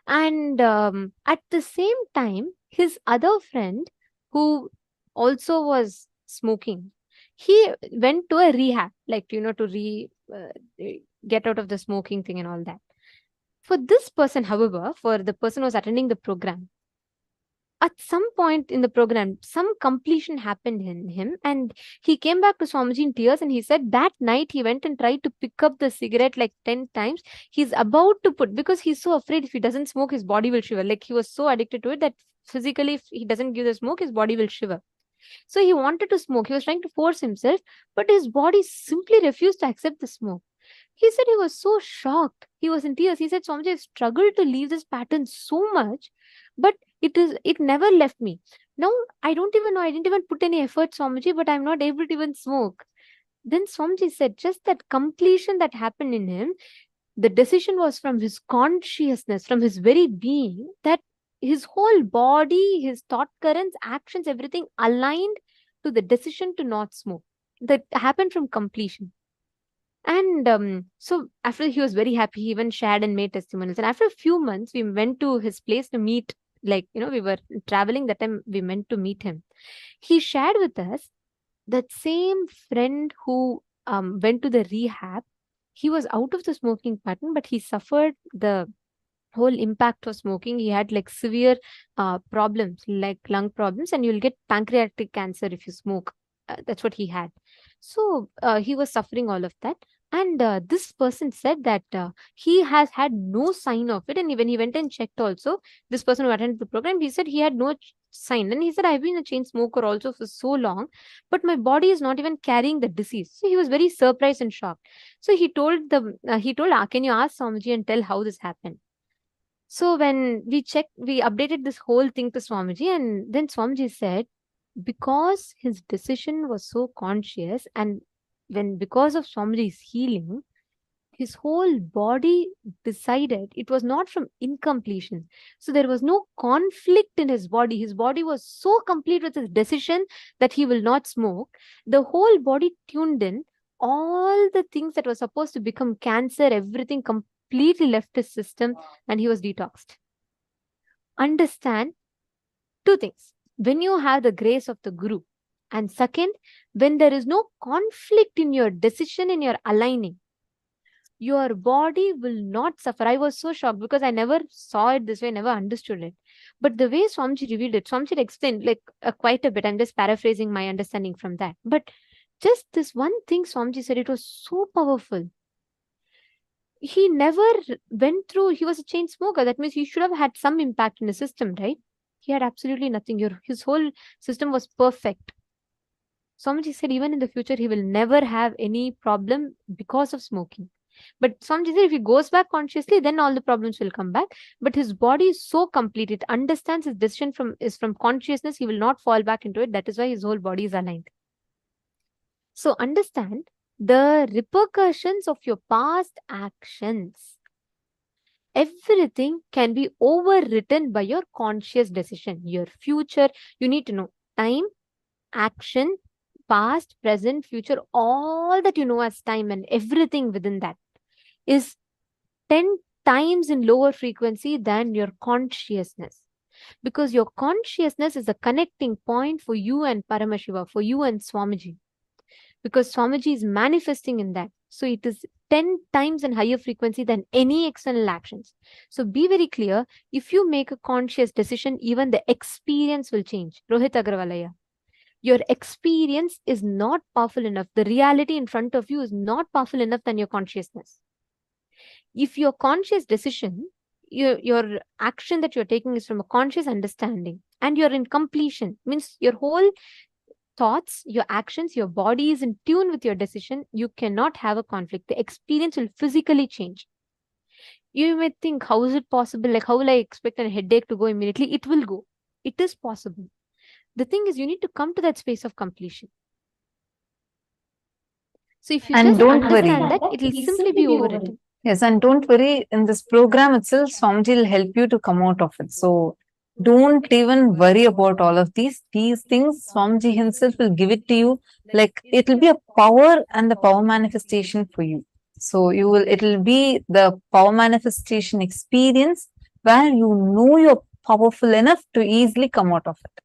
And at the same time, his other friend who also was smoking, he went to a rehab, like, to get out of the smoking thing and all that. For this person, however, for the person who was attending the program, at some point in the program, some completion happened in him and he came back to Swamiji in tears and he said that night he went and tried to pick up the cigarette like 10 times. He's about to because he's so afraid if he doesn't smoke, his body will shiver. Like he was so addicted to it that physically if he doesn't give the smoke, his body will shiver. So he wanted to smoke. He was trying to force himself, but his body simply refused to accept the smoke. He said he was so shocked. He was in tears. He said, Swamiji, I struggled to leave this pattern so much, but it never left me. Now, I don't even know. I didn't even put any effort, Swamiji, but I'm not able to even smoke. Then Swamiji said, just that completion that happened in him, the decision was from his consciousness, from his very being, that his whole body, his thought currents, actions, everything aligned to the decision to not smoke. That happened from completion. And so after he was very happy, he even shared and made testimonials. And after a few months, we went to his place to meet, we were traveling that time, we went to meet him. He shared with us that same friend who went to the rehab, he was out of the smoking pattern, but he suffered the whole impact of smoking. He had like severe problems, like lung problems, and you'll get pancreatic cancer if you smoke. That's what he had. So he was suffering all of that. And this person said that he has had no sign of it. And when he went and checked also, this person who attended the program, he said he had no sign. And he said, I've been a chain smoker also for so long, but my body is not even carrying the disease. So he was very surprised and shocked. So he told can you ask Swamiji and tell how this happened? So when we checked, we updated this whole thing to Swamiji, and then Swamiji said, because his decision was so conscious, and because of Swamiji's healing, his whole body decided it was not from incompletion. So there was no conflict in his body. His body was so complete with his decision that he will not smoke. The whole body tuned in. All the things that were supposed to become cancer, everything completely left his system, and he was detoxed. Understand two things. When you have the grace of the Guru, and second, when there is no conflict in your decision, in your aligning, your body will not suffer. I was so shocked because I never saw it this way, never understood it. But the way Swamiji revealed it, Swamiji explained like quite a bit. I'm just paraphrasing my understanding from that. But just this one thing Swamiji said, it was so powerful. He never went through, he was a chain smoker. That means he should have had some impact in the system, right? He had absolutely nothing. His whole system was perfect. Swamiji said even in the future, he will never have any problem because of smoking. But Swamiji said if he goes back consciously, then all the problems will come back. But his body is so complete. It understands his decision is from consciousness. He will not fall back into it. That is why his whole body is aligned. So understand the repercussions of your past actions. Everything can be overwritten by your conscious decision. Your future, you need to know time, action, past, present, future, all that you know as time and everything within that is 10 times in lower frequency than your consciousness. Because your consciousness is a connecting point for you and Paramashiva, for you and Swamiji. Because Swamiji is manifesting in that. So it is 10 times in higher frequency than any external actions. So be very clear, if you make a conscious decision, even the experience will change. Rohit Agrawalaya, your experience is not powerful enough. The reality in front of you is not powerful enough than your consciousness. If your conscious decision, your action that you're taking is from a conscious understanding, and you're in completion, means your whole thoughts, your actions, your body is in tune with your decision, you cannot have a conflict. The experience will physically change. You may think, how is it possible? Like, how will I expect a headache to go immediately? It will go. It is possible. The thing is, you need to come to that space of completion. So if you And just don't understand worry. that, it will simply be overwritten. Yes, and don't worry, in this program itself, Swamiji will help you to come out of it. So don't even worry about all of these. These things, Swamiji himself will give it to you. Like it will be a power and the power manifestation for you. So it will be the power manifestation experience where you know you're powerful enough to easily come out of it.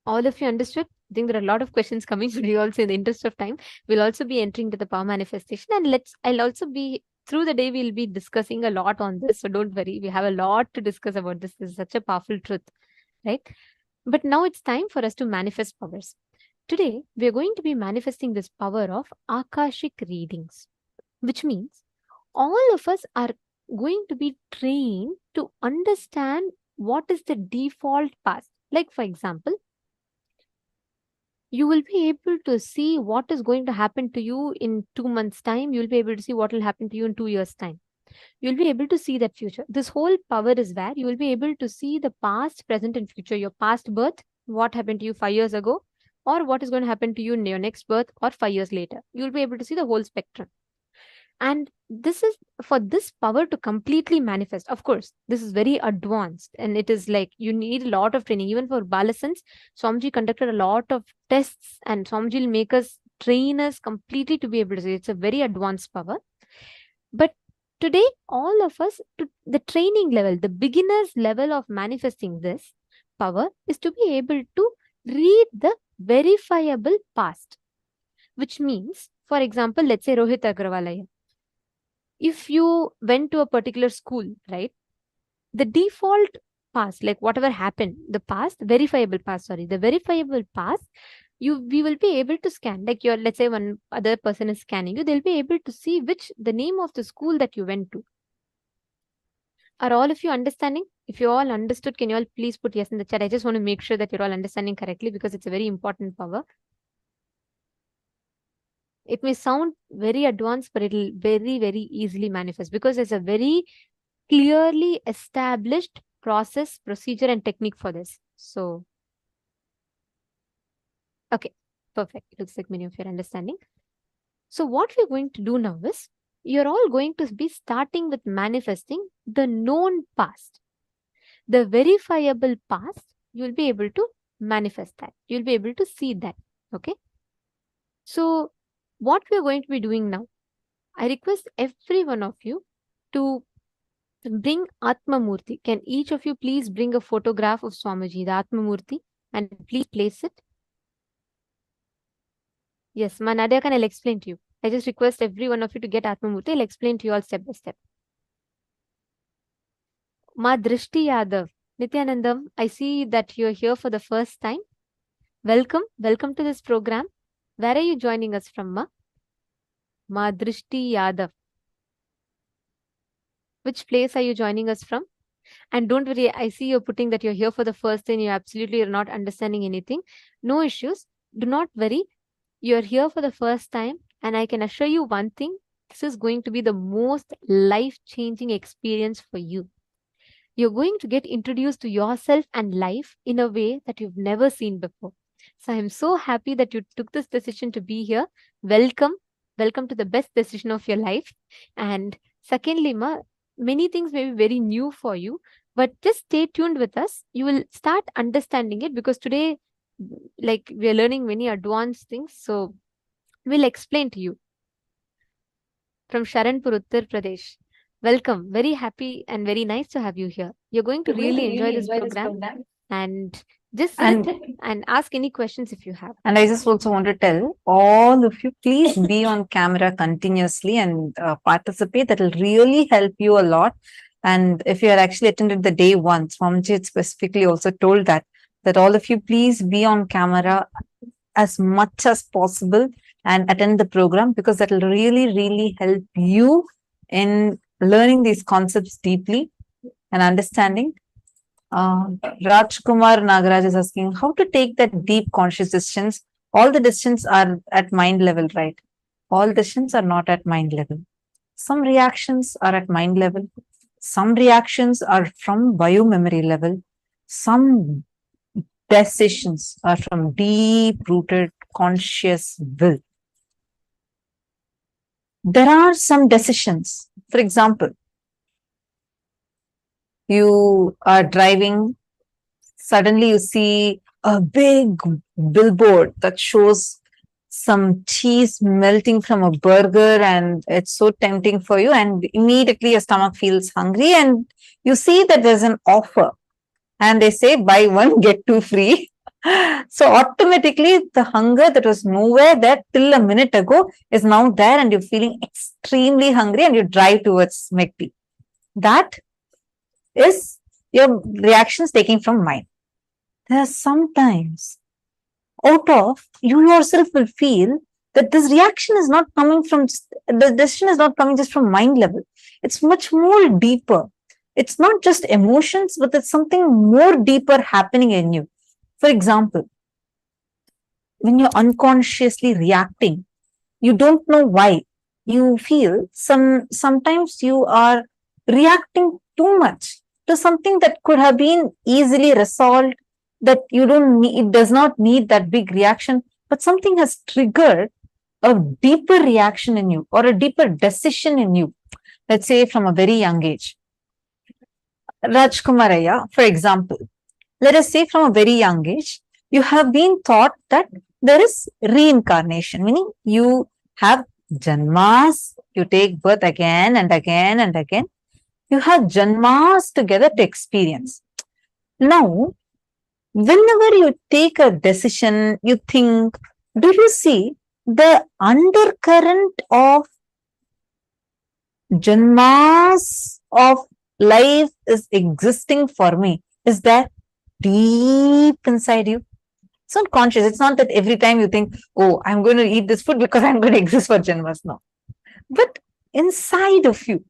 All of you understood? I think there are a lot of questions coming, but we also, in the interest of time, we'll also be entering to the power manifestation. And I'll also be, through the day, we'll be discussing a lot on this. So don't worry, we have a lot to discuss about this. This is such a powerful truth, right? But now it's time for us to manifest powers. Today, we're going to be manifesting this power of Akashic readings, which means all of us are going to be trained to understand what is the default past. Like, for example, you will be able to see what is going to happen to you in 2 months' time. You'll be able to see what will happen to you in 2 years' time. You'll be able to see that future. This whole power is where you will be able to see the past, present, and future. Your past birth, what happened to you 5 years ago, or what is going to happen to you in your next birth or 5 years later. You'll be able to see the whole spectrum. And this is for this power to completely manifest. Of course, this is very advanced and it is like you need a lot of training. Even for Balasans, Swamiji conducted a lot of tests and Swamiji will make us train us completely to be able to see. It's a very advanced power. But today, all of us, the training level, the beginner's level of manifesting this power is to be able to read the verifiable past. Which means, for example, let's say Rohit Agrawalaya. If you went to a particular school, right, the default past, like whatever happened, the verifiable past, we will be able to scan. Like let's say one other person is scanning you, they'll be able to see the name of the school that you went to. Are all of you understanding? If you all understood, can you all please put yes in the chat? I just want to make sure that you're all understanding correctly, because it's a very important power. It may sound very advanced, but it'll very, very easily manifest, because there's a very clearly established process, procedure, and technique for this. So, okay, perfect. It looks like many of you are understanding. So what we're going to do now is, you're all going to be starting with manifesting the known past. The verifiable past, you'll be able to manifest that. You'll be able to see that. Okay. So what we're going to be doing now, I request every one of you to bring Atma Murti. Can each of you please bring a photograph of Swamiji, the Atma Murti, and please place it? Yes, Nadia, I'll explain to you. I just request every one of you to get Atma Murti. I'll explain to you all step by step. Ma Drishti Yadav. Nithyanandam, I see that you're here for the first time. Welcome. Welcome to this program. Where are you joining us from, Ma? Ma Drishti Yadav. Which place are you joining us from? And don't worry, I see you're putting that you're here for the first time. You absolutely are not understanding anything. No issues. Do not worry. You're here for the first time. And I can assure you one thing. This is going to be the most life-changing experience for you. You're going to get introduced to yourself and life in a way that you've never seen before. So I'm so happy that you took this decision to be here. Welcome. Welcome to the best decision of your life. And secondly, Ma, many things may be very new for you, but just stay tuned with us. You will start understanding it, because today, like, we are learning many advanced things. So we'll explain to you. From Sharanpur, Uttar Pradesh. Welcome. Very happy and very nice to have you here. You're going to really enjoy this program. And just sit and ask any questions if you have. And I just also want to tell all of you, please be on camera continuously and participate. That will really help you a lot. And if you had actually attended the day one, Swamiji specifically also told that all of you please be on camera as much as possible and attend the program, because that will really, really help you in learning these concepts deeply and understanding. Rajkumar Nagaraj is asking how to take that deep conscious decisions. All the decisions are at mind level, right? All decisions are not at mind level. Some reactions are at mind level. Some reactions are from biomemory level. Some decisions are from deep-rooted conscious will. There are some decisions. For example, you are driving, suddenly you see a big billboard that shows some cheese melting from a burger, and it's so tempting for you, and immediately your stomach feels hungry, and you see that there's an offer and they say buy one get two free. So automatically the hunger that was nowhere there till a minute ago is now there, and you're feeling extremely hungry and you drive towards McD. That is your reactions taking from mind. There are sometimes out of you yourself will feel that this reaction is not coming from, the decision is not coming just from mind level. It's much more deeper. It's not just emotions, but it's something more deeper happening in you. For example, when you're unconsciously reacting, you don't know why. You feel sometimes you are reacting too much to something that could have been easily resolved, that you don't need, it does not need that big reaction, but something has triggered a deeper reaction in you or a deeper decision in you. Let's say from a very young age. Rajkumaraya, for example, let us say from a very young age, you have been taught that there is reincarnation, meaning you have janmas, you take birth again and again and again. You have janmas together to experience. Now, whenever you take a decision, you think, do you see the undercurrent of janmas of life is existing for me, is there deep inside you. It's not conscious. It's not that every time you think, oh, I'm going to eat this food because I'm going to exist for Janmas. No. But inside of you,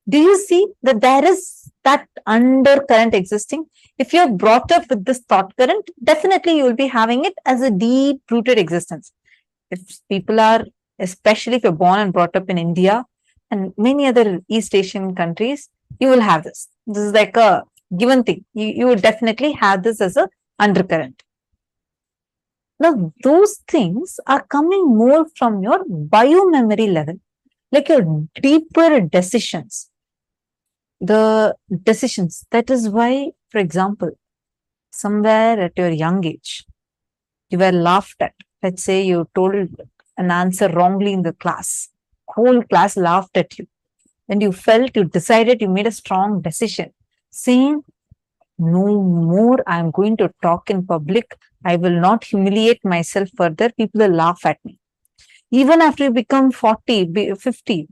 do you see that there is that undercurrent existing? If you're brought up with this thought current, definitely you will be having it as a deep-rooted existence. If people are, especially if you're born and brought up in India and many other East Asian countries, you will have this. This is like a given thing. You would definitely have this as a undercurrent. Now, those things are coming more from your bio-memory level, like your deeper decisions. The decisions. That is why, for example, somewhere at your young age, you were laughed at. Let's say you told an answer wrongly in the class. Whole class laughed at you. And you felt, you decided, you made a strong decision, saying, no more I'm going to talk in public. I will not humiliate myself further. People will laugh at me. Even after you become 40, 50,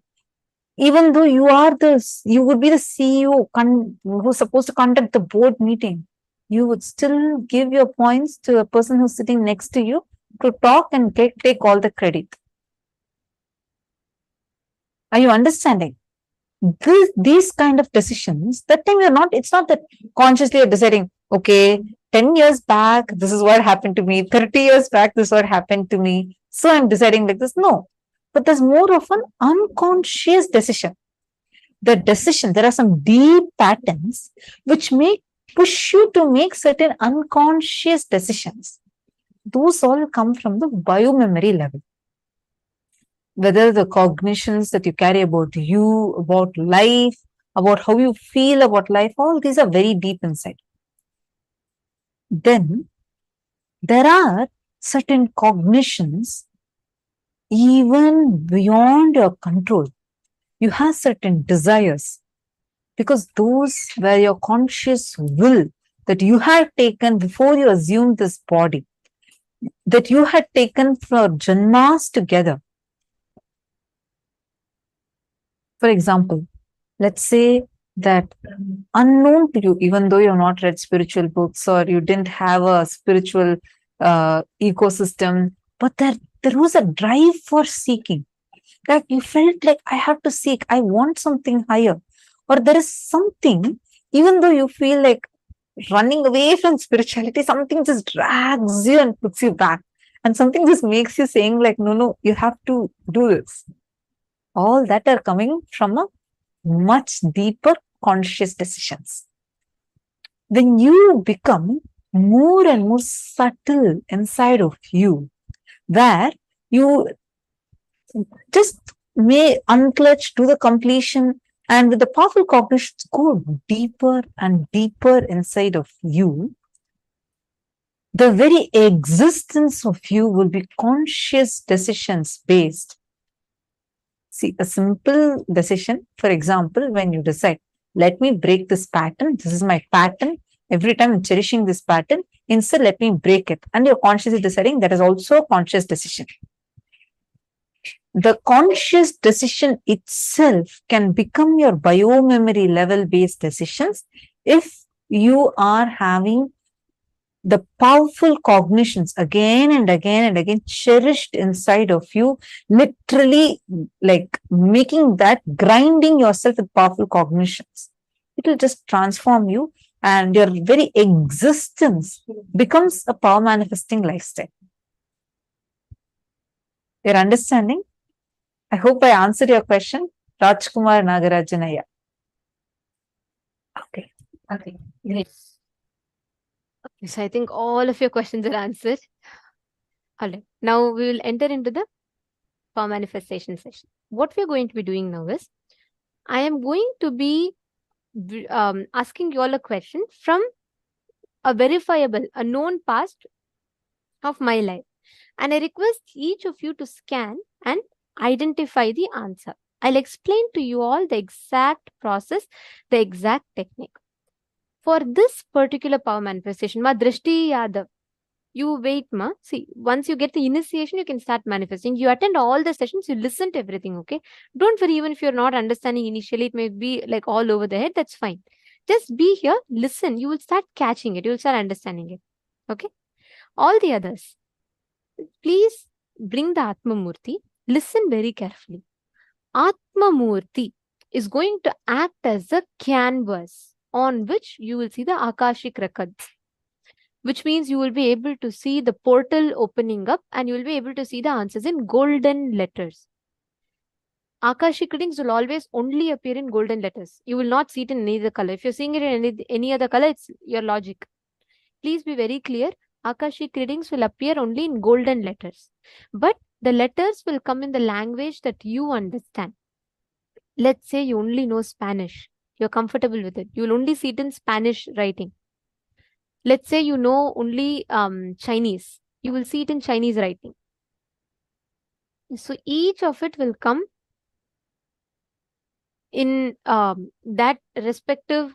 even though you would be the CEO who's supposed to conduct the board meeting, you would still give your points to a person who's sitting next to you to talk and take all the credit. Are you understanding? These kind of decisions, that time it's not that consciously you're deciding, okay, 10 years back, this is what happened to me. 30 years back, this is what happened to me. So I'm deciding like this. No. But there's more of an unconscious decision. The decision, there are some deep patterns which push you to make certain unconscious decisions. Those all come from the biomemory level. Whether the cognitions that you carry about you, about life, about how you feel about life, all these are very deep inside. Then there are certain cognitions even beyond your control. You have certain desires because those were your conscious will that you had taken before you assumed this body, that you had taken for janmas together. For example, let's say that unknown to you, even though you have not read spiritual books or you didn't have a spiritual ecosystem, but there was a drive for seeking. Like you felt like, I have to seek, I want something higher. Or there is something, even though you feel like running away from spirituality, something just drags you and puts you back. And something just makes you saying like, no, you have to do this. All that are coming from a much deeper conscious decisions. When you become more and more subtle inside of you, where you just may unclutch to the completion and with the powerful cognitions go deeper and deeper inside of you, the very existence of you will be conscious decisions based. See, a simple decision, for example, when you decide, let me break this pattern, this is my pattern, every time I'm cherishing this pattern, instead let me break it. And you're consciously deciding, that is also a conscious decision. The conscious decision itself can become your biomemory level based decisions if you are having the powerful cognitions again and again and again cherished inside of you, literally like making that, grinding yourself with powerful cognitions. It will just transform you and your very existence becomes a power manifesting lifestyle. You're understanding? I hope I answered your question. Rajkumar Nagarajanaya. Okay. Great. Okay, so I think all of your questions are answered. All right. Now we will enter into the power manifestation session. What we're going to be doing now is, I am going to be asking you all a question from a verifiable, a known past of my life. And I request each of you to scan and identify the answer. I'll explain to you all the exact process, the exact technique. For this particular power manifestation, Ma Drishti Yadav, you wait, Ma. See, once you get the initiation, you can start manifesting. You attend all the sessions, you listen to everything, okay? Don't worry, even if you're not understanding initially, it may be like all over the head, that's fine. Just be here, listen. You will start catching it. You will start understanding it. Okay? All the others, please bring the Atma Murti. Listen very carefully. Atma Murti is going to act as a canvas on which you will see the Akashic Records, which means you will be able to see the portal opening up and you will be able to see the answers in golden letters. Akashic readings will always only appear in golden letters. You will not see it in any other color. If you're seeing it in any other color, it's your logic. Please be very clear. Akashic readings will appear only in golden letters. But the letters will come in the language that you understand. Let's say you only know Spanish. You're comfortable with it. You will only see it in Spanish writing. Let's say you know only Chinese. You will see it in Chinese writing. So each of it will come in that respective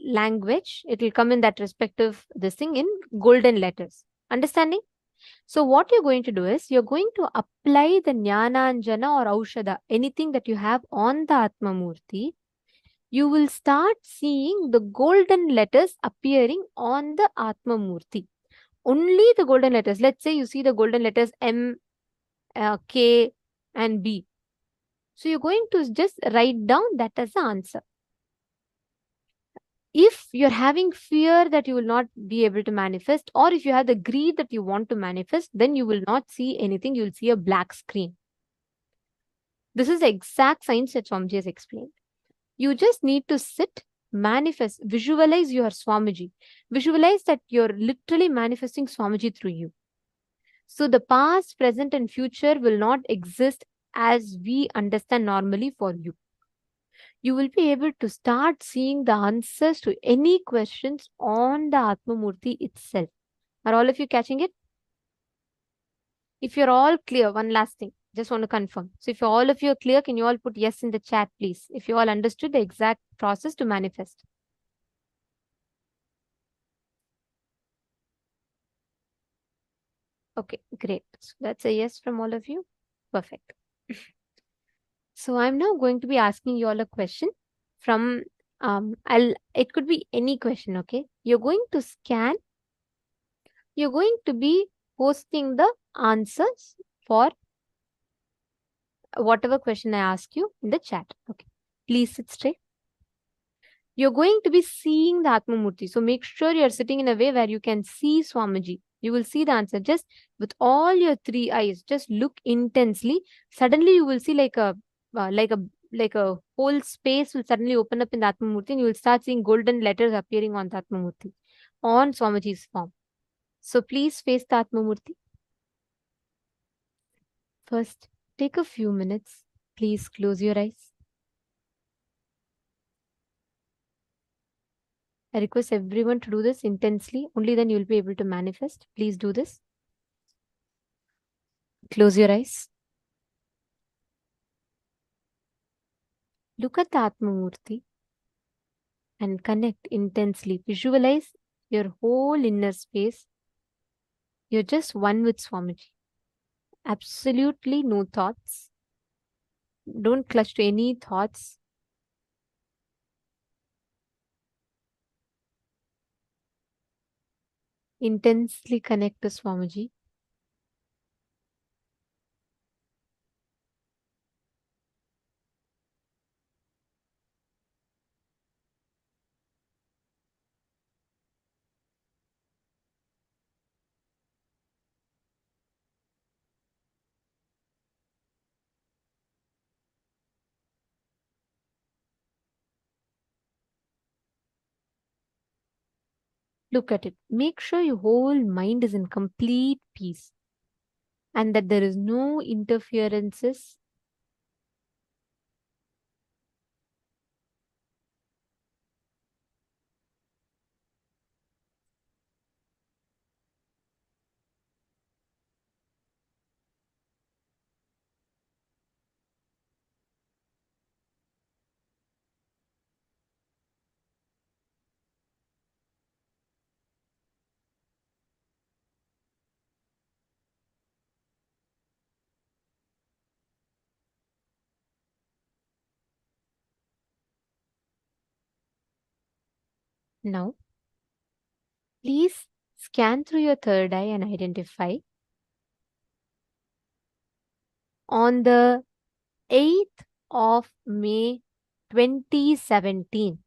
language. It will come in that respective this thing in golden letters. Understanding? So what you're going to do is you're going to apply the Jnananjana or Aushadha, anything that you have on the Atma Murti. You will start seeing the golden letters appearing on the Atma Murti. Only the golden letters. Let's say you see the golden letters M, K, and B. So you're going to just write down that as the answer. If you're having fear that you will not be able to manifest, or if you have the greed that you want to manifest, then you will not see anything. You will see a black screen. This is the exact science that Swamiji has explained. You just need to sit, manifest, visualize your Swamiji. Visualize that you're literally manifesting Swamiji through you. So the past, present, and future will not exist as we understand normally for you. You will be able to start seeing the answers to any questions on the Atma Murti itself. Are all of you catching it? If you're all clear, one last thing, just want to confirm. So if all of you are clear, can you all put yes in the chat, please? If you all understood the exact process to manifest. Okay, great. So that's a yes from all of you. Perfect. So I'm now going to be asking you all a question from, it could be any question, okay? You're going to scan, you're going to be posting the answers for whatever question I ask you in the chat, okay? Please sit straight. You're going to be seeing the Atma Murti. So make sure you're sitting in a way where you can see Swamiji. You will see the answer just with all your three eyes. Just look intensely. Suddenly you will see like a whole space will suddenly open up in the Atma Murti and you will start seeing golden letters appearing on the Atma Murti, on Swamiji's form. So please face the Atma Murti. First, take a few minutes. Please close your eyes. I request everyone to do this intensely. Only then you will be able to manifest. Please do this. Close your eyes. Look at the Atma Murti and connect intensely. Visualize your whole inner space. You're just one with Swamiji. Absolutely no thoughts. Don't clutch to any thoughts. Intensely connect to Swamiji. Look at it. Make sure your whole mind is in complete peace and that there is no interferences. Now, please scan through your third eye and identify on the 8th of May 2017.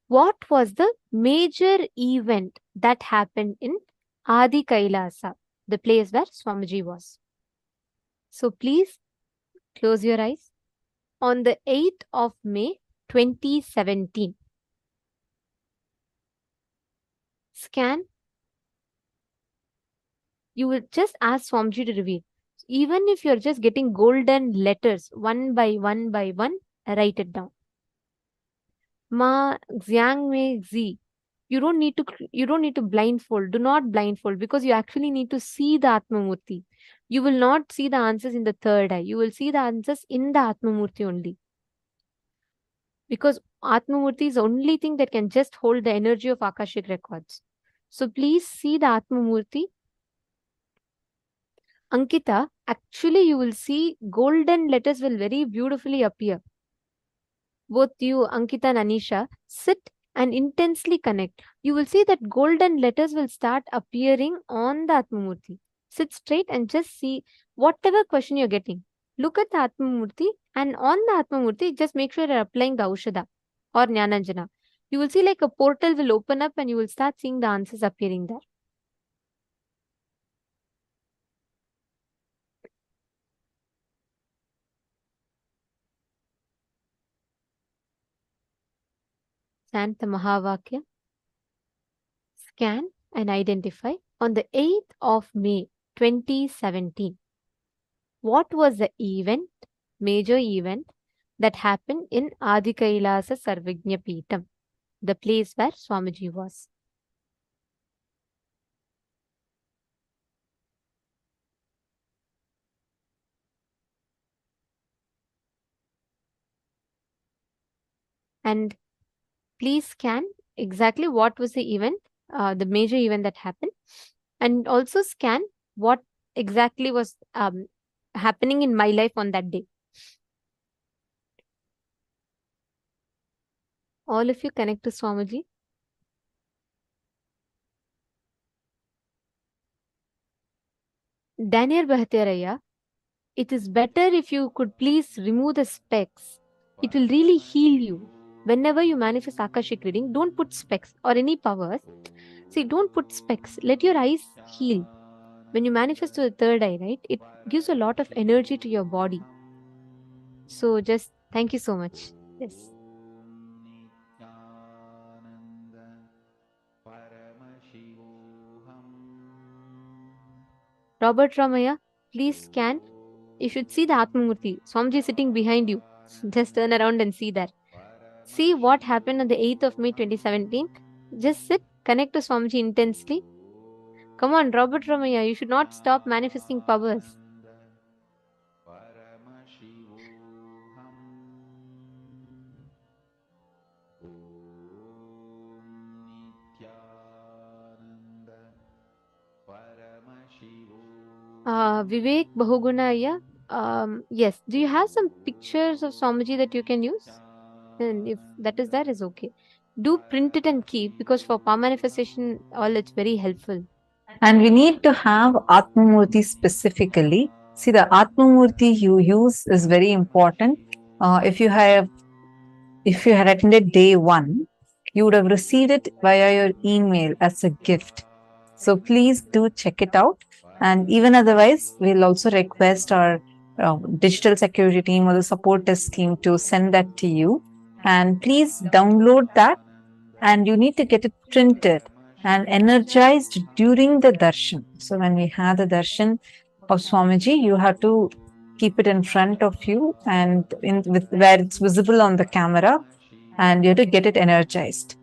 What was the major event that happened in Adi Kailasa, the place where Swamiji was? So please close your eyes. On the 8th of May 2017, scan. You will just ask Swamiji to reveal. Even if you're just getting golden letters one by one, write it down. Ma Xiang Me Zi. You don't need to blindfold. Do not blindfold, because you actually need to see the Atmamurti. You will not see the answers in the third eye. You will see the answers in the Atmamurti only. Because Atmamurti is the only thing that can just hold the energy of Akashic Records. So please see the Atmamurti. Ankita, actually you will see golden letters will very beautifully appear. Both you, Ankita and Anisha, sit and intensely connect. You will see that golden letters will start appearing on the Atmamurti. Sit straight and just see whatever question you're getting. Look at the Atmamurti, and on the Atmamurti, just make sure you're applying the Aushadha or Jnananjana. You will see like a portal will open up and you will start seeing the answers appearing there. Chant the Mahavakya. Scan and identify on the 8th of May 2017. What was the event, major event, that happened in Adi Kailasa Sarvajna Peetham, the place where Swamiji was? And please scan exactly what was the event, the major event that happened, and also scan what exactly was happening in my life on that day. All of you connect to Swamiji. Daniel Bhattacharya, it is better if you could please remove the specs. It will really heal you. Whenever you manifest Akashic reading, don't put specs or any powers. See, don't put specs. Let your eyes heal. When you manifest to the third eye, right, it gives a lot of energy to your body. So just thank you so much. Yes. Robert Ramaya, please scan. You should see the Atmamurti. Swamiji is sitting behind you. Just turn around and see that. See what happened on the 8th of May 2017. Just sit, connect to Swamiji intensely. Come on, Robert Ramaya, you should not stop manifesting powers. Vivek Bahugunaya, yes. Do you have some pictures of Swamiji that you can use? And if that is okay. Do print it and keep, because for power manifestation, all it's very helpful. And we need to have Atmamurti specifically. See, the Atmamurti you use is very important. If you had attended day 1, you would have received it via your email as a gift. So please do check it out. And even otherwise, we'll also request our digital security team or the support desk team to send that to you. And please download that, and you need to get it printed and energized during the darshan. So when we have the darshan of Swamiji, you have to keep it in front of you and where it's visible on the camera, and you have to get it energized.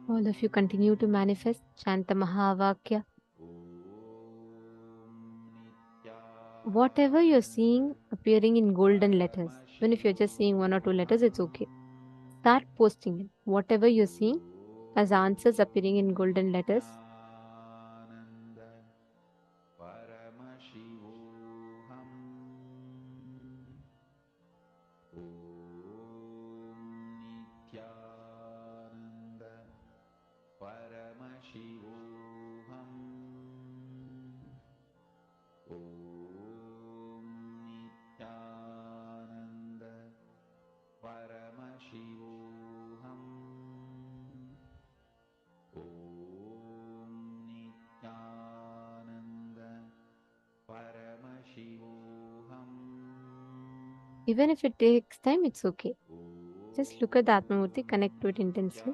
All of you continue to manifest. Chant the Mahavakya. whatever you're seeing appearing in golden letters, even if you're just seeing 1 or 2 letters, it's okay. Start posting it. Whatever you're seeing as answers appearing in golden letters. Even if it takes time, it's okay. Just look at the Atmamurti, connect to it intensely.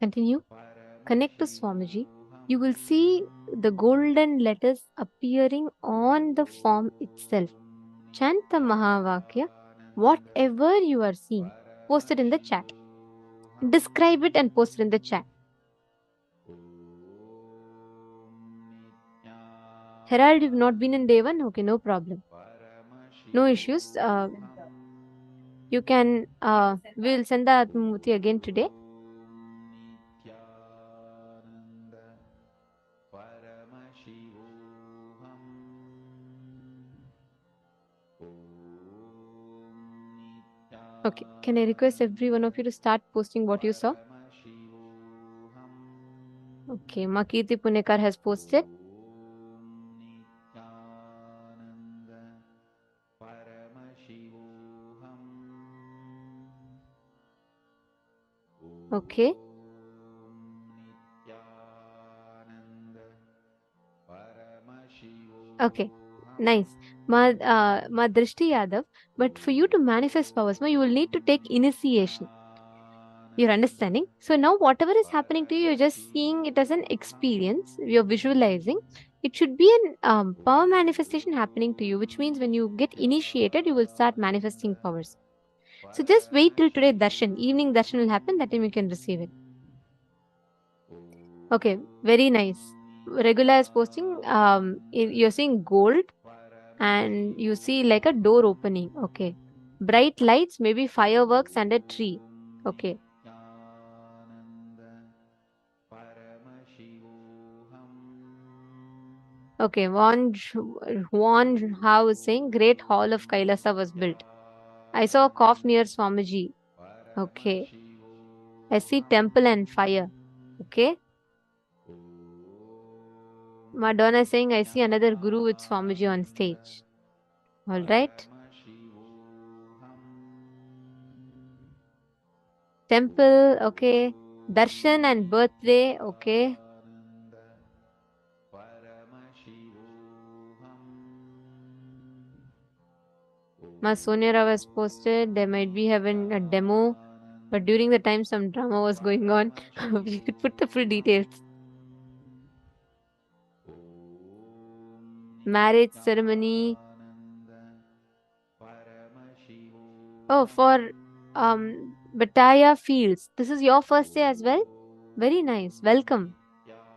Continue. Connect to Swamiji. You will see the golden letters appearing on the form itself. Chant the Mahavakya. Whatever you are seeing, post it in the chat. Describe it and post it in the chat. Herald, you've not been in day 1? Okay, no problem. No issues. You can, we'll send the Atmamurti again today. Okay, can I request every one of you to start posting what you saw? Okay, Makirti Punekar has posted. Okay. Okay, nice. Ma Drishti Yadav, but for you to manifest powers, you will need to take initiation. You're understanding? So now whatever is happening to you, you're just seeing it as an experience. You're visualizing. It should be an power manifestation happening to you, which means when you get initiated, you will start manifesting powers. So just wait till today darshan. Evening darshan will happen. That time you can receive it. Okay, very nice. Regular is posting. You're seeing gold, and you see like a door opening. Okay, bright lights, maybe fireworks and a tree. Okay. Okay, Juan Hao is saying great hall of Kailasa was built. I saw a cough near Swamiji. Okay. I see temple and fire. Okay. Madonna is saying I see another guru with Swamiji on stage. All right. Temple, okay. Darshan and birthday, okay. Ma Sonia Rao has posted, they might be having a demo but during the time some drama was going on. We could put the full details. Marriage ceremony. Oh, for Bataya Fields. This is your first day as well? Very nice. Welcome.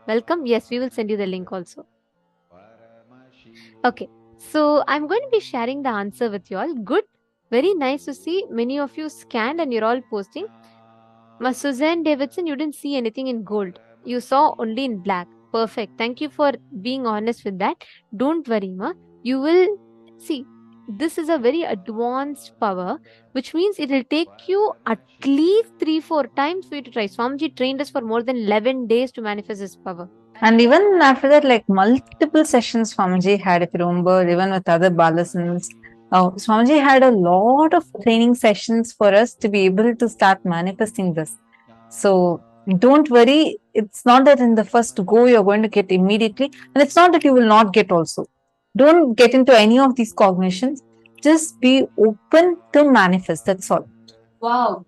Welcome. Yes, we will send you the link also. Okay. So I'm going to be sharing the answer with you all. Good. Very nice to see many of you scanned and you're all posting. Ma Suzanne Davidson, you didn't see anything in gold. You saw only in black. Perfect. Thank you for being honest with that. Don't worry, ma. You will see. This is a very advanced power, which means it will take you at least 3-4 times for you to try. Swamiji trained us for more than 11 days to manifest this power. And even after that, like multiple sessions Swamiji had, if you remember, even with other Balasans, Swamiji had a lot of training sessions for us to be able to start manifesting this. So don't worry, it's not that in the first go you're going to get immediately, and it's not that you will not get also. Don't get into any of these cognitions. Just be open to manifest. That's all. Wow.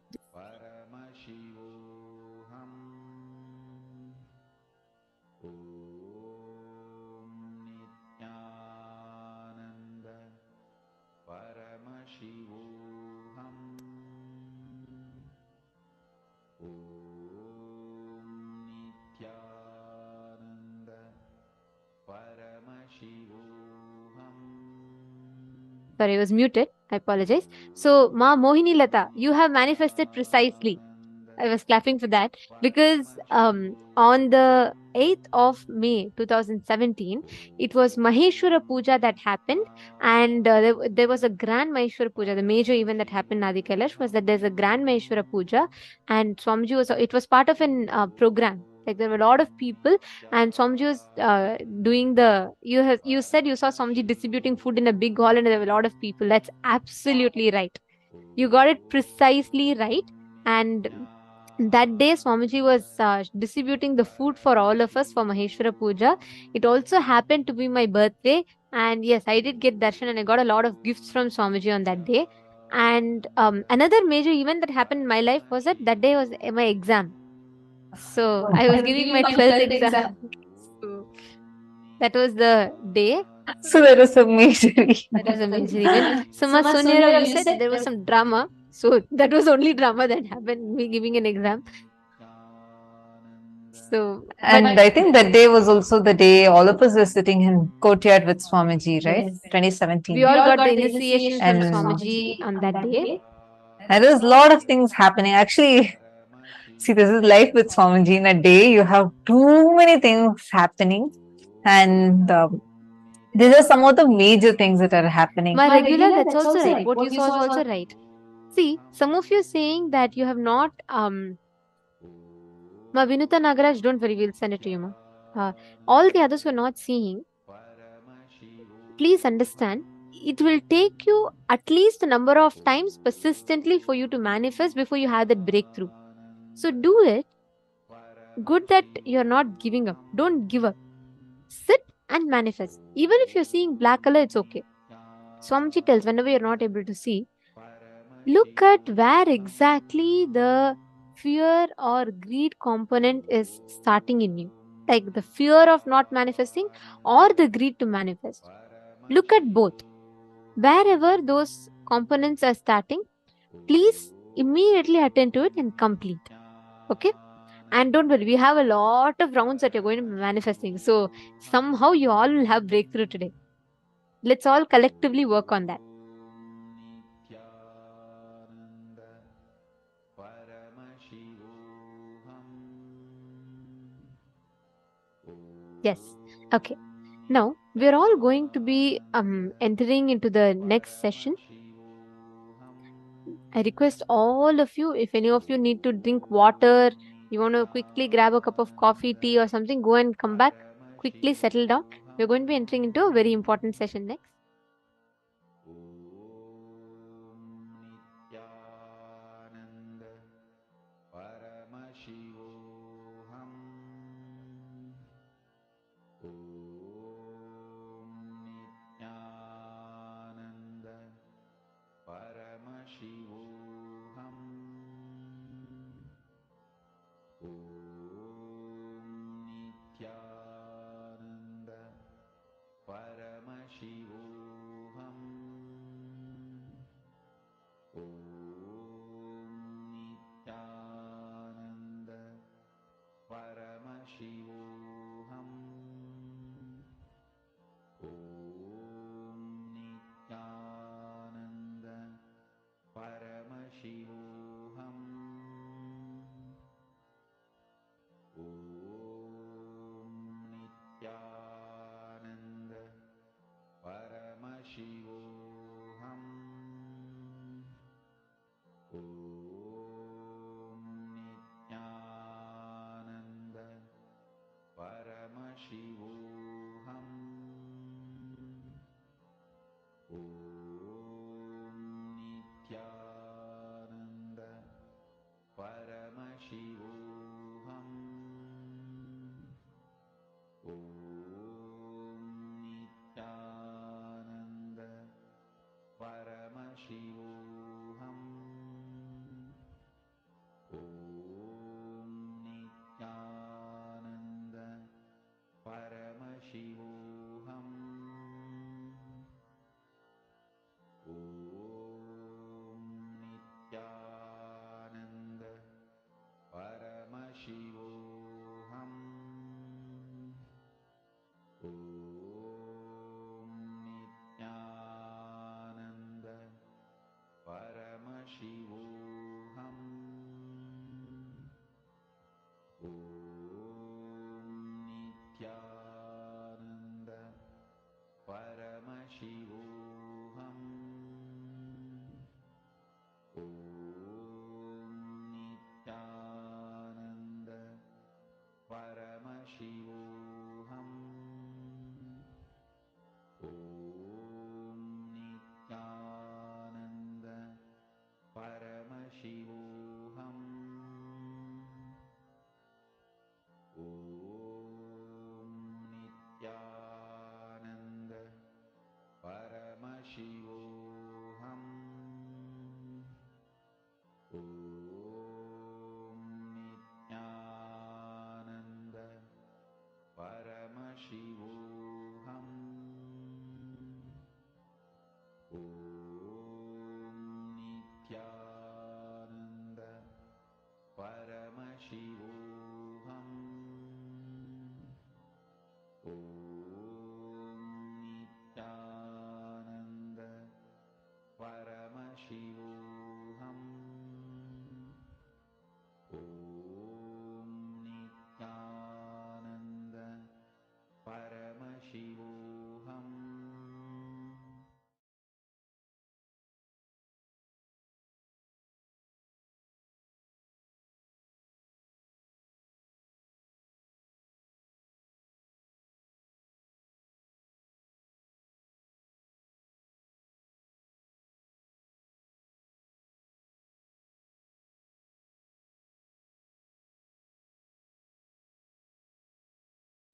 Sorry, I was muted. I apologize. So, Ma Mohini Lata, you have manifested precisely. I was clapping for that because on the 8th of May 2017, it was Maheshwara Puja that happened, and there was a grand Maheshwara Puja. The major event that happened in Adi Kailash was that there's a grand Maheshwara Puja, and Swamiji was. It was part of an program. Like there were a lot of people, and Swamiji was doing the. You said you saw Swamiji distributing food in a big hall, and there were a lot of people. That's absolutely right. You got it precisely right, and that day Swamiji was distributing the food for all of us for Maheshwara Puja. It also happened to be my birthday, and yes, I did get darshan and I got a lot of gifts from Swamiji on that day. And another major event that happened in my life was that day was my exam. So I was giving my 12th exam. So that was the day. So that was a major That was a major event. So, Ma Sonia, you said there was some drama. So that was only drama that happened, me giving an exam. So, And I think that day was also the day all of us were sitting in courtyard with Swamiji, right? yes, 2017. we all got the initiation from And Swamiji on that day. there was a lot of things happening. Actually, see, this is life with Swamiji. In a day, you have too many things happening. And these are some of the major things that are happening. My regular, that's also right. What you saw is also right. See, some of you saying that you have not Ma Vinuta Nagaraj, don't worry, we'll send it to you, Ma. All the others who are not seeing, please understand, it will take you at least a number of times persistently for you to manifest before you have that breakthrough. So do it. Good that you're not giving up. Don't give up. Sit and manifest. Even if you're seeing black color, it's okay. Swamiji tells whenever you're not able to see, look at where exactly the fear or greed component is starting in you. Like the fear of not manifesting or the greed to manifest. Look at both. Wherever those components are starting, please immediately attend to it and complete. Okay? And don't worry, we have a lot of rounds that you're going to be manifesting. So somehow you all will have breakthrough today. Let's all collectively work on that. Yes. Okay. Now we're all going to be entering into the next session. I request all of you, if any of you need to drink water, you want to quickly grab a cup of coffee, tea, or something, go and come back. Quickly settle down. We're going to be entering into a very important session next.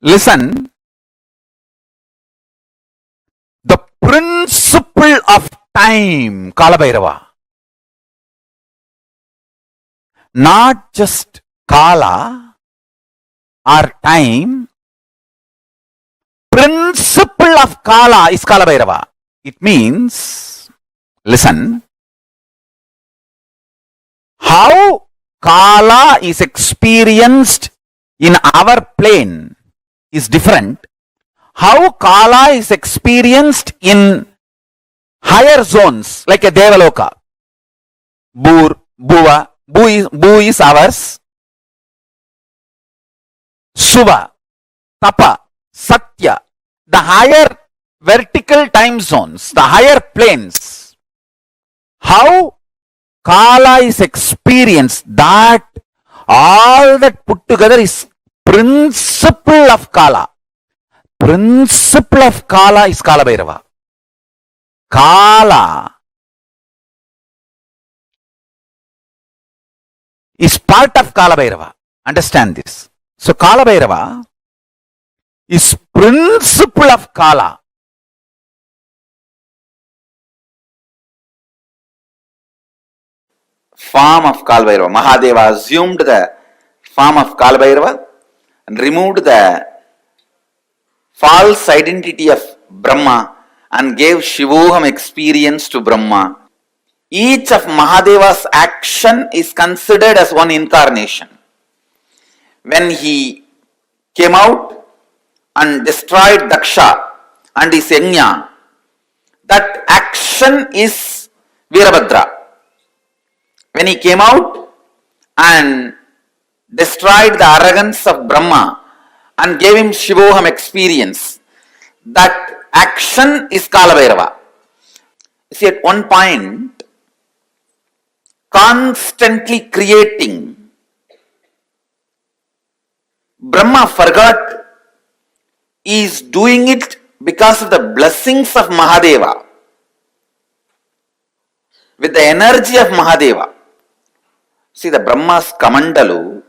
listen, the principle of time, Kalabhairava. Not just Kala or time, principle of Kala is Kalabhairava. It means, listen, how Kala is experienced in our plane is different. How Kala is experienced in higher zones like a Devaloka, Bur, Bhuva, Bhu is ours, Suva, Tapa, Satya, the higher vertical time zones, the higher planes. How Kala is experienced, that all that put together is principle of Kala. Principle of Kala is Kalabhairava. Kala is part of Kalabhairava. Understand this. So Kalabhairava is principle of Kala. Form of Kalabhairava. Mahadeva assumed the form of Kalabhairava and removed the false identity of Brahma and gave Shivoham experience to Brahma. Each of Mahadeva's action is considered as one incarnation. When he came out and destroyed Daksha and his Yajna, that action is Virabhadra. When he came out and destroyed the arrogance of Brahma and gave him Shivoham experience, that action is Kalabhairava. See, at one point, constantly creating, Brahma forgot he is doing it because of the blessings of Mahadeva, with the energy of Mahadeva. See, the Brahma's Kamandalu,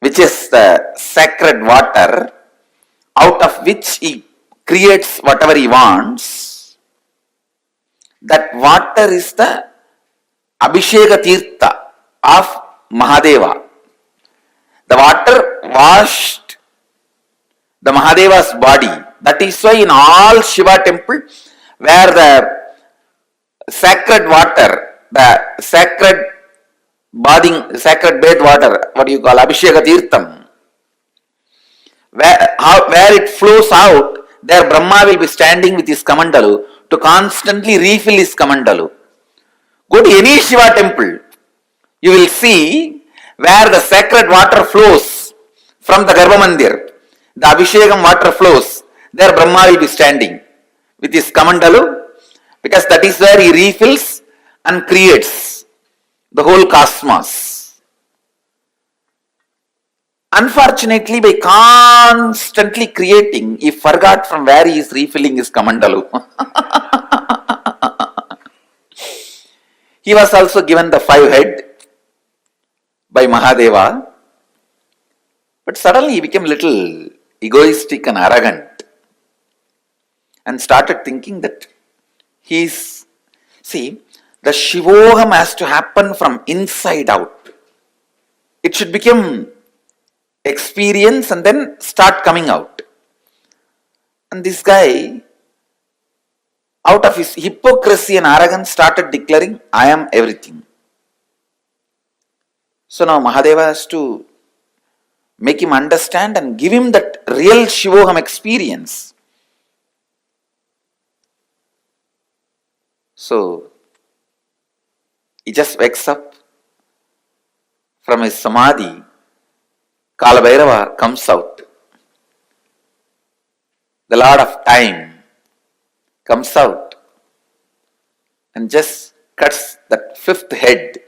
which is the sacred water, out of which he creates whatever he wants, that water is the Abhisheka Tirtha of Mahadeva. The water washed the Mahadeva's body. That is why in all Shiva temple, where the sacred water, the sacred bath water, what do you call, Abhisheka Tirtham, where it flows out, there Brahma will be standing with his Kamandalu to constantly refill his Kamandalu. Go to any Shiva temple, you will see where the sacred water flows from the Garbha Mandir, the Abhishekam water flows, there Brahma will be standing with his Kamandalu, because that is where he refills and creates the whole cosmos. Unfortunately, by constantly creating, he forgot from where he is refilling his Kamandalu. He was also given the 5 head by Mahadeva, but suddenly he became a little egoistic and arrogant and started thinking that see, the Shivoham has to happen from inside out. It should become experience and then start coming out. And this guy, out of his hypocrisy and arrogance, started declaring, I am everything. So now Mahadeva has to make him understand and give him that real Shivoham experience. So he just wakes up from his samadhi. Kalabhairava comes out. The Lord of Time comes out and just cuts that 5th head,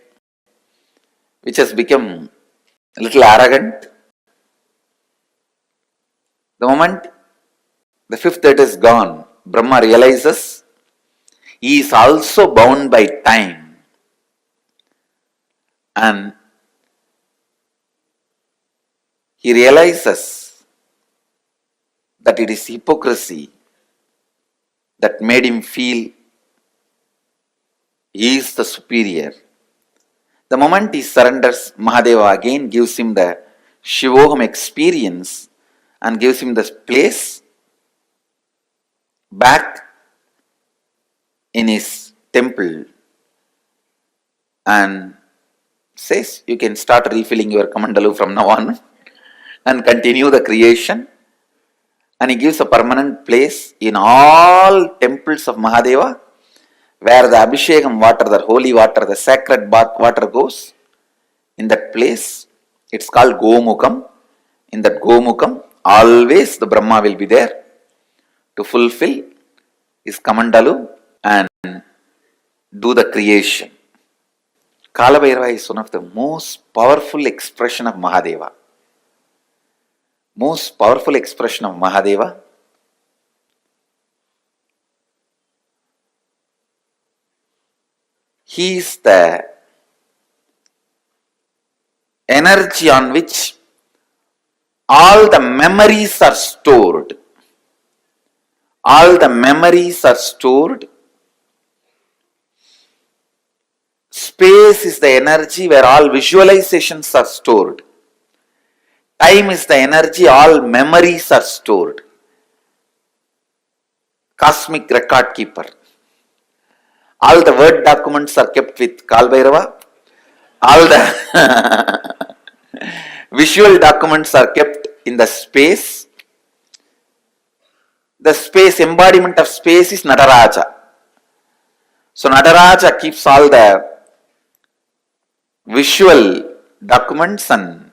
which has become a little arrogant. The moment the 5th head is gone, Brahma realizes he is also bound by time. And he realizes that it is hypocrisy that made him feel he is the superior. The moment he surrenders, Mahadeva again gives him the Shivoham experience and gives him the place back in his temple and says, you can start refilling your Kamandalu from now on and continue the creation. And he gives a permanent place in all temples of Mahadeva, where the Abhishekam water, the holy water, the sacred bath water goes. In that place, it's called Gomukam. In that Gomukam, always the Brahma will be there to fulfill his Kamandalu and do the creation. Kalabhairava is one of the most powerful expression of Mahadeva. Most powerful expression of Mahadeva. He is the energy on which all the memories are stored. All the memories are stored. Space is the energy where all visualizations are stored. Time is the energy, all memories are stored. Cosmic record keeper. All the word documents are kept with Kalabhairava. All the visual documents are kept in the space. The space, embodiment of space is Nataraja. So Nataraja keeps all the visual documents and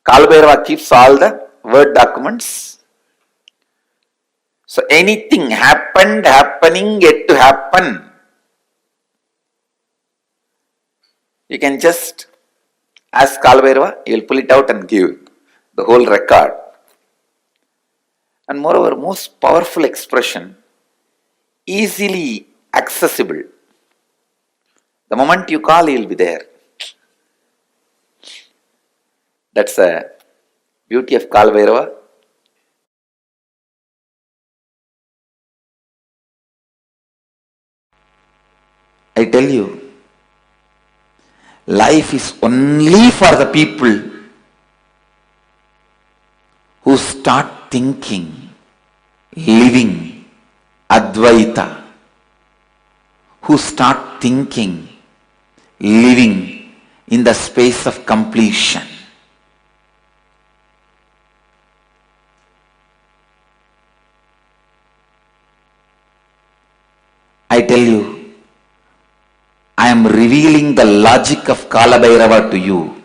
Kalabhairava keeps all the word documents. So anything happened, happening, yet to happen, you can just ask Kalabhairava, he will pull it out and give the whole record. And moreover, most powerful expression, easily accessible. The moment you call, he will be there. That's the beauty of Kalabhairava. I tell you, life is only for the people who start thinking, living Advaita, who start thinking, living in the space of completion. I tell you, I am revealing the logic of Kalabhairava to you.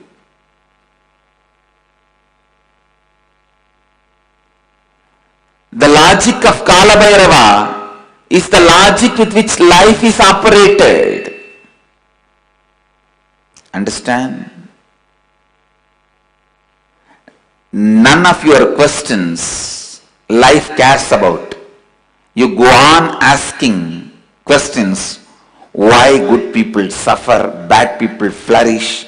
The logic of Kalabhairava is the logic with which life is operated. Understand? None of your questions life cares about. You go on asking questions. Why good people suffer, bad people flourish?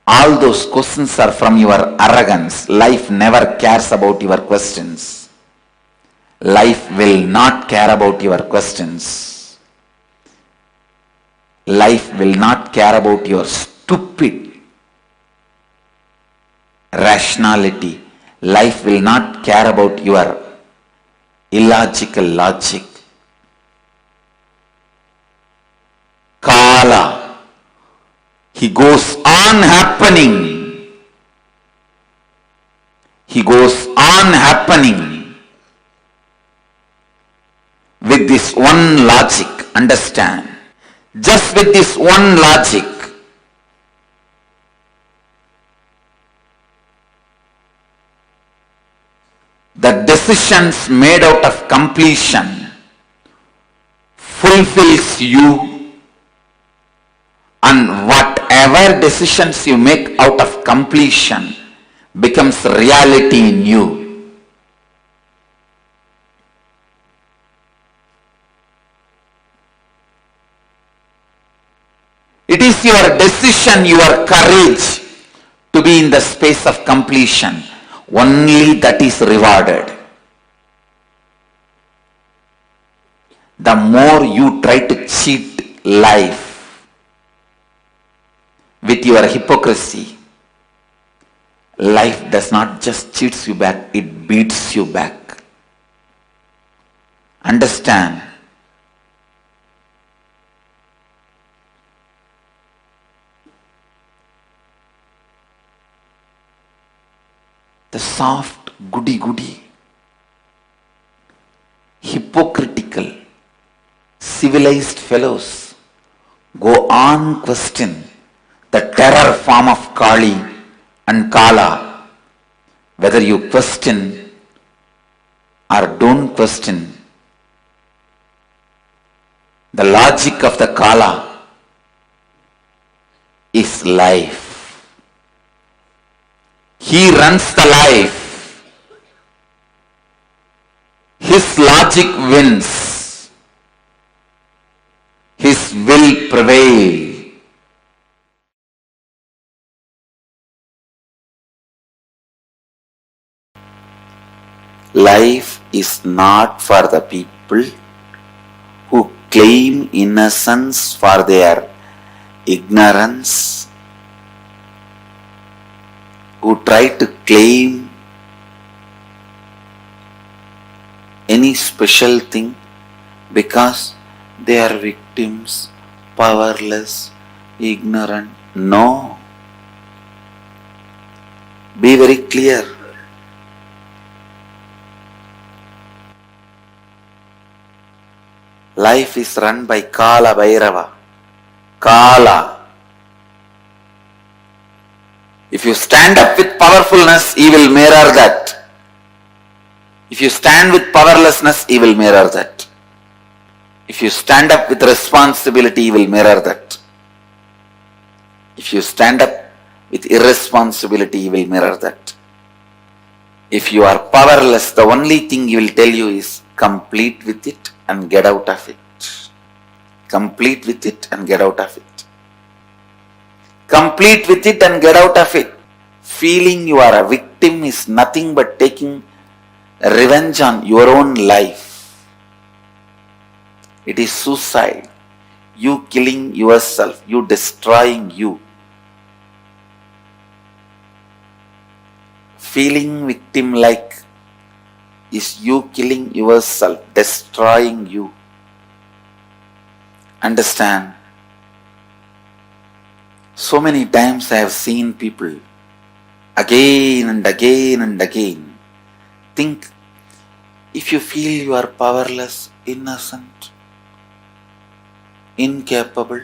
All those questions are from your arrogance. Life never cares about your questions. Life will not care about your questions. Life will not care about your stupid rationality. Life will not care about your illogical logic. Kala, he goes on happening. He goes on happening with this one logic. Understand? Just with this one logic. The decisions made out of completion fulfills you. And whatever decisions you make out of completion becomes reality in you. It is your decision, your courage to be in the space of completion. only that is rewarded. The more you try to cheat life with your hypocrisy, life does not just cheats you back, it beats you back. Understand? The soft, goody-goody, hypocritical, civilized fellows go on question the terror form of Kali and Kala. Whether you question or don't question, the logic of the Kala is life. He runs the life. His logic wins. His will prevail. Life is not for the people who claim innocence for their ignorance, who try to claim any special thing because they are victims, powerless, ignorant. No. Be very clear. Life is run by Kalabhairava. Kala. If you stand up with powerfulness, he will mirror that. If you stand with powerlessness, he will mirror that. If you stand up with responsibility, he will mirror that. If you stand up with irresponsibility, he will mirror that. If you are powerless, the only thing he will tell you is complete with it and get out of it. Complete with it and get out of it. Complete with it and get out of it. Feeling you are a victim is nothing but taking revenge on your own life. It is suicide. You killing yourself. You destroying you. Feeling victim-like is you killing yourself, destroying you. Understand? So many times I have seen people again and again and again think, if you feel you are powerless, innocent, incapable,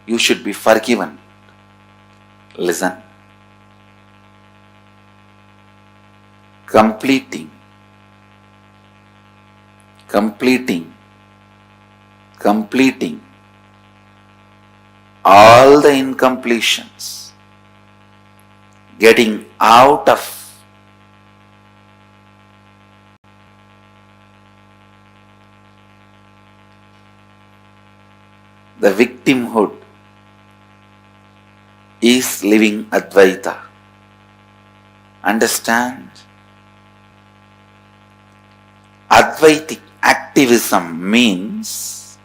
you should be forgiven. Listen. Completing all the incompletions, getting out of the victimhood is living Advaita. Understand? Advaitic activism means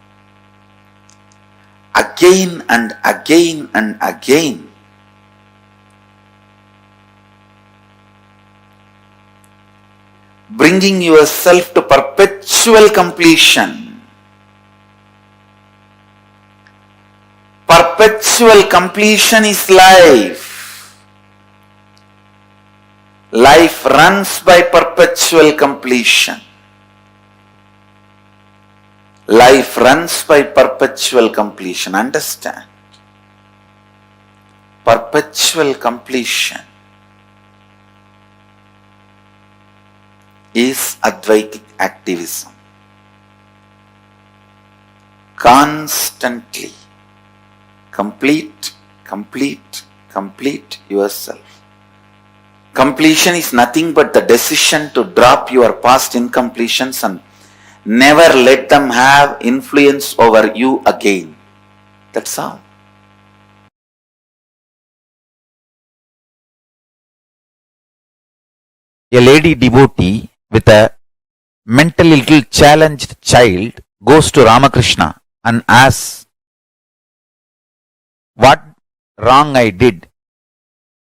again and again and again bringing yourself to perpetual completion. Perpetual completion is life. Life runs by perpetual completion. Life runs by perpetual completion. Understand? Perpetual completion is Advaitic activism. Constantly complete yourself. Completion is nothing but the decision to drop your past incompletions and never let them have influence over you again. That's all. a lady devotee with a mentally little challenged child goes to Ramakrishna and asks, what wrong I did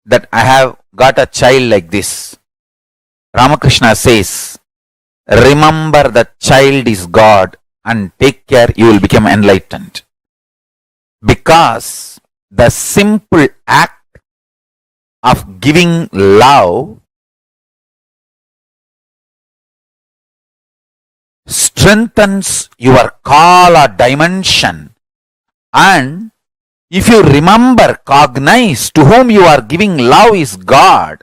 that I have got a child like this? Ramakrishna says, remember that child is God and take care, you will become enlightened. Because the simple act of giving love strengthens your Kala dimension, and if you remember, cognize to whom you are giving love is God,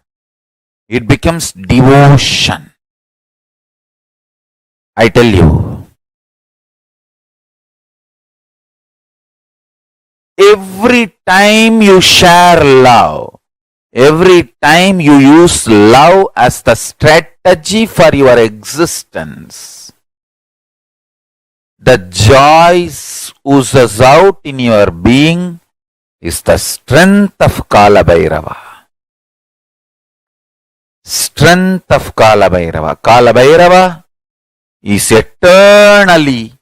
it becomes devotion. I tell you, every time you share love, every time you use love as the strategy for your existence, the joy oozes out in your being is the strength of Kalabhairava. Strength of Kalabhairava. Kalabhairava is eternally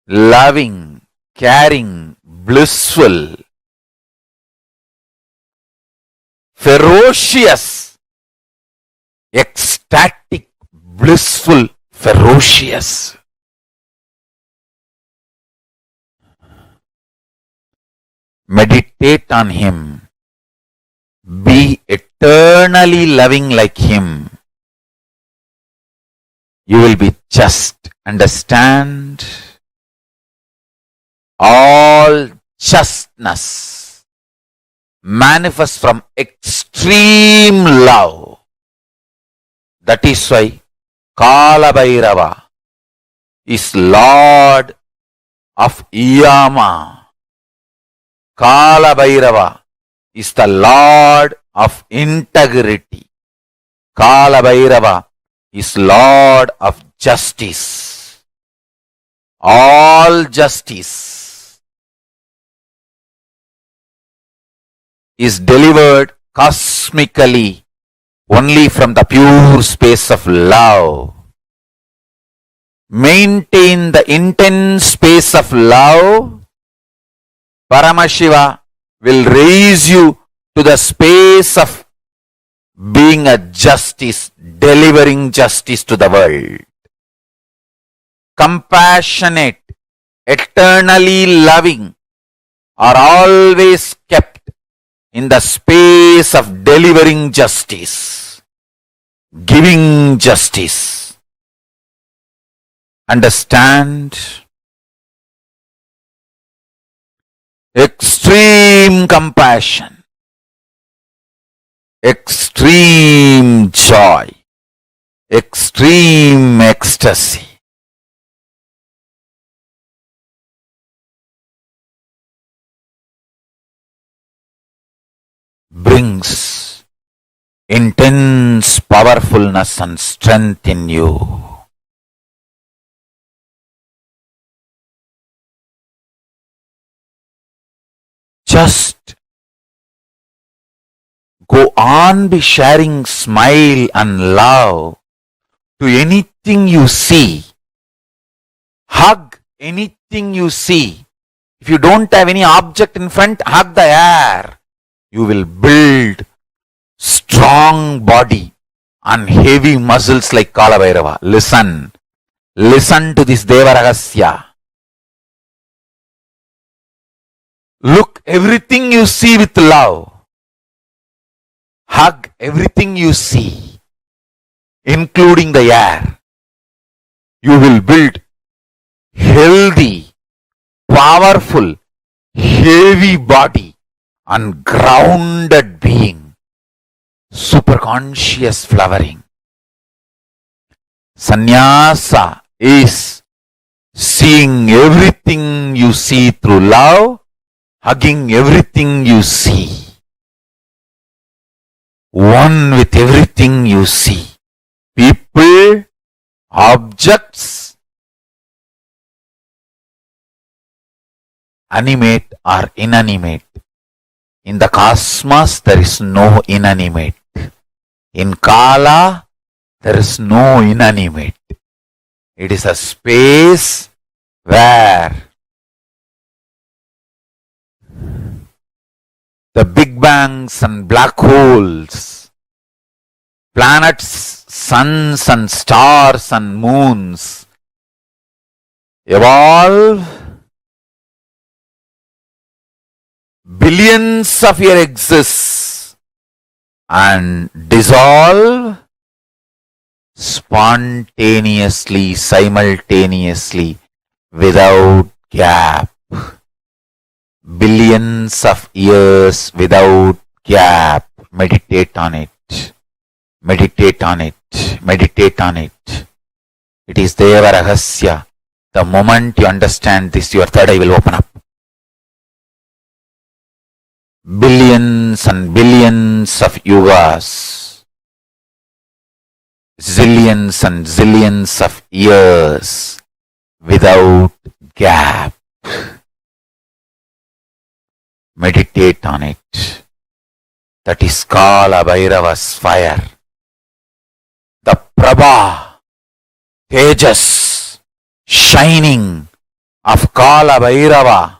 loving, caring, blissful, ferocious, ecstatic, blissful, ferocious. Meditate on him. Be eternally loving like him. You will be just. Understand? All justness manifests from extreme love. That is why Kalabhairava is Lord of Yama. Kalabhairava is the Lord of integrity. Kalabhairava is Lord of justice. All justice is delivered cosmically only from the pure space of love. Maintain the intense space of love. Paramashiva will raise you to the space of being a justice, delivering justice to the world. Compassionate, eternally loving are always kept in the space of delivering justice, giving justice. Understand? Extreme compassion, extreme joy, extreme ecstasy. Brings intense powerfulness and strength in you. Just go on be sharing smile and love to anything you see. Hug anything you see. If you don't have any object in front, hug the air. You will build strong body and heavy muscles like Kalabhairava. Listen. Listen to this Deva Rahasya. Look everything you see with love. Hug everything you see, including the air. You will build healthy, powerful, heavy body and grounded being. Superconscious flowering. Sannyasa is seeing everything you see through love, hugging everything you see. One with everything you see. People, objects, animate or inanimate. In the cosmos, there is no inanimate. In Kala, there is no inanimate. It is a space where the big bangs and black holes, planets, suns and stars and moons evolve billions of years exist and dissolve spontaneously, simultaneously, without gap. Billions of years without gap. Meditate on it. Meditate on it. Meditate on it. It is Deva Rahasya. The moment you understand this, your third eye will open up. Billions and billions of yugas, zillions and zillions of years without gap. Meditate on it. That is Kalabhairava's fire. The Prabha, Tejas, shining of Kalabhairava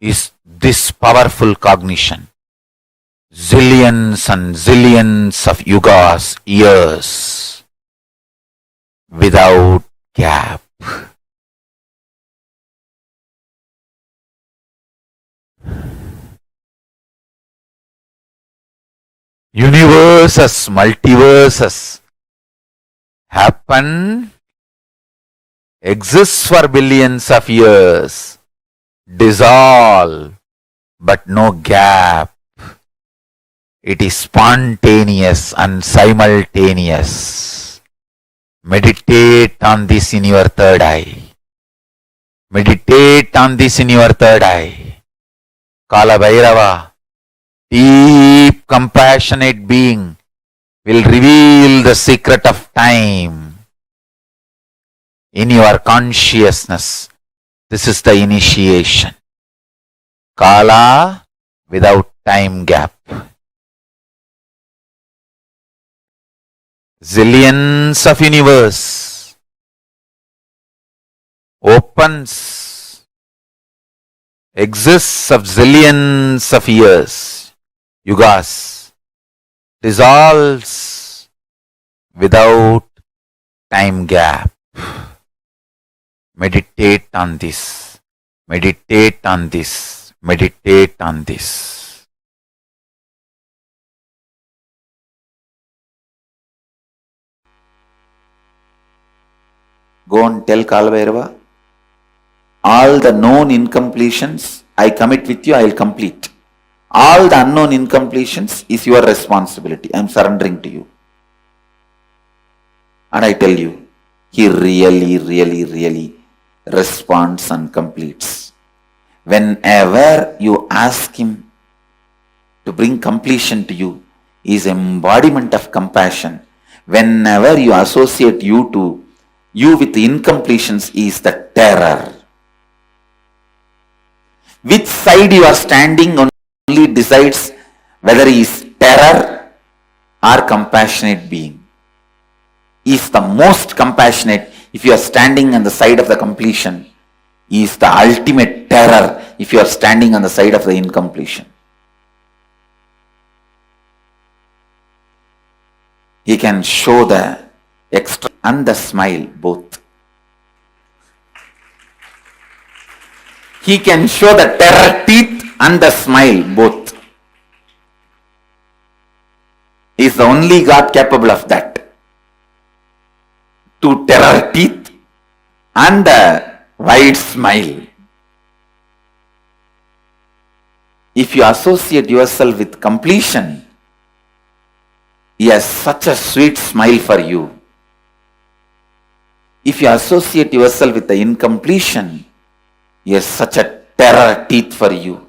is this powerful cognition. Zillions and zillions of yugas, years, without gap. Universes, multiverses happen, exists for billions of years, dissolve, but no gap. It is spontaneous and simultaneous. Meditate on this in your third eye. Meditate on this in your third eye. Kalabhairava, deep compassionate being, will reveal the secret of time in your consciousness. This is the initiation. Kala without time gap. Zillions of universe opens, exists of zillions of years, yugas, dissolves without time gap. Meditate on this. Meditate on this. Meditate on this. Go and tell Kalabhairava, all the known incompletions I commit with you, I will complete. All the unknown incompletions is your responsibility. I am surrendering to you. And I tell you, he really responds and completes. Whenever you ask him to bring completion to you, he is embodiment of compassion. Whenever you associate you with the incompletions, is the terror. Which side you are standing only decides whether he is terror or compassionate being. He is the most compassionate if you are standing on the side of the completion. He is the ultimate terror if you are standing on the side of the incompletion. He can show the extra and the smile both. He can show the terror teeth and the smile both. He is the only God capable of that. To terror teeth and the wide smile. If you associate yourself with completion, he has such a sweet smile for you. If you associate yourself with the incompletion, he has such a terror teeth for you.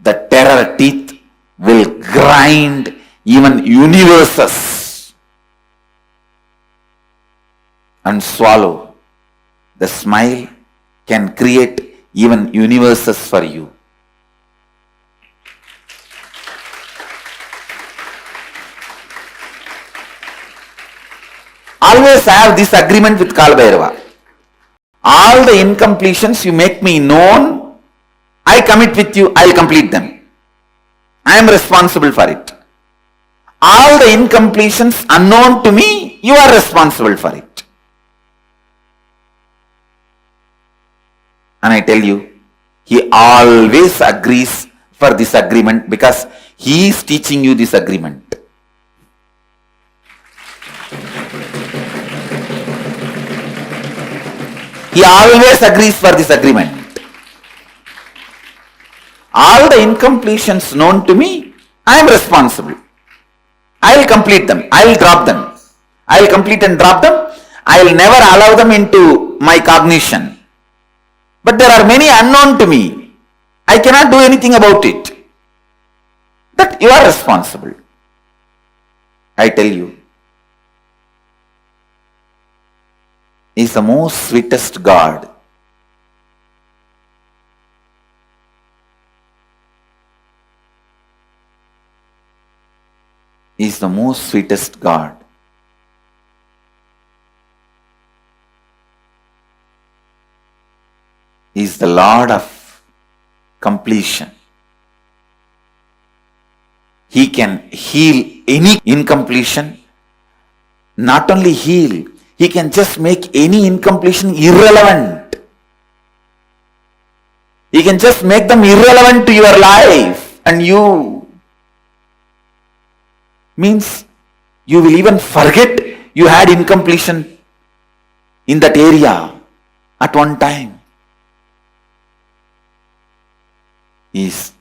The terror teeth will grind even universes and swallow. The smile can create even universes for you. always have this agreement with Kalabhairava. All the incompletions you make me known, I commit with you, I will complete them. I am responsible for it. All the incompletions unknown to me, you are responsible for it. And I tell you, he always agrees for this agreement because he is teaching you this agreement. He always agrees for this agreement. All the incompletions known to me, I am responsible. I will complete them. I will drop them. I will complete and drop them. I will never allow them into my cognition. But there are many unknown to me. I cannot do anything about it. That you are responsible. I tell you, he is the most sweetest God. He is the most sweetest God. He is the Lord of completion. He can heal any incompletion. Not only heal, he can just make any incompletion irrelevant. He can just make them irrelevant to your life, and you means you will even forget you had incompletion in that area at one time. Is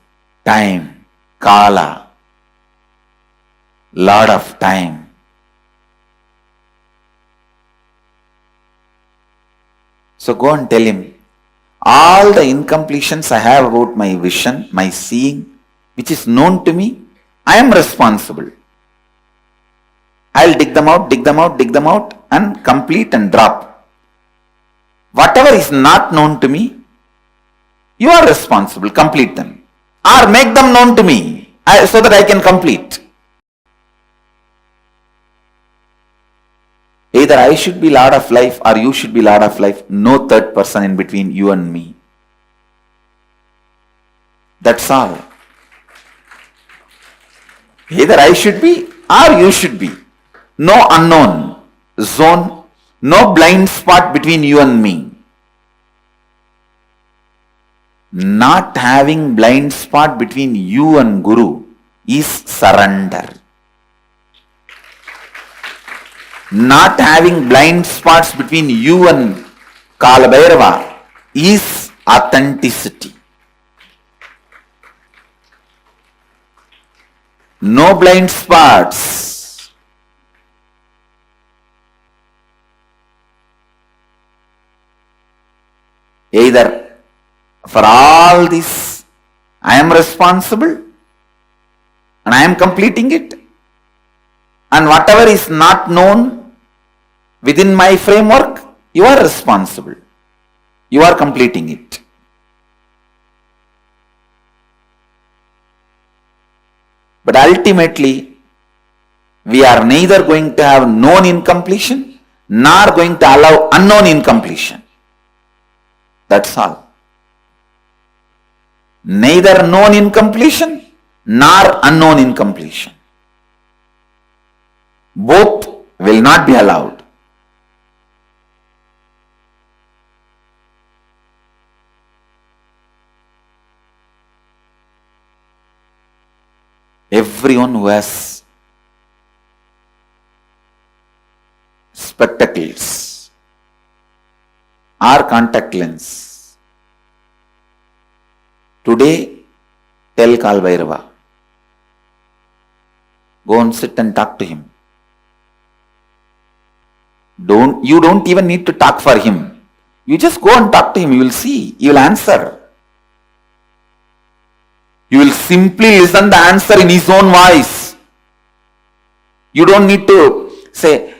time, Kala, Lord of time. So go and tell him, all the incompletions I have about my vision, my seeing, which is known to me, I am responsible. I will dig them out, and complete and drop. Whatever is not known to me, you are responsible. Complete them. Or make them known to me so that I can complete. Either I should be Lord of life or you should be Lord of life. No third person in between you and me. That's all. Either I should be or you should be. No unknown zone, no blind spot between you and me. Not having blind spot between you and Guru is surrender. Not having blind spots between you and Kalabhairava is authenticity. No blind spots. Either for all this, I am responsible and I am completing it. And whatever is not known within my framework, you are responsible. You are completing it. But ultimately, we are neither going to have known incompletion nor going to allow unknown incompletion. That's all. Neither known incompletion nor unknown incompletion. Both will not be allowed. Everyone who has spectacles or contact lens, today tell Kalabhairava, go and sit and talk to him. You don't even need to talk for him. You just go and talk to him. You will see. He will answer. You will simply listen the answer in his own voice. You don't need to say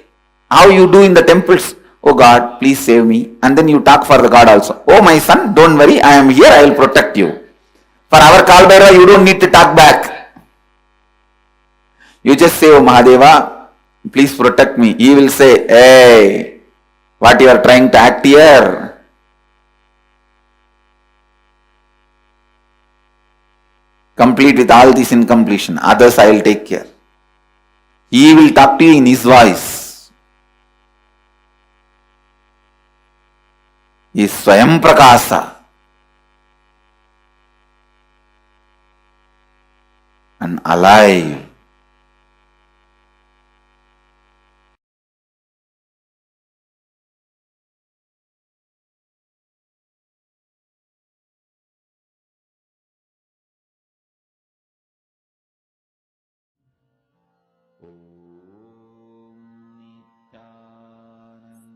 how you do in the temples. Oh God, please save me. And then you talk for the God also. Oh my son, don't worry. I am here. I will protect you. For our Kalabhairava, you don't need to talk back. You just say, oh Mahadeva, please protect me. He will say, hey, what you are trying to act here? Complete with all this incompletion. Others I will take care. He will talk to you in his voice. He is Swayam Prakasa. And alive.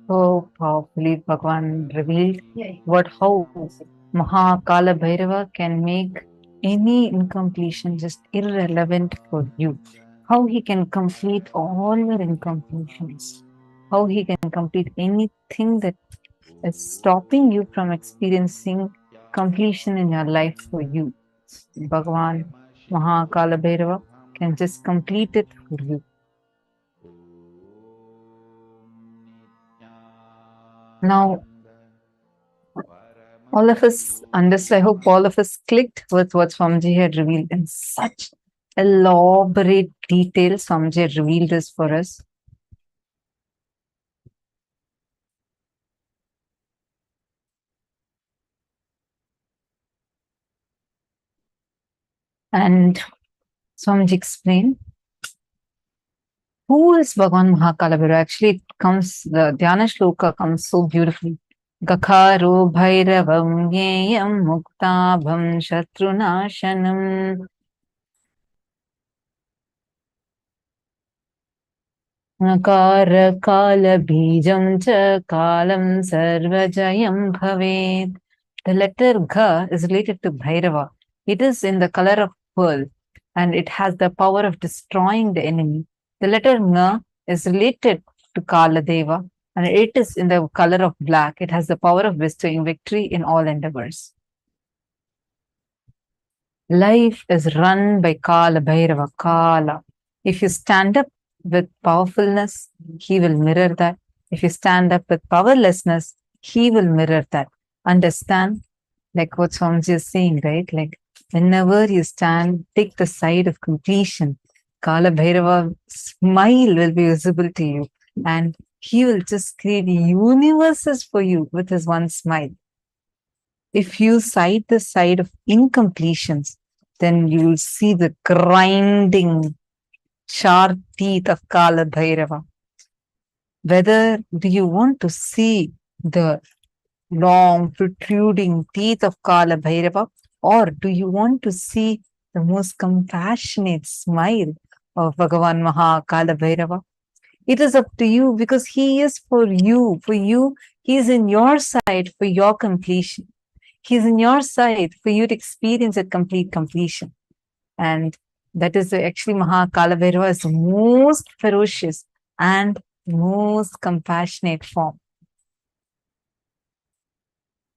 So powerfully Bhagavan revealed how Mahar Kālabhairava can make any incompletion just irrelevant for you. How he can complete all your incompletions. How he can complete anything that is stopping you from experiencing completion in your life for you. Bhagavan Mahar Kālabhairava can just complete it for you. Now, all of us understood, I hope all of us clicked with what Swamiji had revealed in such elaborate detail. Swamiji had revealed this for us. And Swamiji explained, who is Bhagavan Mahar Kālabhairava? Actually, it comes, the Dhyana Shloka comes so beautifully. Gakharo Bhairavam Yeyam Muktabham Shatrunashanam Nakara Kala Bijam Cha Kalam Sarvajayam Bhaved. The letter Gha is related to Bhairava. It is in the color of pearl and it has the power of destroying the enemy. The letter Nga is related to Kala Deva and it is in the color of black. It has the power of bestowing victory in all endeavors. Life is run by Kalabhairava, Kala. If you stand up with powerfulness, he will mirror that. If you stand up with powerlessness, he will mirror that. Understand? Like what Swamiji is saying, right? Like whenever you stand, take the side of completion. Kalabhairava's smile will be visible to you. And he will just create universes for you with his one smile. If you side the side of incompletions, then you will see the grinding, sharp teeth of Kalabhairava. Whether do you want to see the long, protruding teeth of Kalabhairava, or do you want to see the most compassionate smile of Bhagavan Mahar Kālabhairava? It is up to you because he is for you. For you, he is in your side for your completion. He is in your side for you to experience a complete completion. And that is actually Mahar Kālabhairava is the most ferocious and most compassionate form.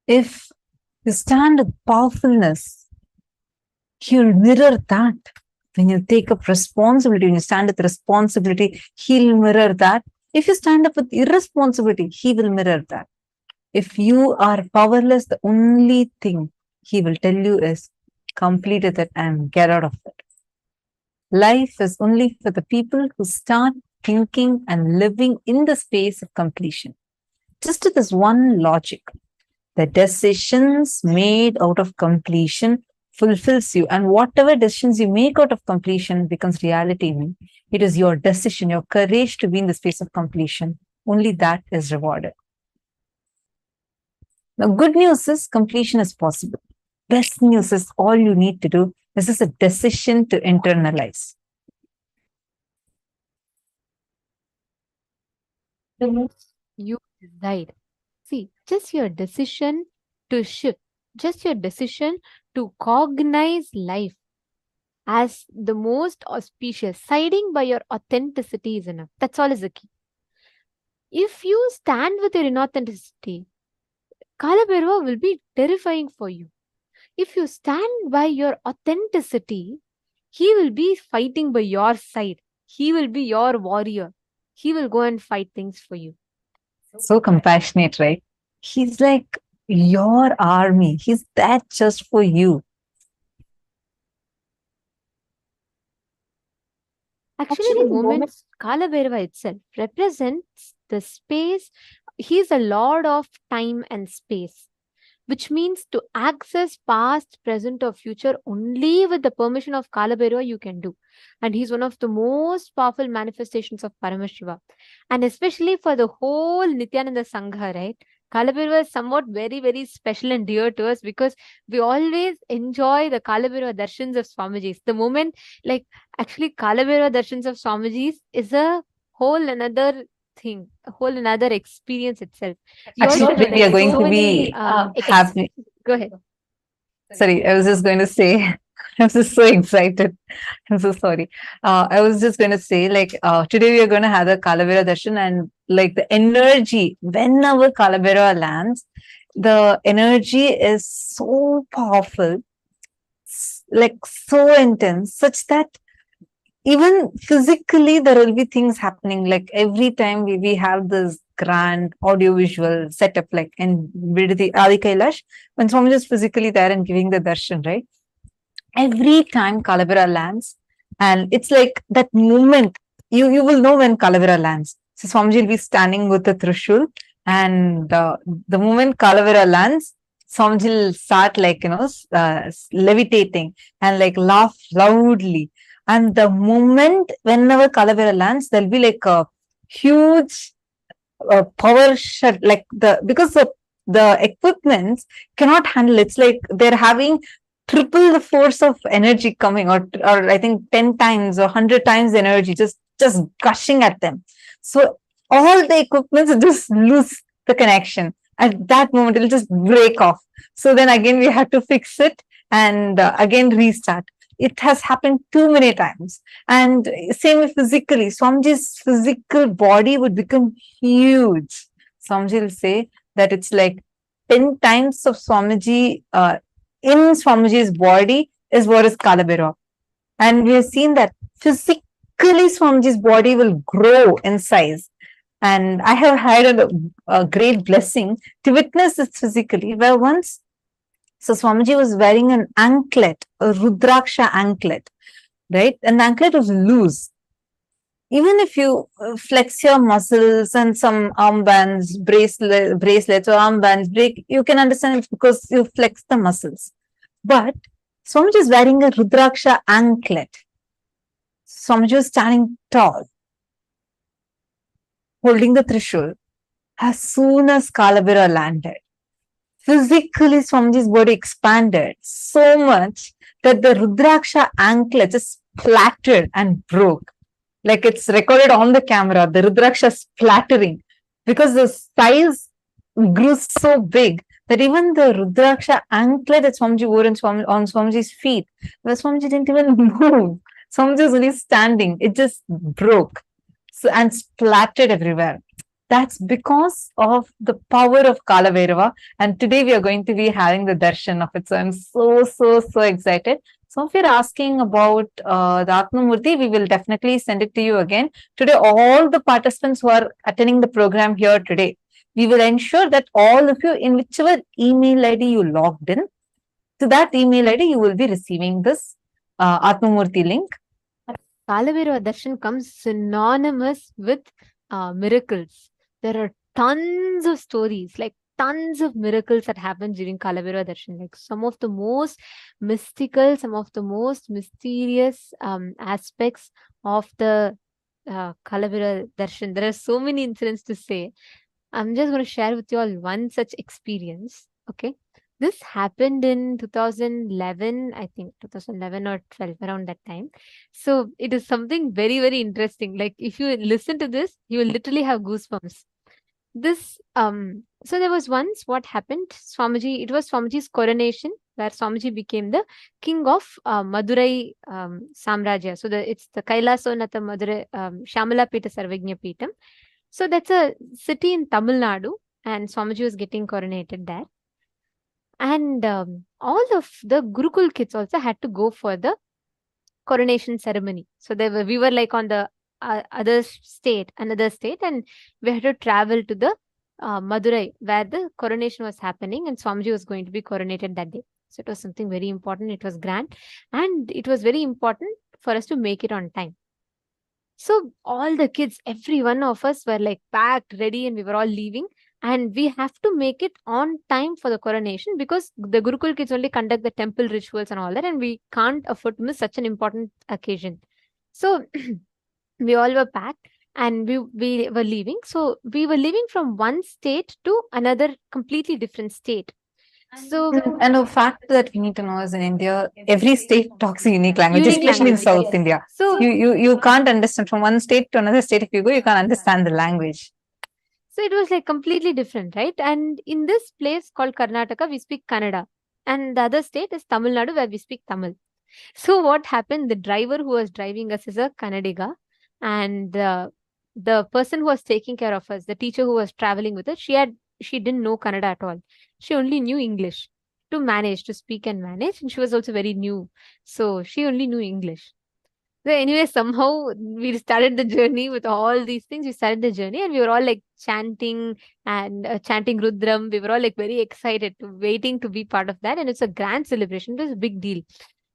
If you stand with powerfulness, he'll mirror that. When you take up responsibility, when you stand with responsibility, he'll mirror that. If you stand up with irresponsibility, he will mirror that. If you are powerless, the only thing he will tell you is complete it and get out of it. Life is only for the people who start thinking and living in the space of completion. Just to this one logic, the decisions made out of completion fulfills you, and whatever decisions you make out of completion becomes reality. It is your decision, your courage to be in the space of completion. Only that is rewarded. Now, good news is completion is possible. Best news is all you need to do is just a decision to internalize. You decide. See, just your decision to shift, just your decision to cognize life as the most auspicious, siding by your authenticity is enough. That's all is the key. If you stand with your inauthenticity, Kalabhairava will be terrifying for you. If you stand by your authenticity, he will be fighting by your side. He will be your warrior. he will go and fight things for you. So compassionate, right? He's like your army. He's that just for you. Actually, the moment Kalabhairava itself represents the space. He's a lord of time and space, which means to access past, present, or future only with the permission of Kalabhairava you can do. And he's one of the most powerful manifestations of Paramashiva. And especially for the whole Nithyananda Sangha, right? Kalabhairava is somewhat very, very special and dear to us because we always enjoy the Kalabhairava darshans of Swamijis. The moment, like, actually, Kalabhairava darshans of Swamijis is a whole another thing, a whole another experience itself. Actually, we are going to be happy. Go ahead. Sorry, I was just going to say, I'm just so excited. I'm so sorry. I was just going to say, like, today we are going to have the Kalabhairava darshan, and like the energy, whenever Kalabhairava lands, the energy is so powerful, like so intense, such that even physically there will be things happening. Like every time we have this grand audiovisual setup, like in Vidhi Adi Kailash, when Swamiji is physically there and giving the darshan, right? Every time Kalabhairava lands, and it's like that moment, you will know when Kalabhairava lands. So Swamiji will be standing with the Trishul, and the moment Kalabhairava lands, Swamiji will start like, levitating and like laugh loudly. And the moment, whenever Kalabhairava lands, there'll be like a huge power shut, like because the equipments cannot handle it. It's like they're having triple the force of energy coming, or I think 10 times or 100 times the energy just gushing at them. So all the equipments just lose the connection. At that moment, it'll just break off. So then again, we have to fix it and again restart. It has happened too many times. And same with physically. Swamiji's physical body would become huge. Swamiji will say that it's like 10 times of Swamiji in Swamiji's body is what is Kalabhairava. And we have seen that physically Swamiji's body will grow in size. And I have had a great blessing to witness this physically, where once, so Swamiji was wearing an anklet, a Rudraksha anklet, right? And the anklet was loose. Even if you flex your muscles and some armbands, bracelets or armbands break, you can understand it's because you flex the muscles. But Swamiji is wearing a Rudraksha anklet. Swamiji was standing tall, holding the Trishul. As soon as Kalabhairava landed, physically Swamiji's body expanded so much that the Rudraksha anklet just splattered and broke. Like it's recorded on the camera, the Rudraksha splattering, because the size grew so big that even the Rudraksha anklet that Swamiji wore on Swamiji's feet, where Swamiji didn't even move. Swamiji was only standing. It just broke and splattered everywhere. That's because of the power of Kalabhairava. And today we are going to be having the darshan of it. So I'm so excited. So if you're asking about the Atmamurti, we will definitely send it to you again. Today, all the participants who are attending the program here today, we will ensure that all of you, in whichever email ID you logged in, to that email ID, you will be receiving this Atmamurti link. Kalabhairava darshan comes synonymous with miracles. There are tons of stories, like tons of miracles that happen during Kalabhairava darshan. Like some of the most mystical, some of the most mysterious aspects of the Kalabhairava darshan. There are so many incidents to say. I'm just going to share with you all one such experience. Okay. This happened in 2011, I think 2011 or 12, around that time. So it is something very, very interesting. Like if you listen to this, you will literally have goosebumps. This, so there was once what happened, Swamiji, it was Swamiji's coronation, where Swamiji became the king of Madurai Samrajya. So it's the KAILASA Nata Madurai Shamala Pita Sarvagnya Pitam. So that's a city in Tamil Nadu, and Swamiji was getting coronated there. And all of the Gurukul kids also had to go for the coronation ceremony. So we were like on the another state, and we had to travel to the Madurai, where the coronation was happening, and Swamiji was going to be coronated that day. So it was something very important. It was grand, and it was very important for us to make it on time. So all the kids, every one of us were like packed, ready, and we were all leaving. And we have to make it on time for the coronation, because the Gurukul kids only conduct the temple rituals and all that, and we can't afford to miss such an important occasion. So we all were packed, and we were leaving. So we were leaving from one state to another completely different state. So And a fact that we need to know is, in India, every state talks a unique language, Unique especially in language, South yes. India. So You can't understand from one state to another state. If you go, you can't understand the language. So it was like completely different, right? And in this place called Karnataka, we speak Kannada. And the other state is Tamil Nadu, where we speak Tamil. So what happened? The driver who was driving us is a Kannadiga. And the person who was taking care of us, the teacher who was traveling with us, she didn't know Kannada at all. She only knew English to speak and manage. And she was also very new. So she only knew English. So anyway, somehow we started the journey with all these things. We started the journey, and we were all like chanting and chanting Rudram. We were all like very excited, waiting to be part of that. And it's a grand celebration. It was a big deal.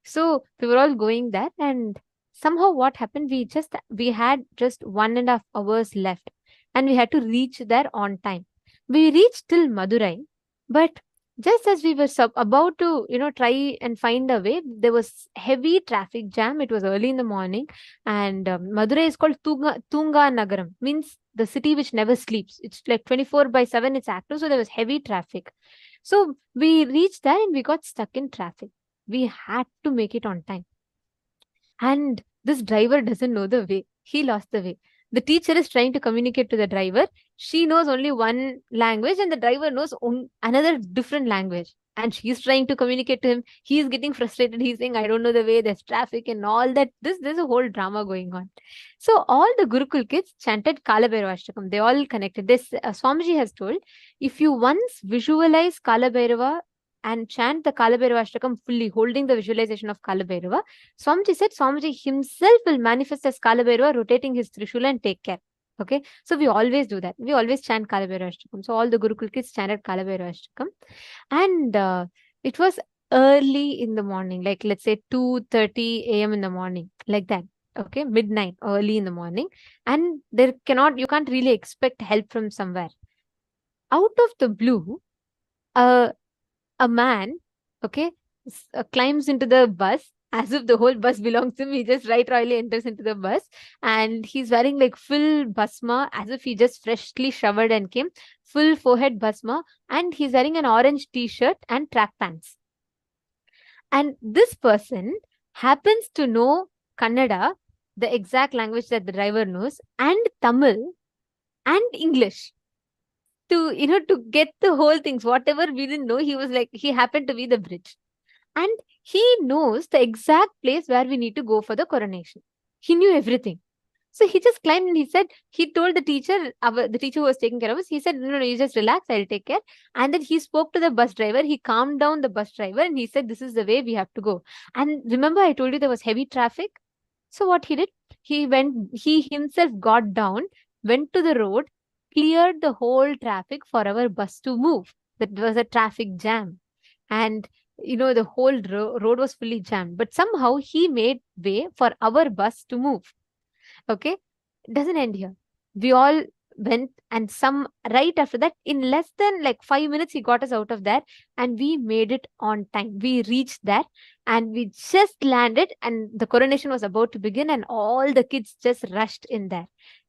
So we were all going there, and somehow what happened? We had just 1.5 hours left, and we had to reach there on time. We reached till Madurai, but just as we were about to, try and find a way, there was heavy traffic jam. It was early in the morning, and Madurai is called Tunga Nagaram, means the city which never sleeps. It's like 24/7, it's active, so there was heavy traffic. So we reached there and we got stuck in traffic. We had to make it on time. And this driver doesn't know the way. He lost the way. The teacher is trying to communicate to the driver. She knows only one language, and the driver knows another different language. And she's trying to communicate to him. He's getting frustrated. He's saying, I don't know the way, there's traffic and all that. There's a whole drama going on. So all the Gurukul kids chanted Kalabhairavoham. They all connected. This Swamiji has told, if you once visualize Kalabhairava and chant the Kalabhairavoham fully, holding the visualization of Kalabhairava, Swamiji said Swamiji himself will manifest as Kalabhairava, rotating his Trishula, and take care. Okay, so we always do that. We always chant Kalabhairavoham. So all the Gurukul kids chanted Kalabhairavoham. And it was early in the morning, like let's say 2:30 a.m. in the morning, like that. Okay, midnight, early in the morning. And you can't really expect help from somewhere. Out of the blue, a man, okay, climbs into the bus as if the whole bus belongs to him. He just right royally enters into the bus, and he's wearing like full bhasma, as if he just freshly showered and came, full forehead bhasma, and he's wearing an orange t-shirt and track pants. And this person happens to know Kannada, the exact language that the driver knows, and Tamil and English. To get the whole things, whatever we didn't know, he happened to be the bridge. And he knows the exact place where we need to go for the coronation. He knew everything. So he just climbed, and he told the teacher, the teacher who was taking care of us, he said, no, you just relax, I'll take care. And then he spoke to the bus driver, he calmed down the bus driver, and he said, this is the way we have to go. And remember, I told you there was heavy traffic. So what he did, he himself got down, went to the road, cleared the whole traffic for our bus to move. That was a traffic jam. And the whole road was fully jammed. But somehow he made way for our bus to move. Okay? It doesn't end here. We all went, and right after that, in less than like 5 minutes, he got us out of there, and we made it on time. We reached there, and we just landed, and the coronation was about to begin, and all the kids just rushed in there.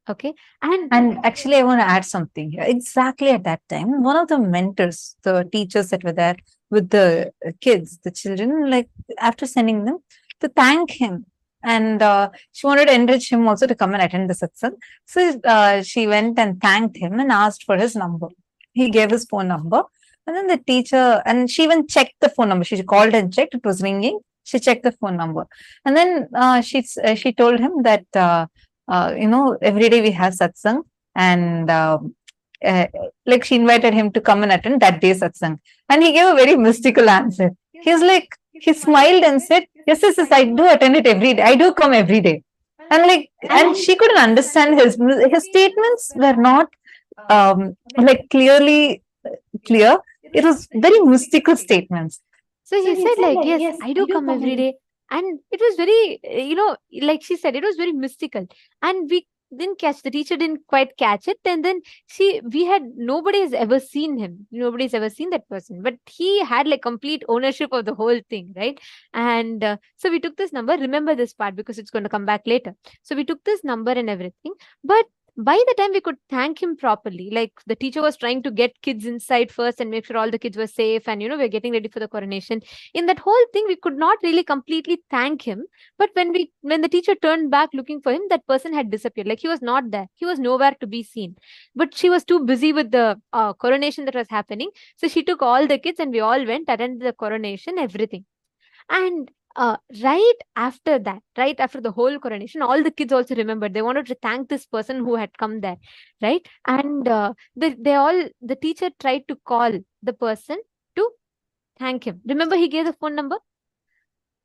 Okay. And actually, I want to add something here. Exactly at that time, one of the mentors, the teachers that were there with the kids, the children, like after sending them to thank him, and she wanted to encourage him also to come and attend the satsang. So she went and thanked him and asked for his number. He gave his phone number, and then the teacher, and she even checked the phone number. She called and checked; it was ringing. She checked the phone number, and then she told him that every day we have satsang, and like she invited him to come and attend that day satsang, and he gave a very mystical answer. He smiled and said, yes, I do attend it every day. I do come every day. And she couldn't understand his statements were not clearly clear. It was very mystical statements. So he said, like, yes, I do come every day. And it was very, like she said, it was very mystical. And we didn't catch, the teacher didn't quite catch it. And then nobody has ever seen him. Nobody's ever seen that person. But he had like complete ownership of the whole thing, right? And so we took this number. Remember this part because it's going to come back later. So we took this number and everything. But by the time we could thank him properly, like the teacher was trying to get kids inside first and make sure all the kids were safe, and we're getting ready for the coronation. In that whole thing, we could not really completely thank him. But when the teacher turned back looking for him, that person had disappeared. Like he was not there. He was nowhere to be seen. But she was too busy with the coronation that was happening. So she took all the kids and we all went, attended the coronation, everything. And right after the whole coronation, all the kids also remembered. They wanted to thank this person who had come there, right? And the teacher tried to call the person to thank him. Remember, he gave the phone number,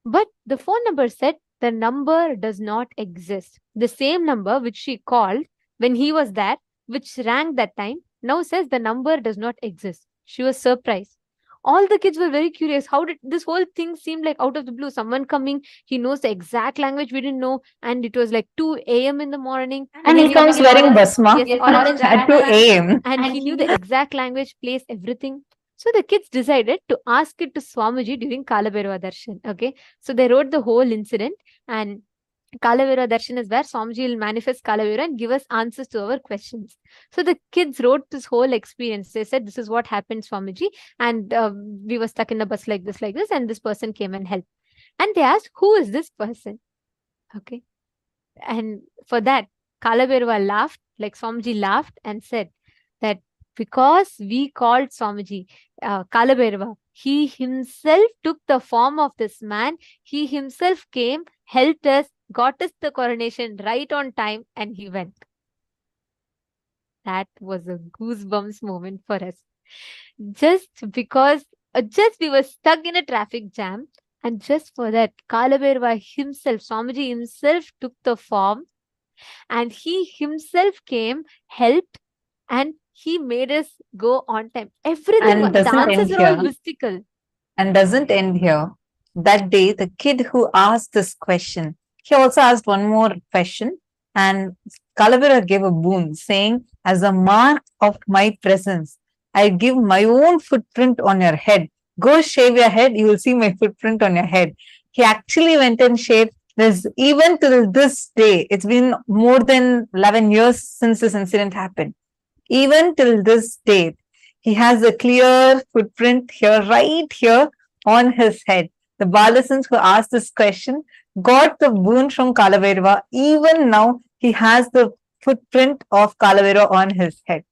but the phone number said the number does not exist. The same number which she called when he was there, which rang that time, now says the number does not exist. She was surprised. All the kids were very curious. How did this whole thing seem like out of the blue? Someone coming, he knows the exact language we didn't know, and it was like 2 a.m. in the morning. And he comes wearing basma at 2 a.m. And he knew the exact language, place, everything. So the kids decided to ask it to Swamiji during Kalabhairava Darshan. Okay. So they wrote the whole incident, and Kalabhairava Darshan is where Swamiji will manifest Kalabhairava and give us answers to our questions. So the kids wrote this whole experience. They said, this is what happened, Swamiji. And we were stuck in the bus like this, and this person came and helped. And they asked, who is this person? Okay. And for that, Kalabhairava laughed, like Swamiji laughed and said that because we called Swamiji Kalabhairava, he himself took the form of this man. He himself came, helped us, got us the coronation right on time, and he went. That was a goosebumps moment for us. Just because we were stuck in a traffic jam, and just for that, Kalabhairava himself, Swamiji himself took the form, and he himself came, helped, and he made us go on time. Everything, And the dances were all mystical. And doesn't end here. That day, the kid who asked this question, he also asked one more question, and Kalabhairava gave a boon saying, as a mark of my presence, I give my own footprint on your head. Go shave your head, you will see my footprint on your head. He actually went and shaved. Even till this day, it's been more than 11 years since this incident happened. Even till this date, he has a clear footprint here, right here on his head. The Balasans who asked this question got the boon from Kalabhairava. Even now, he has the footprint of Kalabhairava on his head.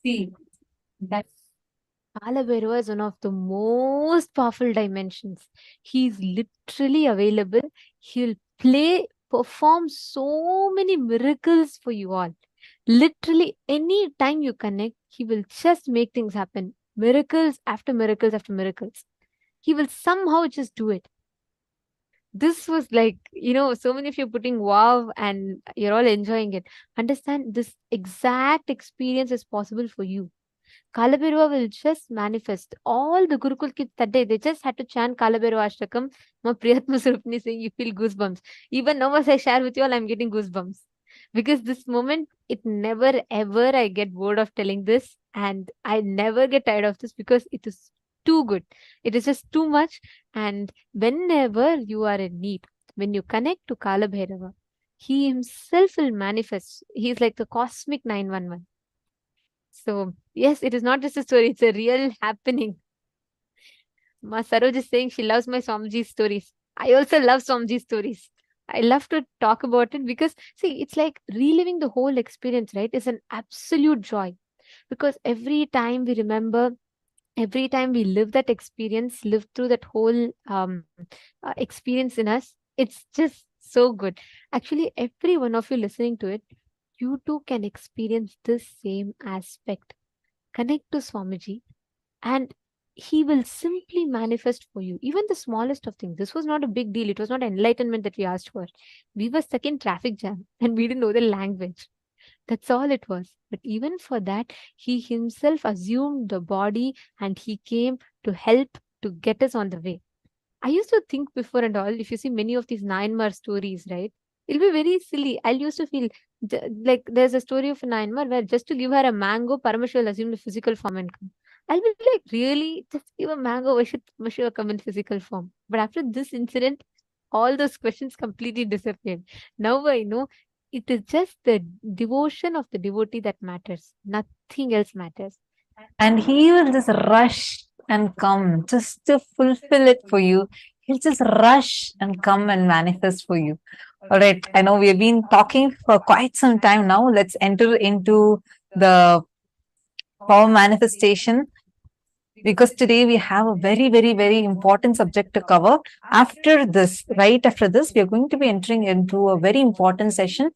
See, that Kalabhairava is one of the most powerful dimensions. He's literally available. He'll perform so many miracles for you all. Literally, any time you connect, he will just make things happen. Miracles after miracles after miracles. He will somehow just do it. This was like, so many of you putting wow and you're all enjoying it. Understand, this exact experience is possible for you. Kalabhairava will just manifest. All the Gurukul kids that day, they just had to chant Kalabhairava Ashtakam, Ma Priyatma Surupni, saying you feel goosebumps. Even now as I share with you all, I'm getting goosebumps. Because this moment, it never ever I get bored of telling this, and I never get tired of this because it is too good. It is just too much. And whenever you are in need, when you connect to Kalabhairava, he himself will manifest. He's like the cosmic 911. So, yes, it is not just a story, it's a real happening. Ma Saroj is saying she loves my Swamiji stories. I also love Swamiji stories. I love to talk about it because, see, it's like reliving the whole experience, right? It's an absolute joy. Because every time we remember, every time we live that experience, live through that whole experience in us, it's just so good. Actually, every one of you listening to it, you too can experience this same aspect. Connect to Swamiji and he will simply manifest for you, even the smallest of things. This was not a big deal. It was not enlightenment that we asked for. We were stuck in traffic jam and we didn't know the language. That's all it was. But even for that, he himself assumed the body and he came to help to get us on the way. I used to think before and all, if you see many of these Myanmar stories, right? It'll be very silly. I used to feel like there's a story of a Myanmar where just to give her a mango, Paramashiva will assume the physical form and come. I'll be like, really? Just give a mango, why should Paramashiva come in physical form? But after this incident, all those questions completely disappeared. Now I know it is just the devotion of the devotee that matters. Nothing else matters. And he will just rush and come just to fulfill it for you. He'll just rush and come and manifest for you. All right. I know we've been talking for quite some time now. Let's enter into the power manifestation, because today we have a very, very, very important subject to cover. After this, right after this, we are going to be entering into a very important session.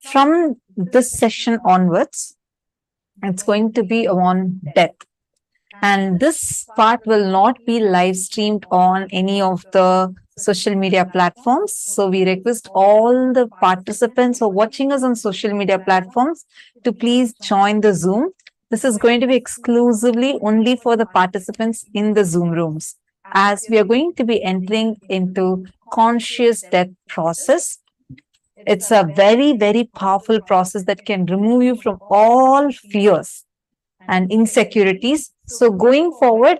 From this session onwards, it's going to be on death. And this part will not be live streamed on any of the social media platforms. So we request all the participants who are watching us on social media platforms to please join the Zoom. This is going to be exclusively only for the participants in the Zoom rooms, as we are going to be entering into conscious death process. It's a very, very powerful process that can remove you from all fears and insecurities. So going forward,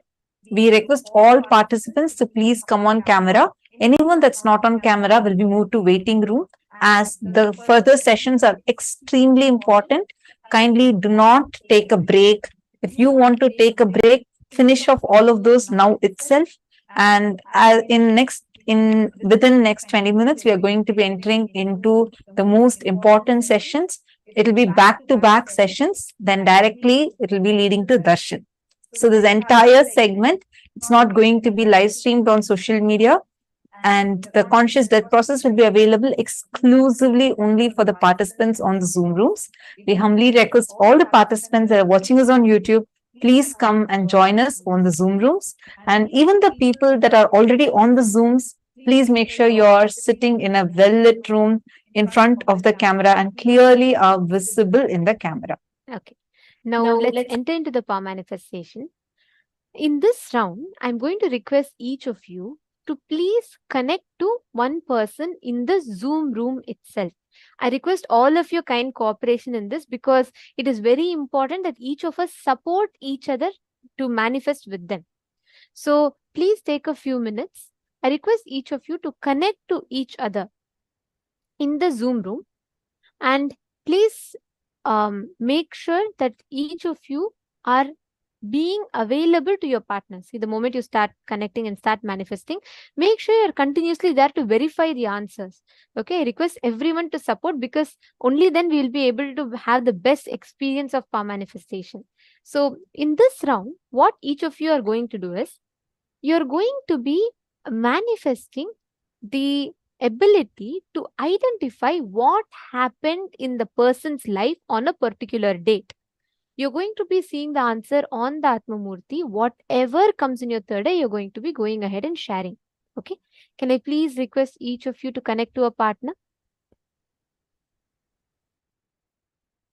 we request all participants to please come on camera. Anyone that's not on camera will be moved to waiting room, as the further sessions are extremely important. Kindly do not take a break. If you want to take a break, finish off all of those now itself. And within next 20 minutes, we are going to be entering into the most important sessions. It will be back-to-back sessions, then directly it will be leading to darshan. So this entire segment, it's not going to be live streamed on social media, and the conscious death process will be available exclusively only for the participants on the Zoom rooms. We humbly request all the participants that are watching us on YouTube, please come and join us on the Zoom rooms. And even the people that are already on the Zooms, please make sure you're sitting in a well-lit room in front of the camera and clearly are visible in the camera. Okay. Now let's enter into the power manifestation. In this round, I'm going to request each of you to please connect to one person in the Zoom room itself. I request all of your kind cooperation in this, because it is very important that each of us support each other to manifest with them. So please take a few minutes. I request each of you to connect to each other in the Zoom room, and please make sure that each of you are being available to your partner. See, the moment you start connecting and start manifesting, make sure you're continuously there to verify the answers. Okay, I request everyone to support, because only then we will be able to have the best experience of power manifestation. So in this round, what each of you are going to do is, you're going to be manifesting the ability to identify what happened in the person's life on a particular date. You're going to be seeing the answer on the Atma Murti. Whatever comes in your third eye, you're going to be going ahead and sharing. Okay. Can I please request each of you to connect to a partner?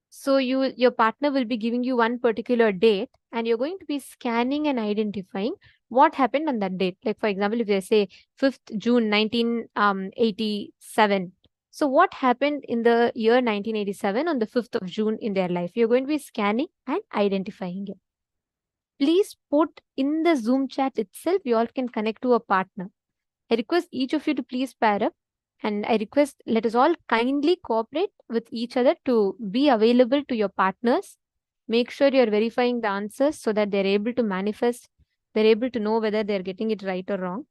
So your partner will be giving you one particular date, and you're going to be scanning and identifying what happened on that date. Like, for example, if they say 5th June 1987. So what happened in the year 1987 on the 5th of June in their life? You're going to be scanning and identifying it. Please put in the Zoom chat itself, you all can connect to a partner. I request each of you to please pair up, and I request let us all kindly cooperate with each other to be available to your partners. Make sure you're verifying the answers so that they're able to manifest. They're able to know whether they're getting it right or wrong.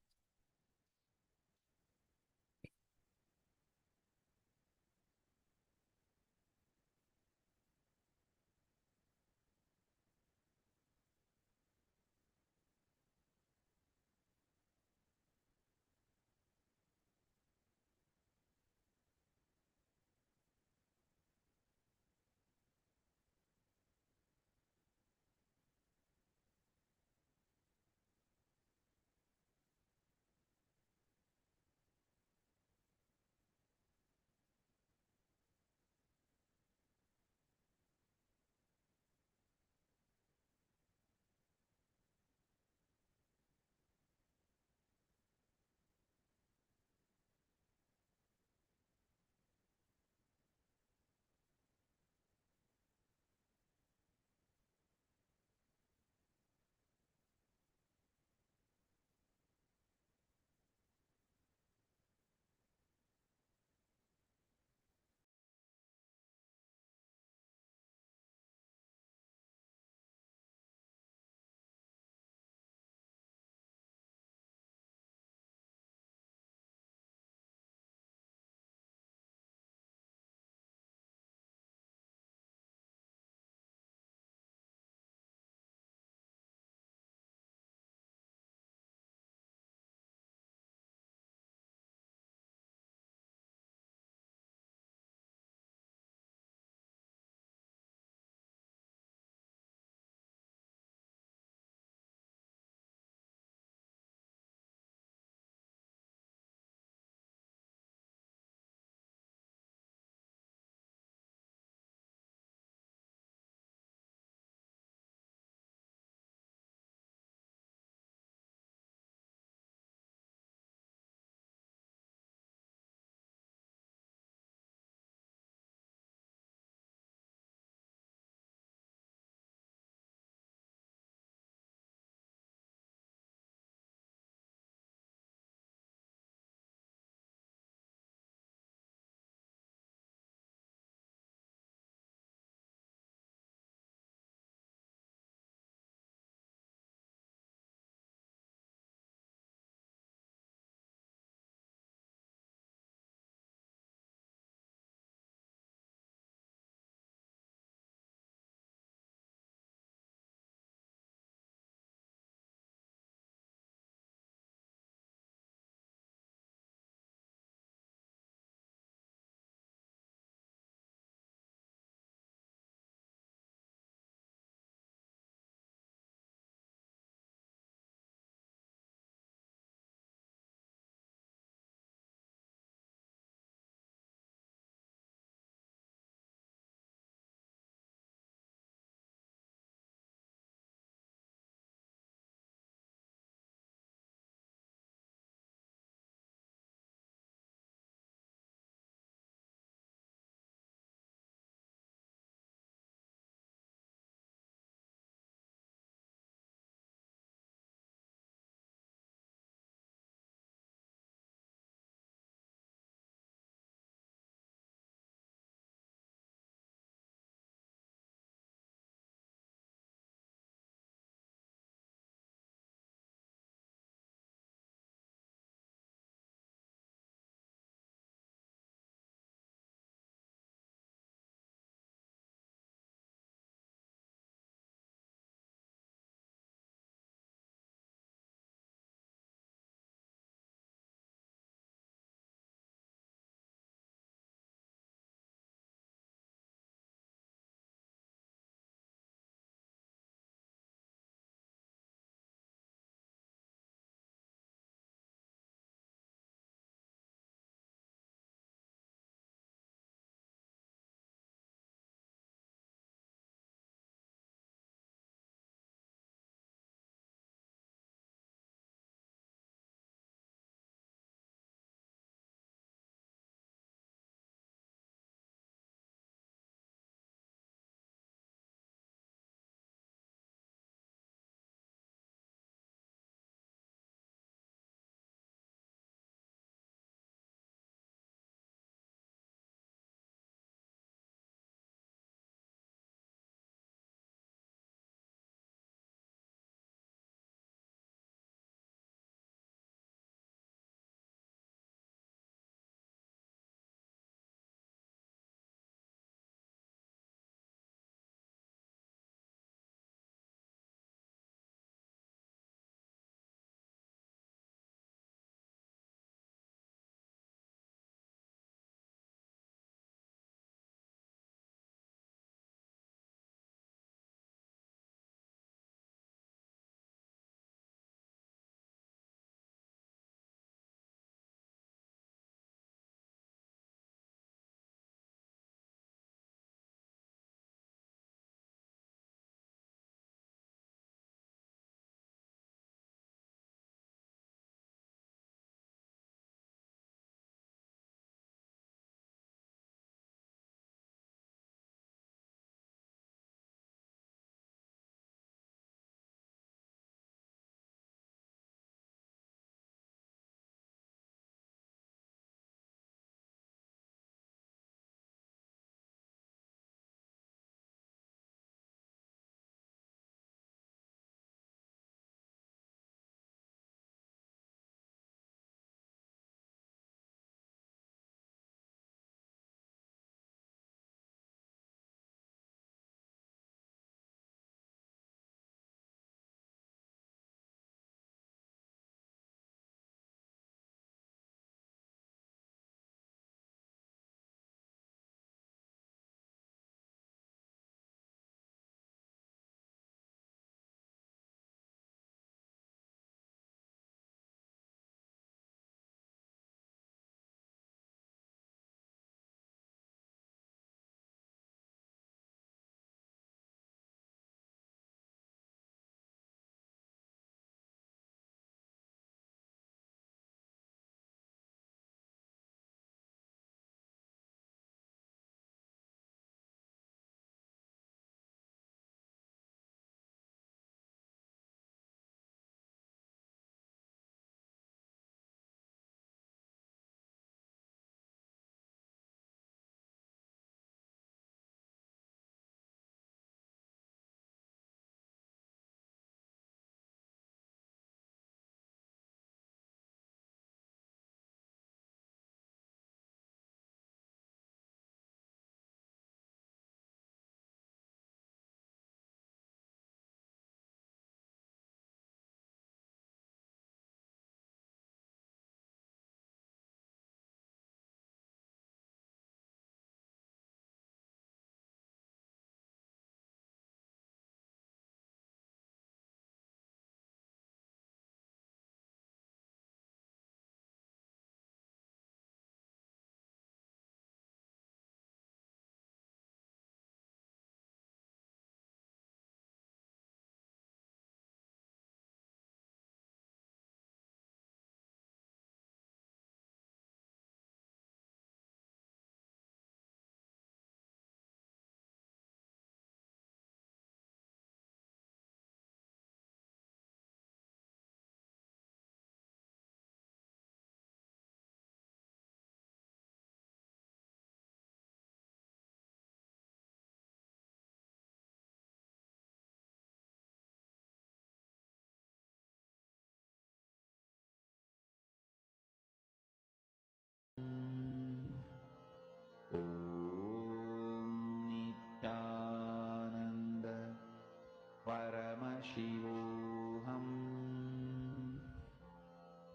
Paramashivoham.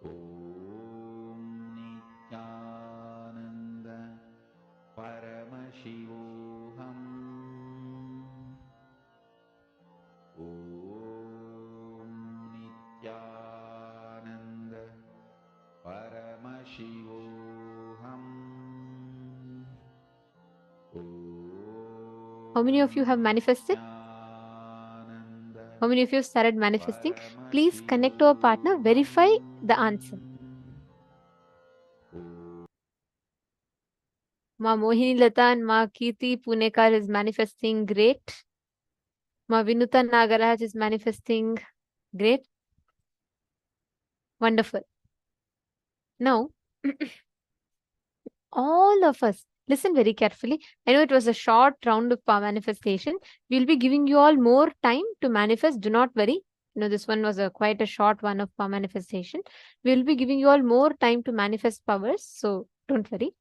Om Nithyananda Paramashivoham. Om Nithyananda Paramashivoham. How many of you have manifested? How many of you have started manifesting? Please connect to our partner, verify the answer. Ma Mohini Lata and Ma Kirti Punekar is manifesting. Great. Ma Vinuta Nagaraj is manifesting. Great. Wonderful. Now, all of us, listen very carefully. I know it was a short round of power manifestation. We'll be giving you all more time to manifest. Do not worry. This one was quite a short one of power manifestation. We'll be giving you all more time to manifest powers. So don't worry.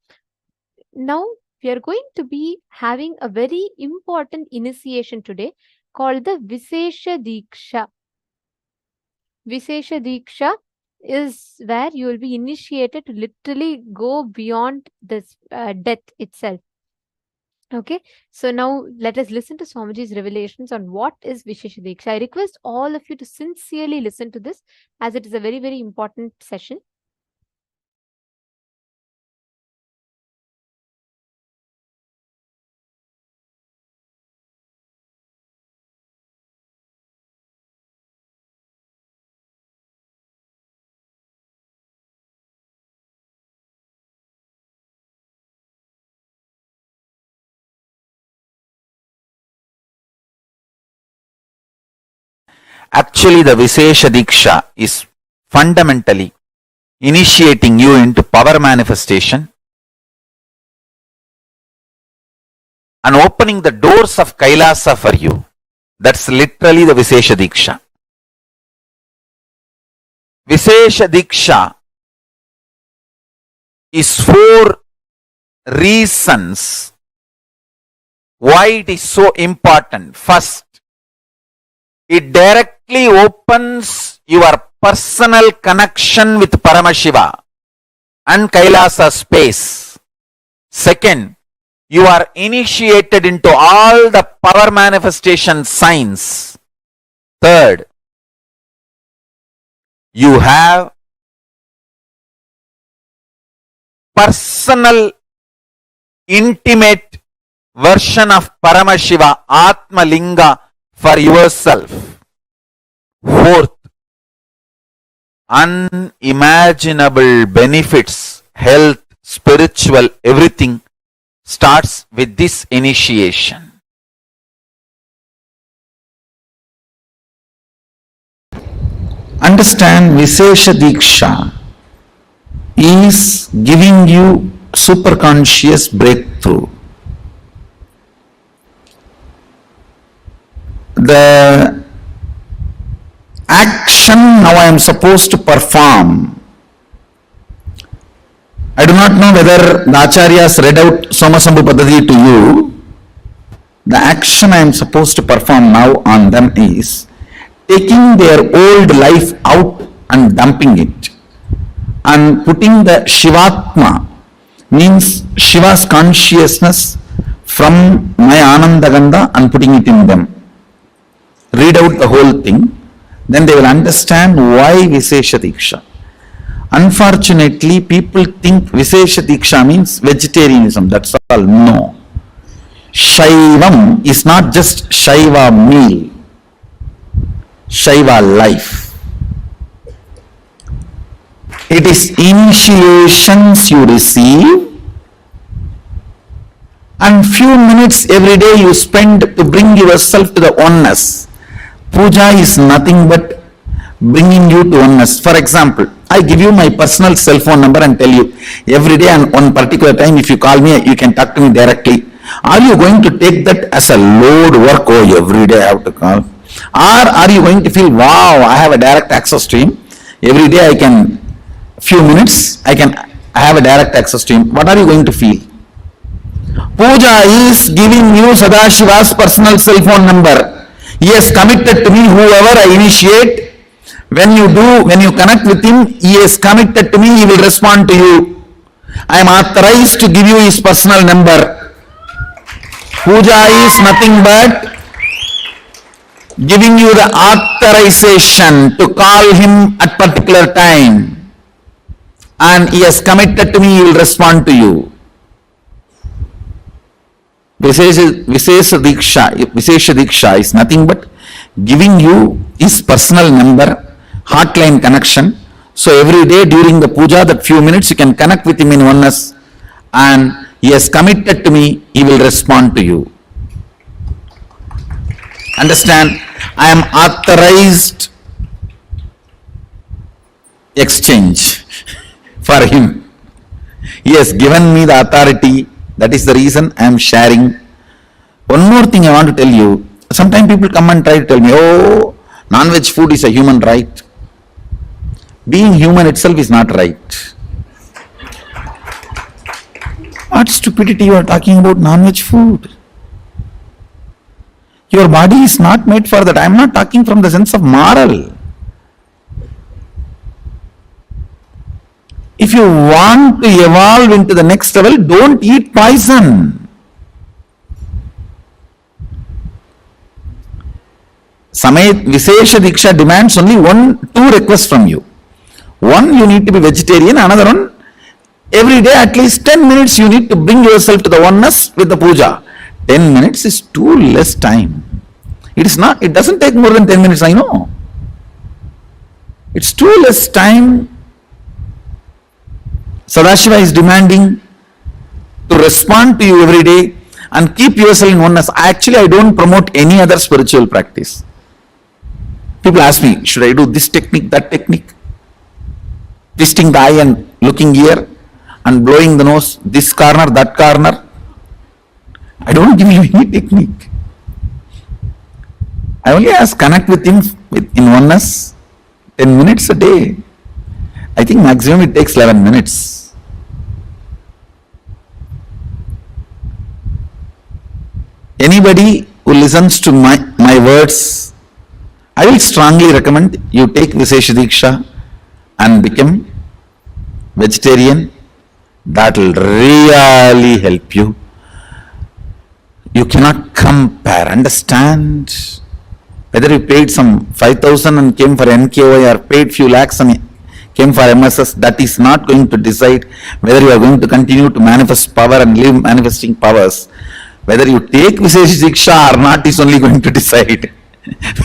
Now, we are going to be having a very important initiation today called the Vishesha Dīkṣā. Vishesha Dīkṣā is where you will be initiated to literally go beyond this death itself. Okay, so now let us listen to Swamiji's revelations on what is Vishesha Dīkṣā. I request all of you to sincerely listen to this, as it is a very, very important session. Actually, the Vishesha Dīkṣā is fundamentally initiating you into power manifestation and opening the doors of KAILASA for you. That's literally the Vishesha Dīkṣā. Vishesha Dīkṣā is 4 reasons why it is so important. First, it directly opens your personal connection with Paramashiva and KAILASA space. Second, you are initiated into all the power manifestation signs. Third, you have personal, intimate version of Paramashiva, Atma Linga, for yourself. Fourth, unimaginable benefits, health, spiritual, everything starts with this initiation. Understand, Vishesha Dīkṣā is giving you superconscious breakthrough. The action now I am supposed to perform. I do not know whether the Acharyas read out Somasambhu Paddhati to you. The action I am supposed to perform now on them is taking their old life out and dumping it and putting the Shivatma, means Shiva's consciousness, from my Anandagandha and putting it in them. Read out the whole thing, then they will understand why Vishesha Dīkṣā. Unfortunately, people think Vishesha Dīkṣā means vegetarianism, that's all. No. Shaivam is not just Shaiva meal, Shaiva life. It is initiations you receive and few minutes every day you spend to bring yourself to the oneness. Puja is nothing but bringing you to oneness. For example, I give you my personal cell phone number and tell you every day and on particular time, if you call me, you can talk to me directly. Are you going to take that as a load work? Oh, every day I have to call. Or are you going to feel, wow, I have a direct access to him. Every day I can, few minutes, I have a direct access to him. What are you going to feel? Puja is giving you Sadashiva's personal cell phone number. He has committed to me, whoever I initiate, when you connect with him, he is committed to me, he will respond to you. I am authorized to give you his personal number. Puja is nothing but giving you the authorization to call him at particular time. And he has committed to me, he will respond to you. Vishesha Dīkṣā is nothing but giving you his personal number, hotline connection. So every day during the puja, that few minutes you can connect with him in oneness, and he has committed to me, he will respond to you. Understand? I am authorized exchange for him. He has given me the authority. That is the reason I am sharing. One more thing I want to tell you. Sometimes people come and try to tell me, oh, non-veg food is a human right. Being human itself is not right. What stupidity you are talking about non-veg food? Your body is not made for that. I am not talking from the sense of moral. If you want to evolve into the next level, don't eat poison. Vishesha Dīkṣā demands only two requests from you. One, you need to be vegetarian. Another one, every day at least 10 minutes you need to bring yourself to the oneness with the puja. 10 minutes is too less time. It doesn't take more than 10 minutes, I know. It's too less time. Sadashiva is demanding to respond to you every day and keep yourself in oneness. Actually, I don't promote any other spiritual practice. People ask me, should I do this technique, that technique? Twisting the eye and looking here and blowing the nose, this corner, that corner. I don't give you any technique. I only ask, connect with him in oneness, 10 minutes a day. I think maximum it takes 11 minutes. Anybody who listens to my words, I will strongly recommend you take Vishesha Dīkṣā and become vegetarian. That will really help you. You cannot compare, understand? Whether you paid some 5,000 and came for NKY or paid few lakhs and came for MSS, that is not going to decide whether you are going to continue to manifest power and live manifesting powers. Whether you take Vishesha Dīkṣā or not is only going to decide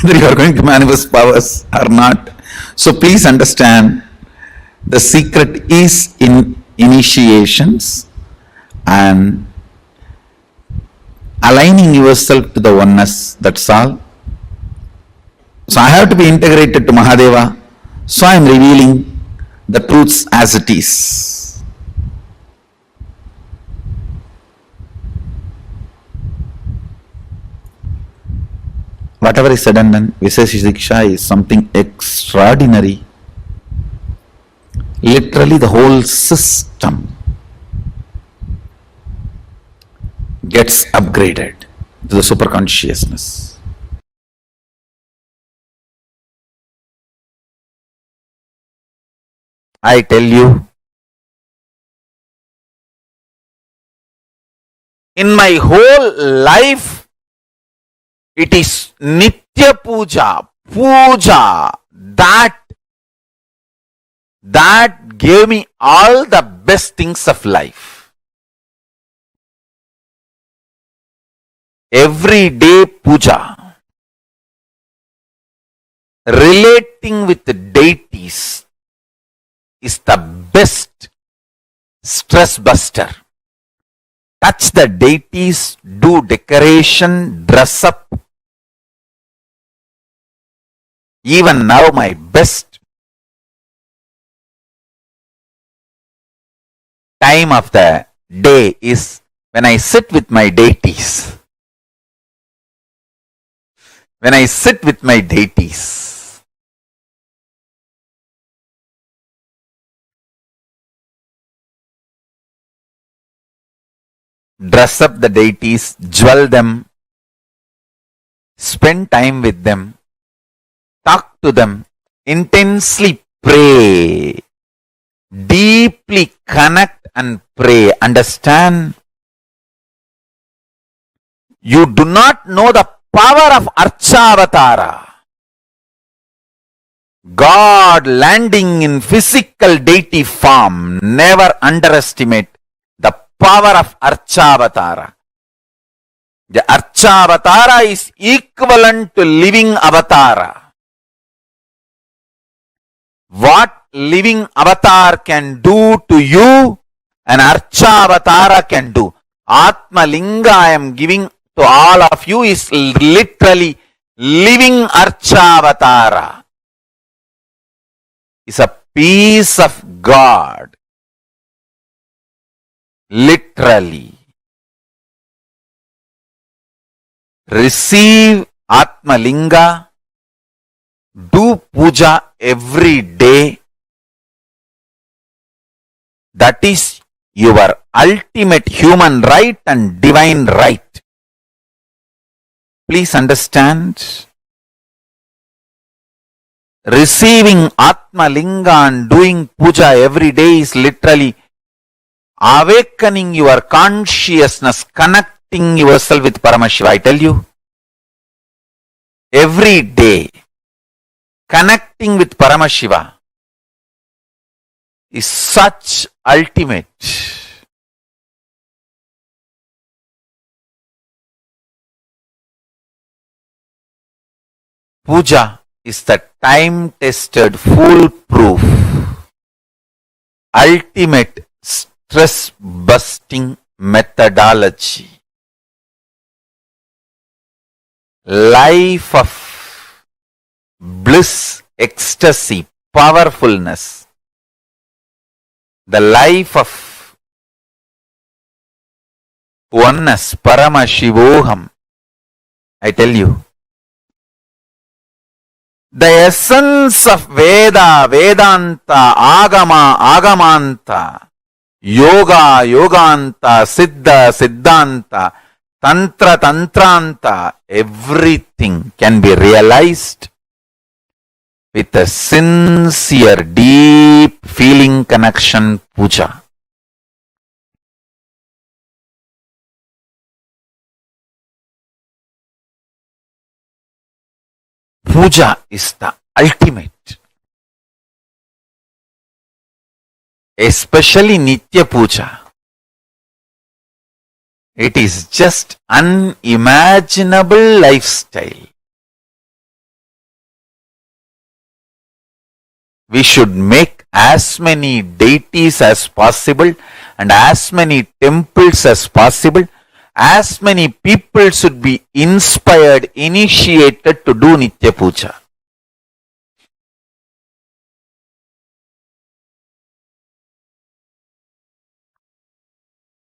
whether you are going to manifest powers or not. So please understand, the secret is in initiations and aligning yourself to the oneness, that's all. So I have to be integrated to Mahadeva, so I am revealing the truths as it is. Whatever is said and done, Vishesha Dīkṣā is something extraordinary. Literally the whole system gets upgraded to the super consciousness. I tell you, in my whole life, it is Nitya Puja, that gave me all the best things of life. Everyday puja, relating with the deities, is the best stress buster. Touch the deities, do decoration, dress up. Even now my best time of the day is when I sit with my deities. When I sit with my deities. Dress up the deities, jewel them, spend time with them, talk to them, intensely pray, deeply connect and pray. Understand? You do not know the power of Archavatara. God landing in physical deity form. Never underestimate the power of Archavatara. The Archavatara is equivalent to living avatara. What living avatar can do to you, an Archavatara can do. Atma Linga I am giving to all of you is literally living Archavatara. Is a piece of God. Literally. Receive Atma Linga. Do puja every day. That is your ultimate human right and divine right. Please understand. Receiving Atma Linga and doing puja every day is literally awakening your consciousness, connecting yourself with Paramashiva. I tell you, every day, connecting with Paramashiva is such ultimate. Puja is the time-tested, foolproof, ultimate stress-busting methodology. Life of bliss, ecstasy, powerfulness. The life of oneness, Paramashivoham. I tell you. The essence of Veda, Vedanta, Agama, Agamanta, Yoga, Yoganta, Siddha, Siddhanta, Tantra, Tantranta, everything can be realized with a sincere, deep feeling connection puja. Puja is the ultimate. Especially Nitya Puja. It is just unimaginable lifestyle. We should make as many deities as possible and as many temples as possible. As many people should be inspired, initiated to do Nitya Puja.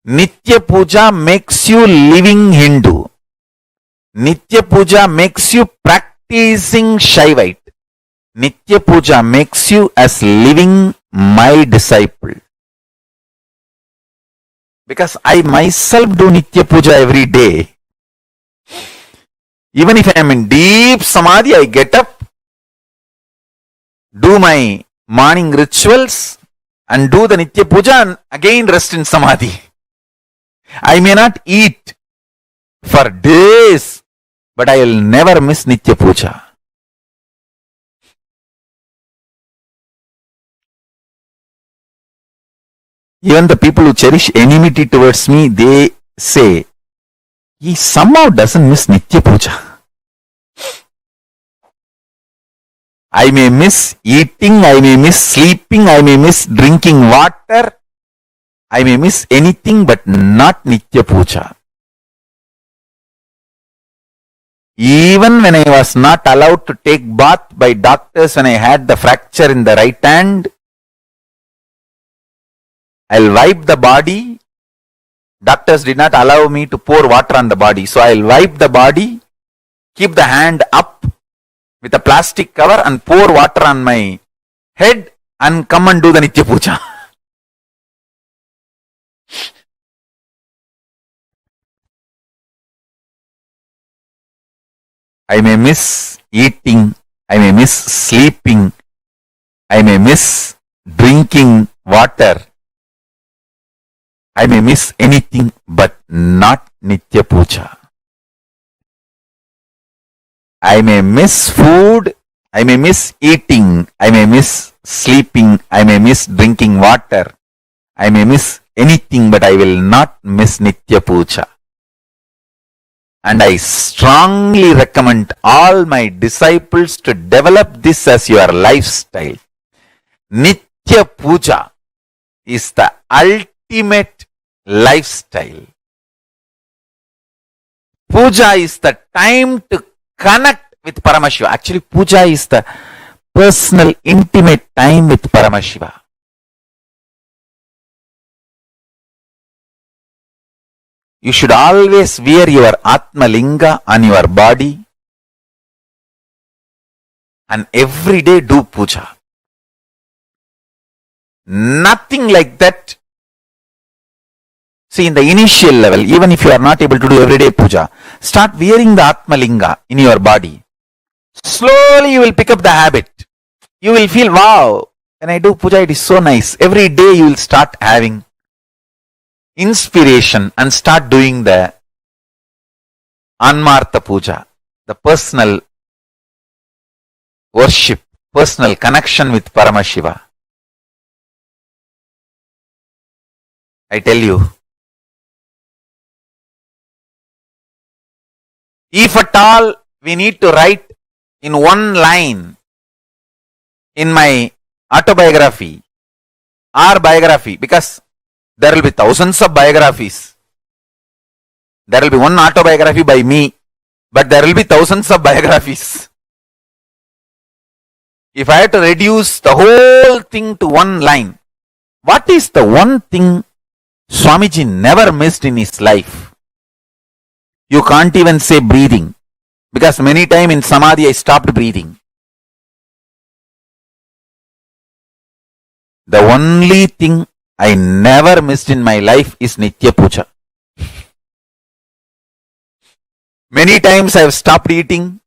Nitya Puja makes you living Hindu. Nitya Puja makes you practicing Shaivite. Nitya Puja makes you as living my disciple. Because I myself do Nitya Puja every day. Even if I am in deep Samadhi, I get up, do my morning rituals and do the Nitya Puja and again rest in Samadhi. I may not eat for days, but I will never miss Nitya Puja. Even the people who cherish enmity towards me, they say, he somehow doesn't miss Nitya Puja. I may miss eating, I may miss sleeping, I may miss drinking water, I may miss anything but not Nitya Puja. Even when I was not allowed to take bath by doctors when I had the fracture in the right hand, I'll wipe the body. Doctors did not allow me to pour water on the body. So I'll wipe the body, keep the hand up with a plastic cover and pour water on my head and come and do the Nitya Puja. I may miss eating, I may miss sleeping, I may miss drinking water, I may miss anything but not Nitya Puja. I may miss food, I may miss eating, I may miss sleeping, I may miss drinking water, I may miss anything but I will not miss Nitya Puja. And I strongly recommend all my disciples to develop this as your lifestyle. Nitya Puja is the ultimate lifestyle. Puja is the time to connect with Paramashiva. Actually, puja is the personal, intimate time with Paramashiva. You should always wear your Atma Linga on your body and every day do puja. Nothing like that. See, in the initial level, even if you are not able to do everyday puja, start wearing the Atma Linga in your body. Slowly you will pick up the habit. You will feel, wow, when I do puja, it is so nice. Every day you will start having inspiration and start doing the Anmartha Puja, the personal worship, personal connection with Paramashiva. I tell you, if at all we need to write in one line in my autobiography or biography, because there will be thousands of biographies. There will be one autobiography by me, but there will be thousands of biographies. If I have to reduce the whole thing to one line, what is the one thing Swamiji never missed in his life? You can't even say breathing, because many times in Samadhi I stopped breathing. The only thing I never missed in my life is Nitya Puja. Many times I have stopped eating.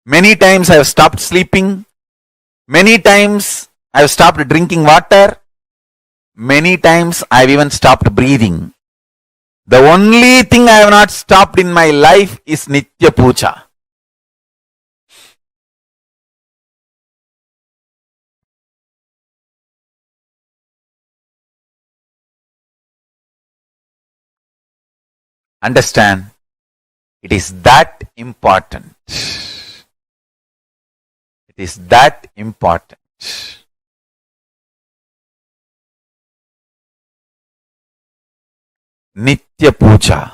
Many times I have stopped sleeping. Many times I have stopped drinking water. Many times I have even stopped breathing. The only thing I have not stopped in my life is Nitya Puja. Understand, it is that important. It is that important. Nitya Puja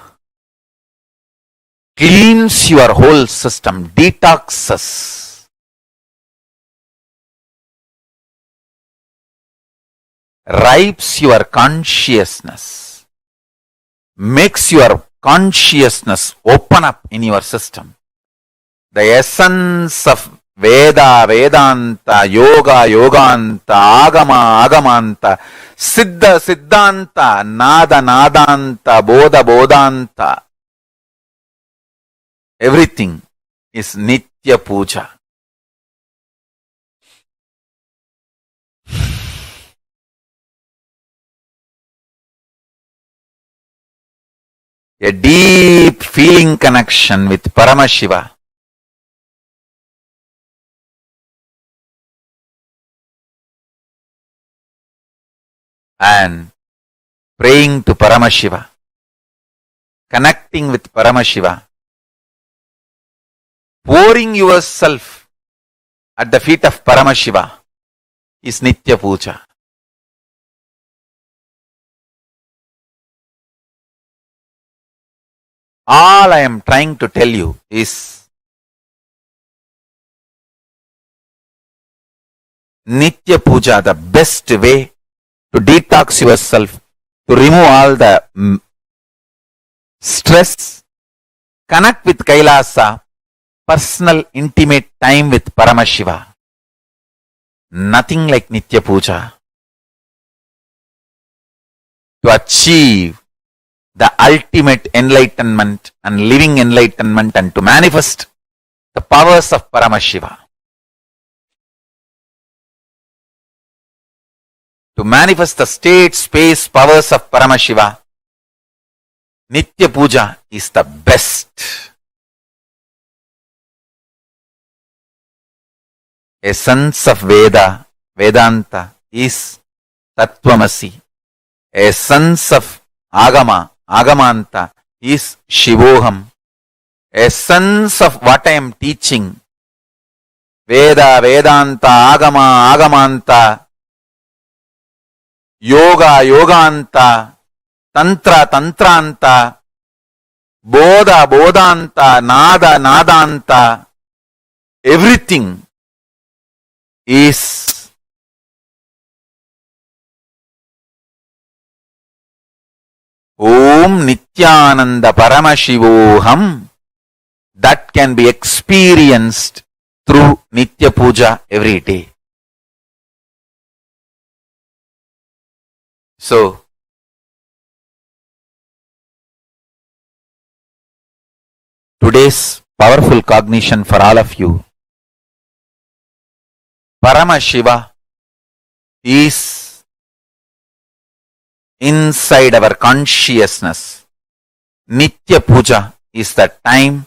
cleans your whole system, detoxes, ripes your consciousness, makes your consciousness open up in your system. The essence of Veda, Vedanta, Yoga, Yoganta, Agama, Agamanta, Siddha, Siddhanta, Nada, Nadanta, Bodha, Bodhanta. Everything is Nitya Puja. A deep feeling connection with Paramashiva. And praying to Paramashiva, connecting with Paramashiva, pouring yourself at the feet of Paramashiva is Nitya Puja. All I am trying to tell you is Nitya Puja, the best way to detox yourself, to remove all the stress, connect with KAILASA, personal intimate time with Paramashiva. Nothing like Nitya Puja. To achieve the ultimate enlightenment and living enlightenment and to manifest the powers of Paramashiva. To manifest the state, space, powers of Paramashiva, Nitya Puja is the best. Essence of Vedanta is Tattvamasi. Essence of Agamanta is Shivoham. Essence of what I am teaching, Veda, Vedanta, Agamanta, Yoga, Yoganta, Tantra, Tantranta, Bodha, Bodhanta, Nada, Nadanta, everything is Om Nithyananda Paramashivoham, that can be experienced through Nitya Puja every day. So, today's powerful cognition for all of you, Paramashiva is inside our consciousness. Nitya Puja is the time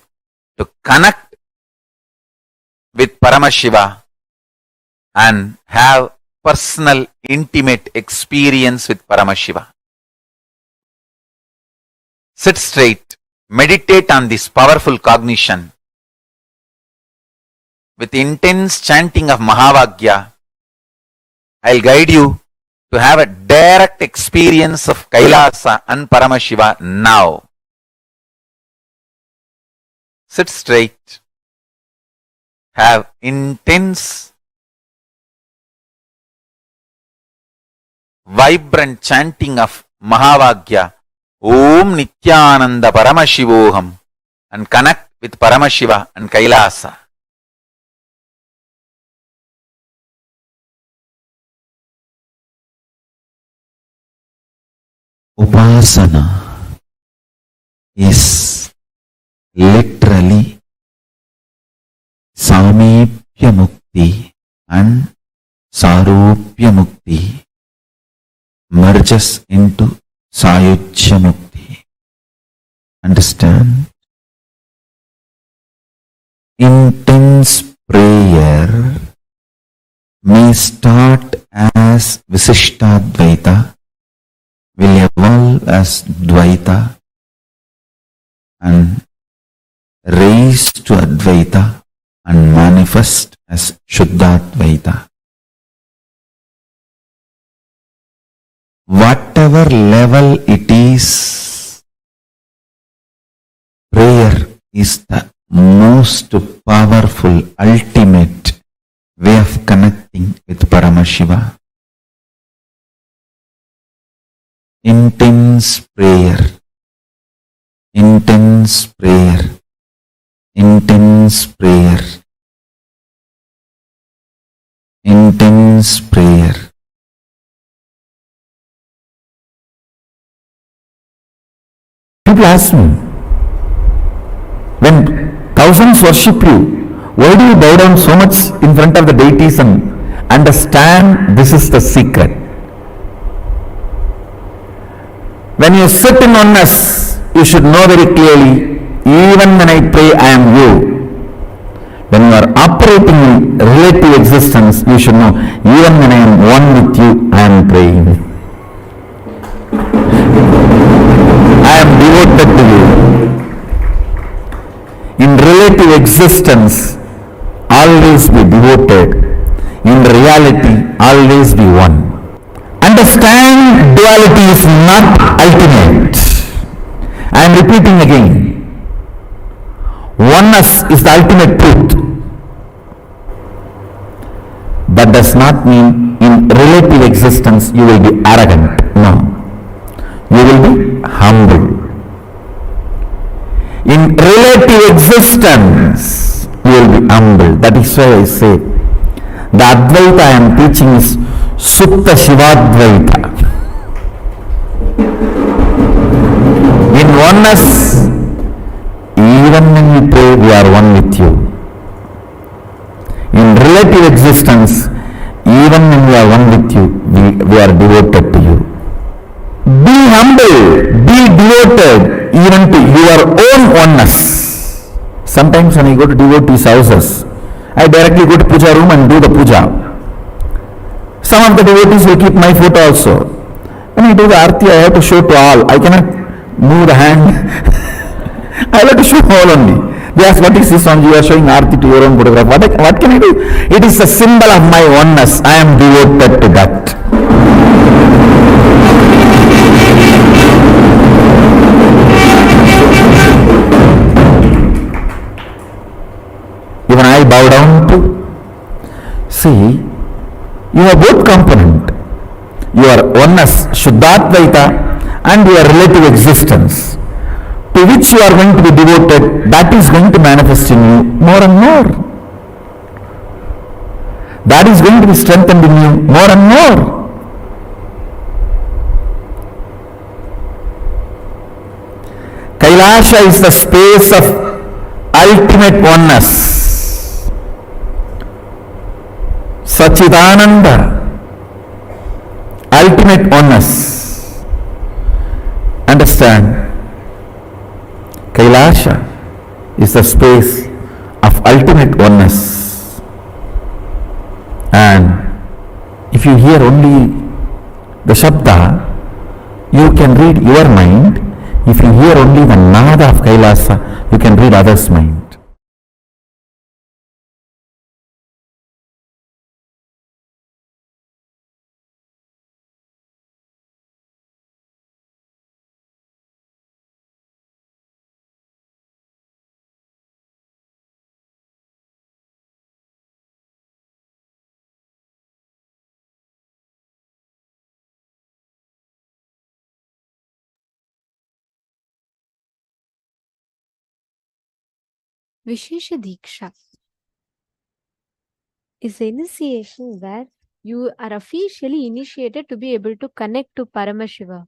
to connect with Paramashiva and have personal, intimate experience with Paramashiva. Sit straight, meditate on this powerful cognition. With intense chanting of Mahavagya, I'll guide you to have a direct experience of KAILASA and Paramashiva now. Sit straight, have intense, vibrant chanting of Mahavagya, Om Nithyananda Paramashivoham, and connect with Paramashiva and KAILASA. Upasana is literally Samipya Mukti and Sarupya Mukti merges into Sayujya Mukti. Understand? Intense prayer may start as Visishtadvaita, will evolve as Dvaita and raise to Advaita and manifest as Shuddhadvaita. Whatever level it is, prayer is the most powerful, ultimate way of connecting with Paramashiva. Intense prayer, intense prayer, intense prayer, intense prayer. People ask me, when thousands worship you, why do you bow down so much in front of the deities? And understand, this is the secret. When you sit in oneness, you should know very clearly, even when I pray, I am you. When you are operating in relative existence, you should know, even when I am one with you, I am praying. I am devoted to you. In relative existence, always be devoted. In reality, always be one. Understand, duality is not ultimate. I am repeating again. Oneness is the ultimate truth. But does not mean in relative existence you will be arrogant. No. You will be humble. In relative existence, you will be humble. That is why I say, the Advaita I am teaching is Sutta Shivadvaita. In oneness, even when we pray, we are one with you. In relative existence, even when we are one with you, we are devoted to you. Be humble, be devoted even to your own oneness. Sometimes when I go to devotees' houses, I directly go to puja room and do the puja. Some of the devotees will keep my photo also. When I do the arti, I have to show to all. I cannot move the hand. I have to show all only. They ask, what is this one? You are showing arti to your own photograph. What can I do? It is a symbol of my oneness. I am devoted to that. Even I bow down to. See, you have both component. Your oneness, Shuddhadvaita, and your relative existence, to which you are going to be devoted, that is going to manifest in you more and more. That is going to be strengthened in you more and more. Kailasa is the space of ultimate oneness. Sachidananda, ultimate oneness. Understand? Kailasa is the space of ultimate oneness. And if you hear only the Shabda, you can read your mind. If you hear only the Nada of Kailasa, you can read others' mind. Vishesha Dīkṣā is an initiation where you are officially initiated to be able to connect to Paramashiva.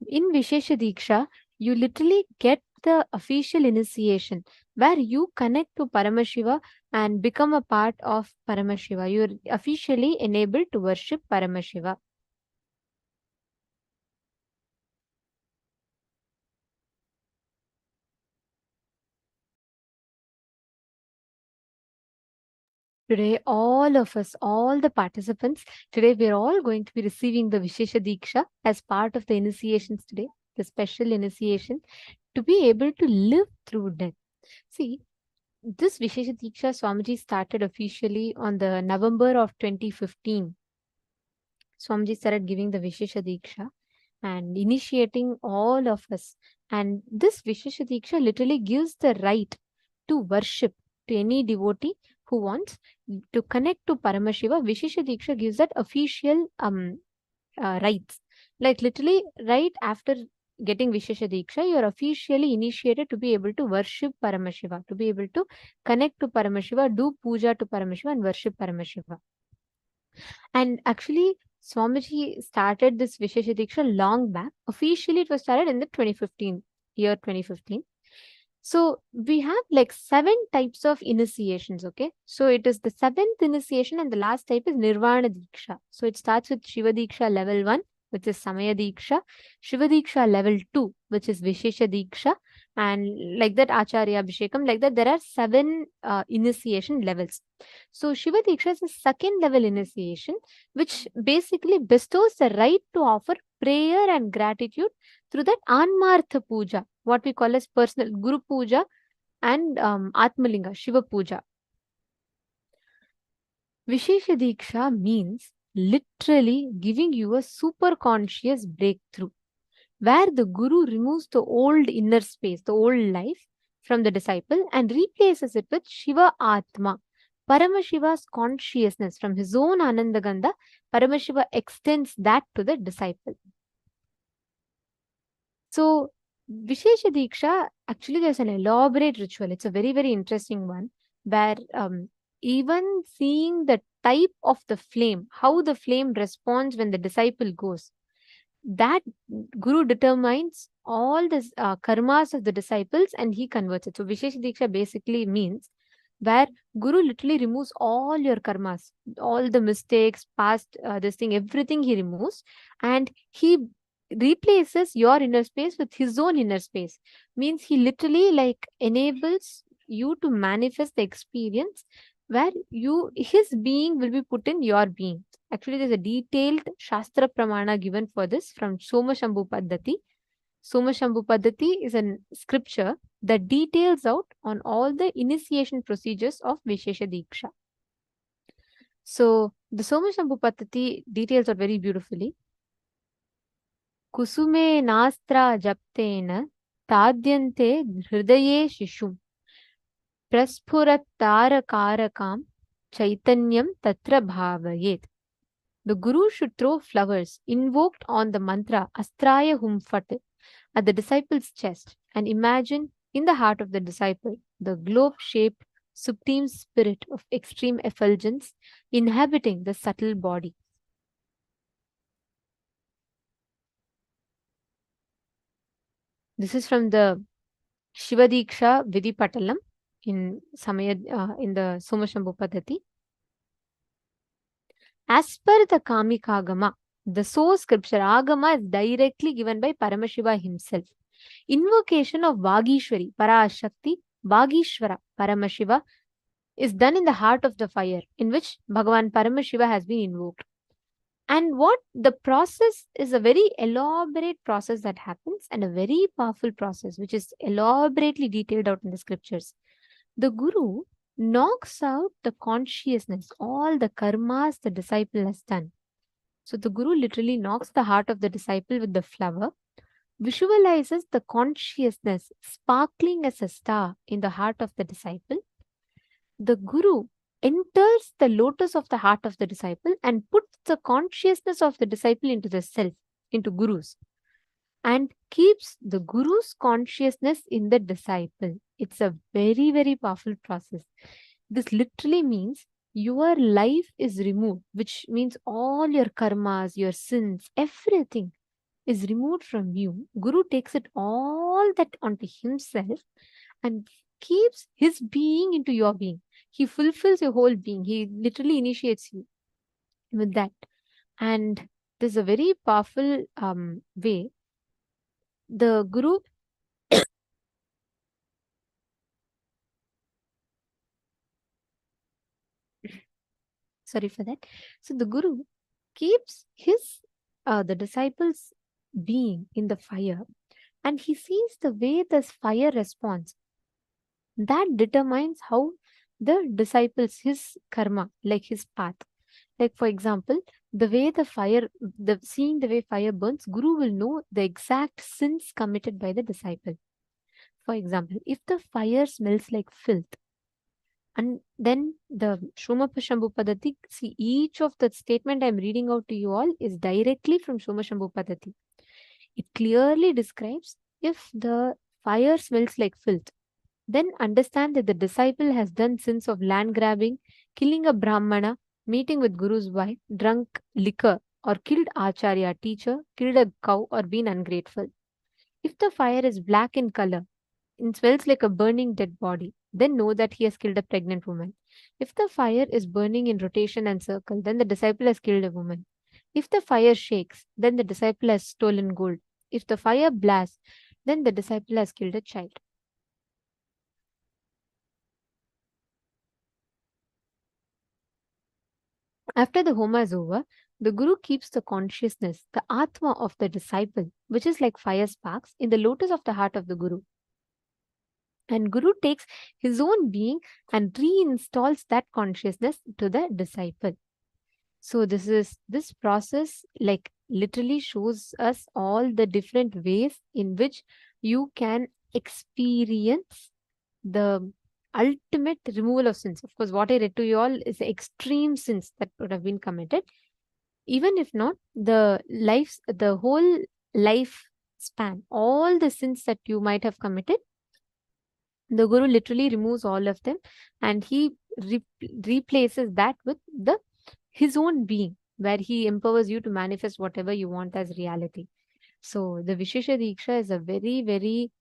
In Vishesha Dīkṣā, you literally get the official initiation where you connect to Paramashiva and become a part of Paramashiva. You are officially enabled to worship Paramashiva. Today, all of us, all the participants, today we're all going to be receiving the Vishesha Dīkṣā as part of the initiations today, the special initiation, to be able to live through death. See, this Vishesha Dīkṣā Swamiji started officially on the November of 2015. Swamiji started giving the Vishesha Dīkṣā and initiating all of us. And this Vishesha Dīkṣā literally gives the right to worship to any devotee who wants to connect to Paramashiva. Vishesha Dīkṣā gives that official rights. Like literally right after getting Vishesha Dīkṣā, you are officially initiated to be able to worship Paramashiva, to be able to connect to Paramashiva, do puja to Paramashiva and worship Paramashiva. And actually, Swamiji started this Vishesha Dīkṣā long back. Officially, it was started in the 2015. So we have like 7 types of initiations, okay? So it is the 7th initiation and the last type is Nirvana Dīkṣā. So it starts with Shiva Dīkṣā level 1, which is Samaya Dīkṣā, Shiva Dīkṣā level 2, which is Vishesha Dīkṣā, and like that Acharya Abhishekam, like that there are 7 initiation levels. So Shiva Dīkṣā is a 2nd level initiation, which basically bestows the right to offer prayer and gratitude through that Anmartha Puja, what we call as personal Guru Puja and Atmalinga, Shiva Puja. Vishesha Dīkṣā means literally giving you a super conscious breakthrough, where the Guru removes the old inner space, the old life from the disciple and replaces it with Shiva Atma, Paramashiva's consciousness. From his own Anandagandha, Paramashiva extends that to the disciple. So, Vishesha Dīkṣā, actually there's an elaborate ritual. It's a very, very interesting one, where even seeing the type of the flame, how the flame responds when the disciple goes. that Guru determines all the karmas of the disciples and he converts it. So Vishesha Dīkṣā basically means where Guru literally removes all your karmas, all the mistakes, past this thing, everything he removes, and he replaces your inner space with his own inner space. Means he literally like enables you to manifest the experience where his being will be put in your being. Actually, there's a detailed Shastra Pramana given for this from Somashambhu Paddhati. Somashambhu Paddhati is a scripture that details out on all the initiation procedures of Vishesha Dīkṣā. So, the Somashambhu Paddhati details out very beautifully. Kusume nastra japtena tadyante hridaye shishum praspurat tarakarakam chaitanyam tatra bhavayet. The Guru should throw flowers invoked on the mantra Astraya Hum Fat at the disciple's chest and imagine in the heart of the disciple the globe-shaped supreme spirit of extreme effulgence inhabiting the subtle body. This is from the Shiva Dīkṣā Vidhi Patalam in the Somashambhu Paddhati. As per the Kamika Agama, the source scripture Agama is directly given by Paramashiva himself. Invocation of Vagishwari, Parashakti, Vagishwara, Paramashiva is done in the heart of the fire, in which Bhagavan Paramashiva has been invoked. And what the process is a very elaborate process that happens and a very powerful process, which is elaborately detailed out in the scriptures. The Guru knocks out the consciousness, all the karmas the disciple has done. So the Guru literally knocks the heart of the disciple with the flower, visualizes the consciousness sparkling as a star in the heart of the disciple. The Guru enters the lotus of the heart of the disciple and puts the consciousness of the disciple into the self, into Guru's, and keeps the Guru's consciousness in the disciple. It's a very, very powerful process. This literally means your life is removed, which means all your karmas, your sins, everything is removed from you. Guru takes it all that onto himself and keeps his being into your being. He fulfills your whole being. He literally initiates you with that. And there's a very powerful way. The Guru sorry for that. So the Guru keeps the disciples' being in the fire, and he sees the way this fire responds. That determines how the disciples, his karma, like his path. Like for example, the way seeing the way fire burns, Guru will know the exact sins committed by the disciple. For example, if the fire smells like filth, and then the Somashambhu Paddhati, see, each of the statement I'm reading out to you all is directly from Somashambhu Paddhati. It clearly describes if the fire smells like filth, then understand that the disciple has done sins of land grabbing, killing a Brahmana, meeting with Guru's wife, drunk liquor, or killed Acharya, teacher, killed a cow, or been ungrateful. If the fire is black in color and smells like a burning dead body, then know that he has killed a pregnant woman. If the fire is burning in rotation and circle, then the disciple has killed a woman. If the fire shakes, then the disciple has stolen gold. If the fire blasts, then the disciple has killed a child. After the Homa is over, the Guru keeps the consciousness, the Atma of the disciple, which is like fire sparks, in the lotus of the heart of the Guru. And Guru takes his own being and reinstalls that consciousness to the disciple. So this process like literally shows us all the different ways in which you can experience the ultimate removal of sins. Of course, what I read to you all is the extreme sins that would have been committed. Even if not, the whole life span, all the sins that you might have committed, the Guru literally removes all of them and he replaces that with his own being, where he empowers you to manifest whatever you want as reality. So the Vishesha Dīkṣā is a very, very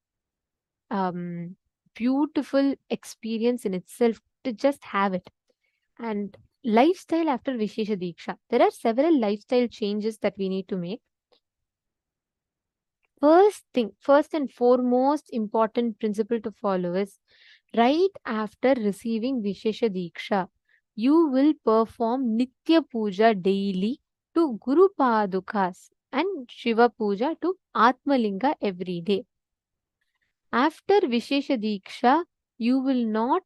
beautiful experience in itself to just have it. And lifestyle after Vishesha Dīkṣā. There are several lifestyle changes that we need to make. First and foremost important principle to follow is right after receiving Vishesha Dīkṣā, you will perform Nitya Puja daily to Guru Padukas and Shiva Puja to Atmalinga every day. After Vishesha Dīkṣā, you will not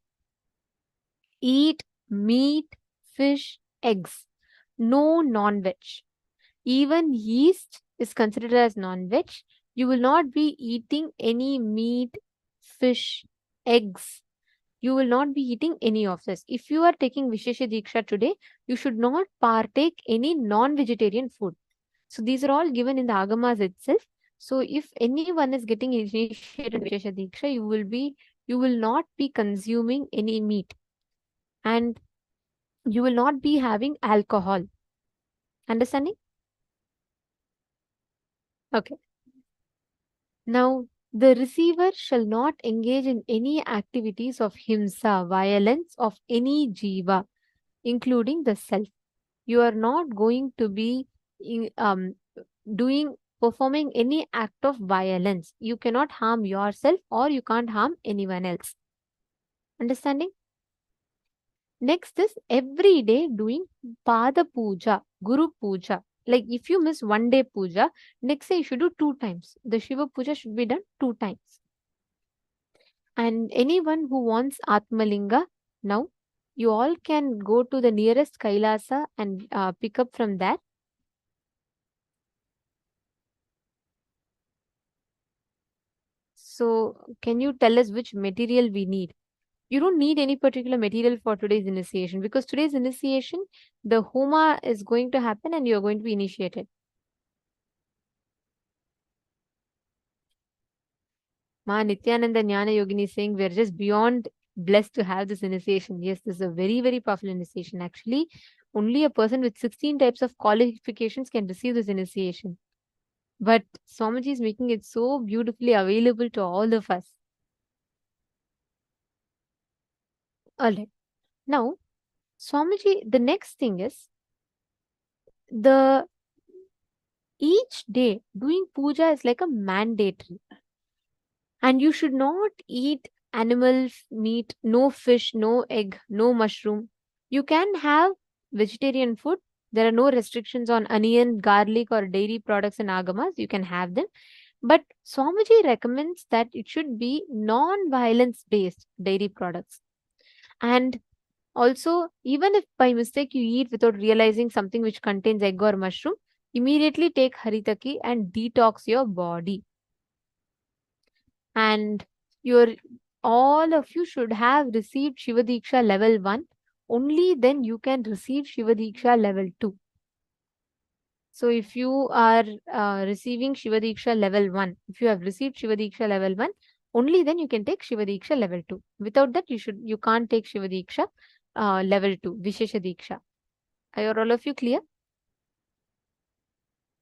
eat meat, fish, eggs, no non-veg. Even yeast is considered as non-veg. You will not be eating any meat, fish, eggs. You will not be eating any of this. If you are taking Vishesha Dīkṣā today, you should not partake any non-vegetarian food. So these are all given in the Agamas itself. So if anyone is getting initiated in Vishesha Dīkṣā, you will not be consuming any meat, and you will not be having alcohol. Understanding? Okay. Now, the receiver shall not engage in any activities of himsa, violence of any jiva, including the self. You are not going to be performing any act of violence. You cannot harm yourself or you can't harm anyone else. Understanding? Next is every day doing Pada Puja, Guru Puja. Like if you miss one day puja, next day you should do 2 times. The Shiva Puja should be done 2 times. And anyone who wants Atmalinga, now you all can go to the nearest KAILASA and pick up from there. So can you tell us which material we need? You don't need any particular material for today's initiation, because today's initiation, the Homa is going to happen and you're going to be initiated. Ma Nithyananda Jnana Yogini is saying we're just beyond blessed to have this initiation. Yes, this is a very, very powerful initiation. Actually, only a person with 16 types of qualifications can receive this initiation. But Swamiji is making it so beautifully available to all of us. Alright. Now, Swamiji, the next thing is each day doing puja is like a mandatory. And you should not eat animal meat, no fish, no egg, no mushroom. You can have vegetarian food. There are no restrictions on onion, garlic, or dairy products in Agamas. You can have them. But Swamiji recommends that it should be non-violence based dairy products. And also, even if by mistake you eat without realizing something which contains egg or mushroom, immediately take Haritaki and detox your body. And all of you should have received Shiva Dīkṣā level 1. Only then you can receive Shiva Dīkṣā level 2. So if you are receiving Shiva Dīkṣā level 1, if you have received Shiva Dīkṣā level 1, only then you can take Shiva Dīkṣā level 2. Without that, you can't take Shiva Dīkṣā level 2, Vishesha Dīkṣā. Are all of you clear?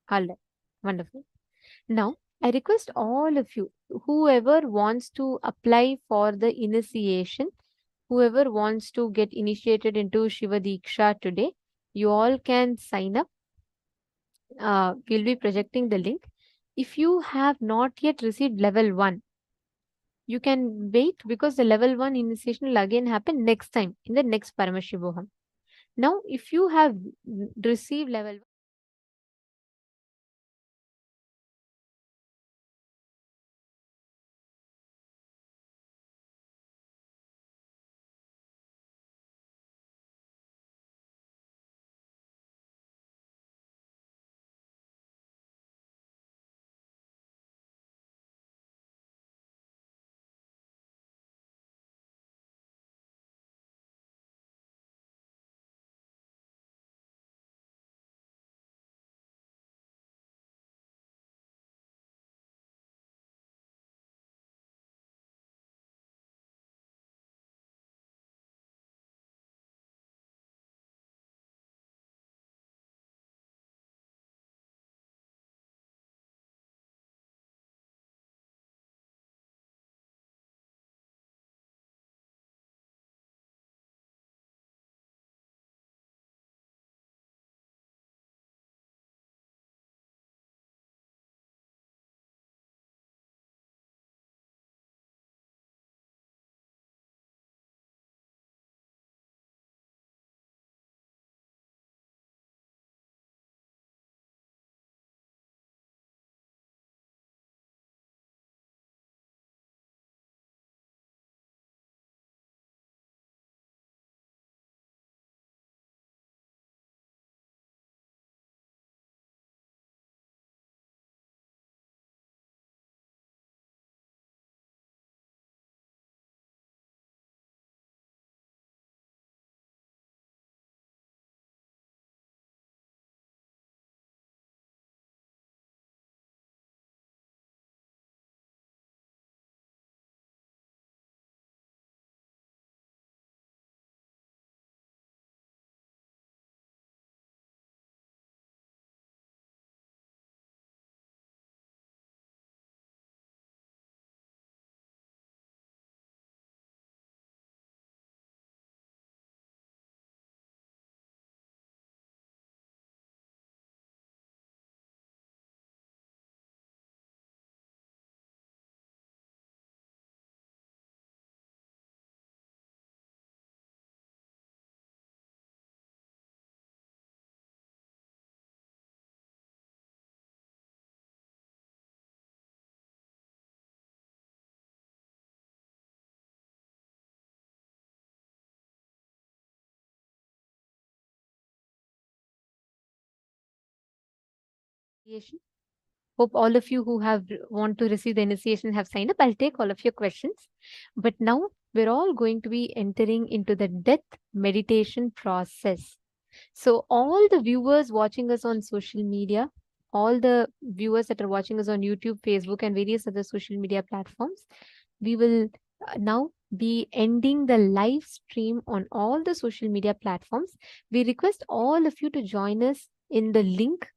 All right. Wonderful. Now, I request all of you, whoever wants to apply for the initiation, whoever wants to get initiated into Shiva Dīkṣā today, you all can sign up. We'll be projecting the link. If you have not yet received level 1, you can wait, because the level 1 initiation will again happen next time in the next Paramashivoham. Now, if you have received level initiation. Hope all of you who have want to receive the initiation have signed up. I'll take all of your questions. But now we're all going to be entering into the death meditation process. So all the viewers watching us on social media, all the viewers that are watching us on YouTube, Facebook, and various other social media platforms, we will now be ending the live stream on all the social media platforms. We request all of you to join us in the link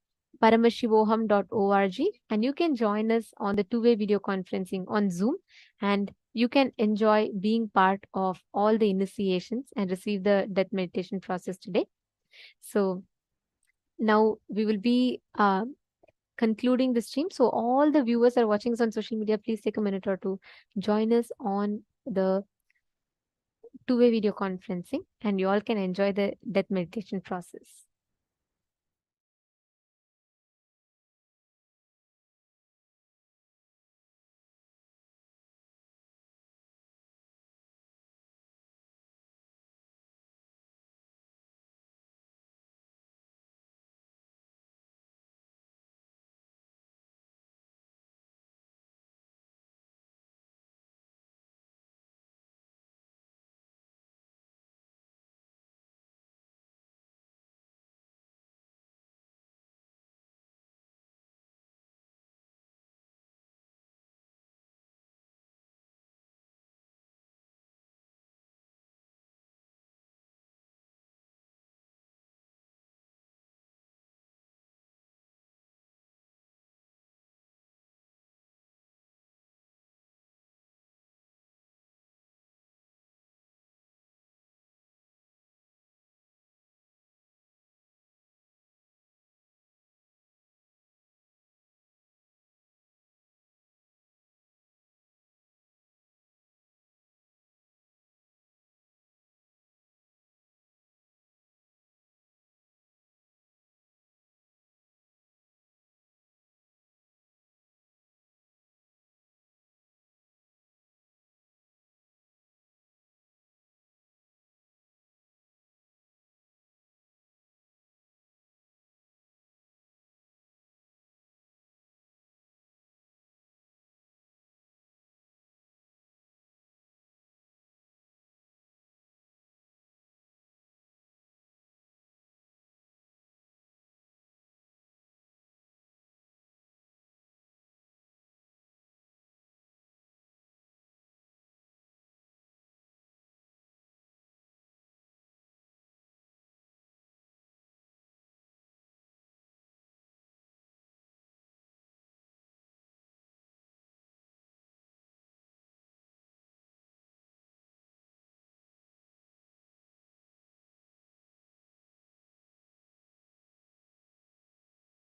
paramashivoham.org, and you can join us on the two-way video conferencing on Zoom, and you can enjoy being part of all the initiations and receive the death meditation process today. So now we will be concluding the stream. So all the viewers are watching us on social media, please take a minute or two, join us on the two-way video conferencing, and you all can enjoy the death meditation process.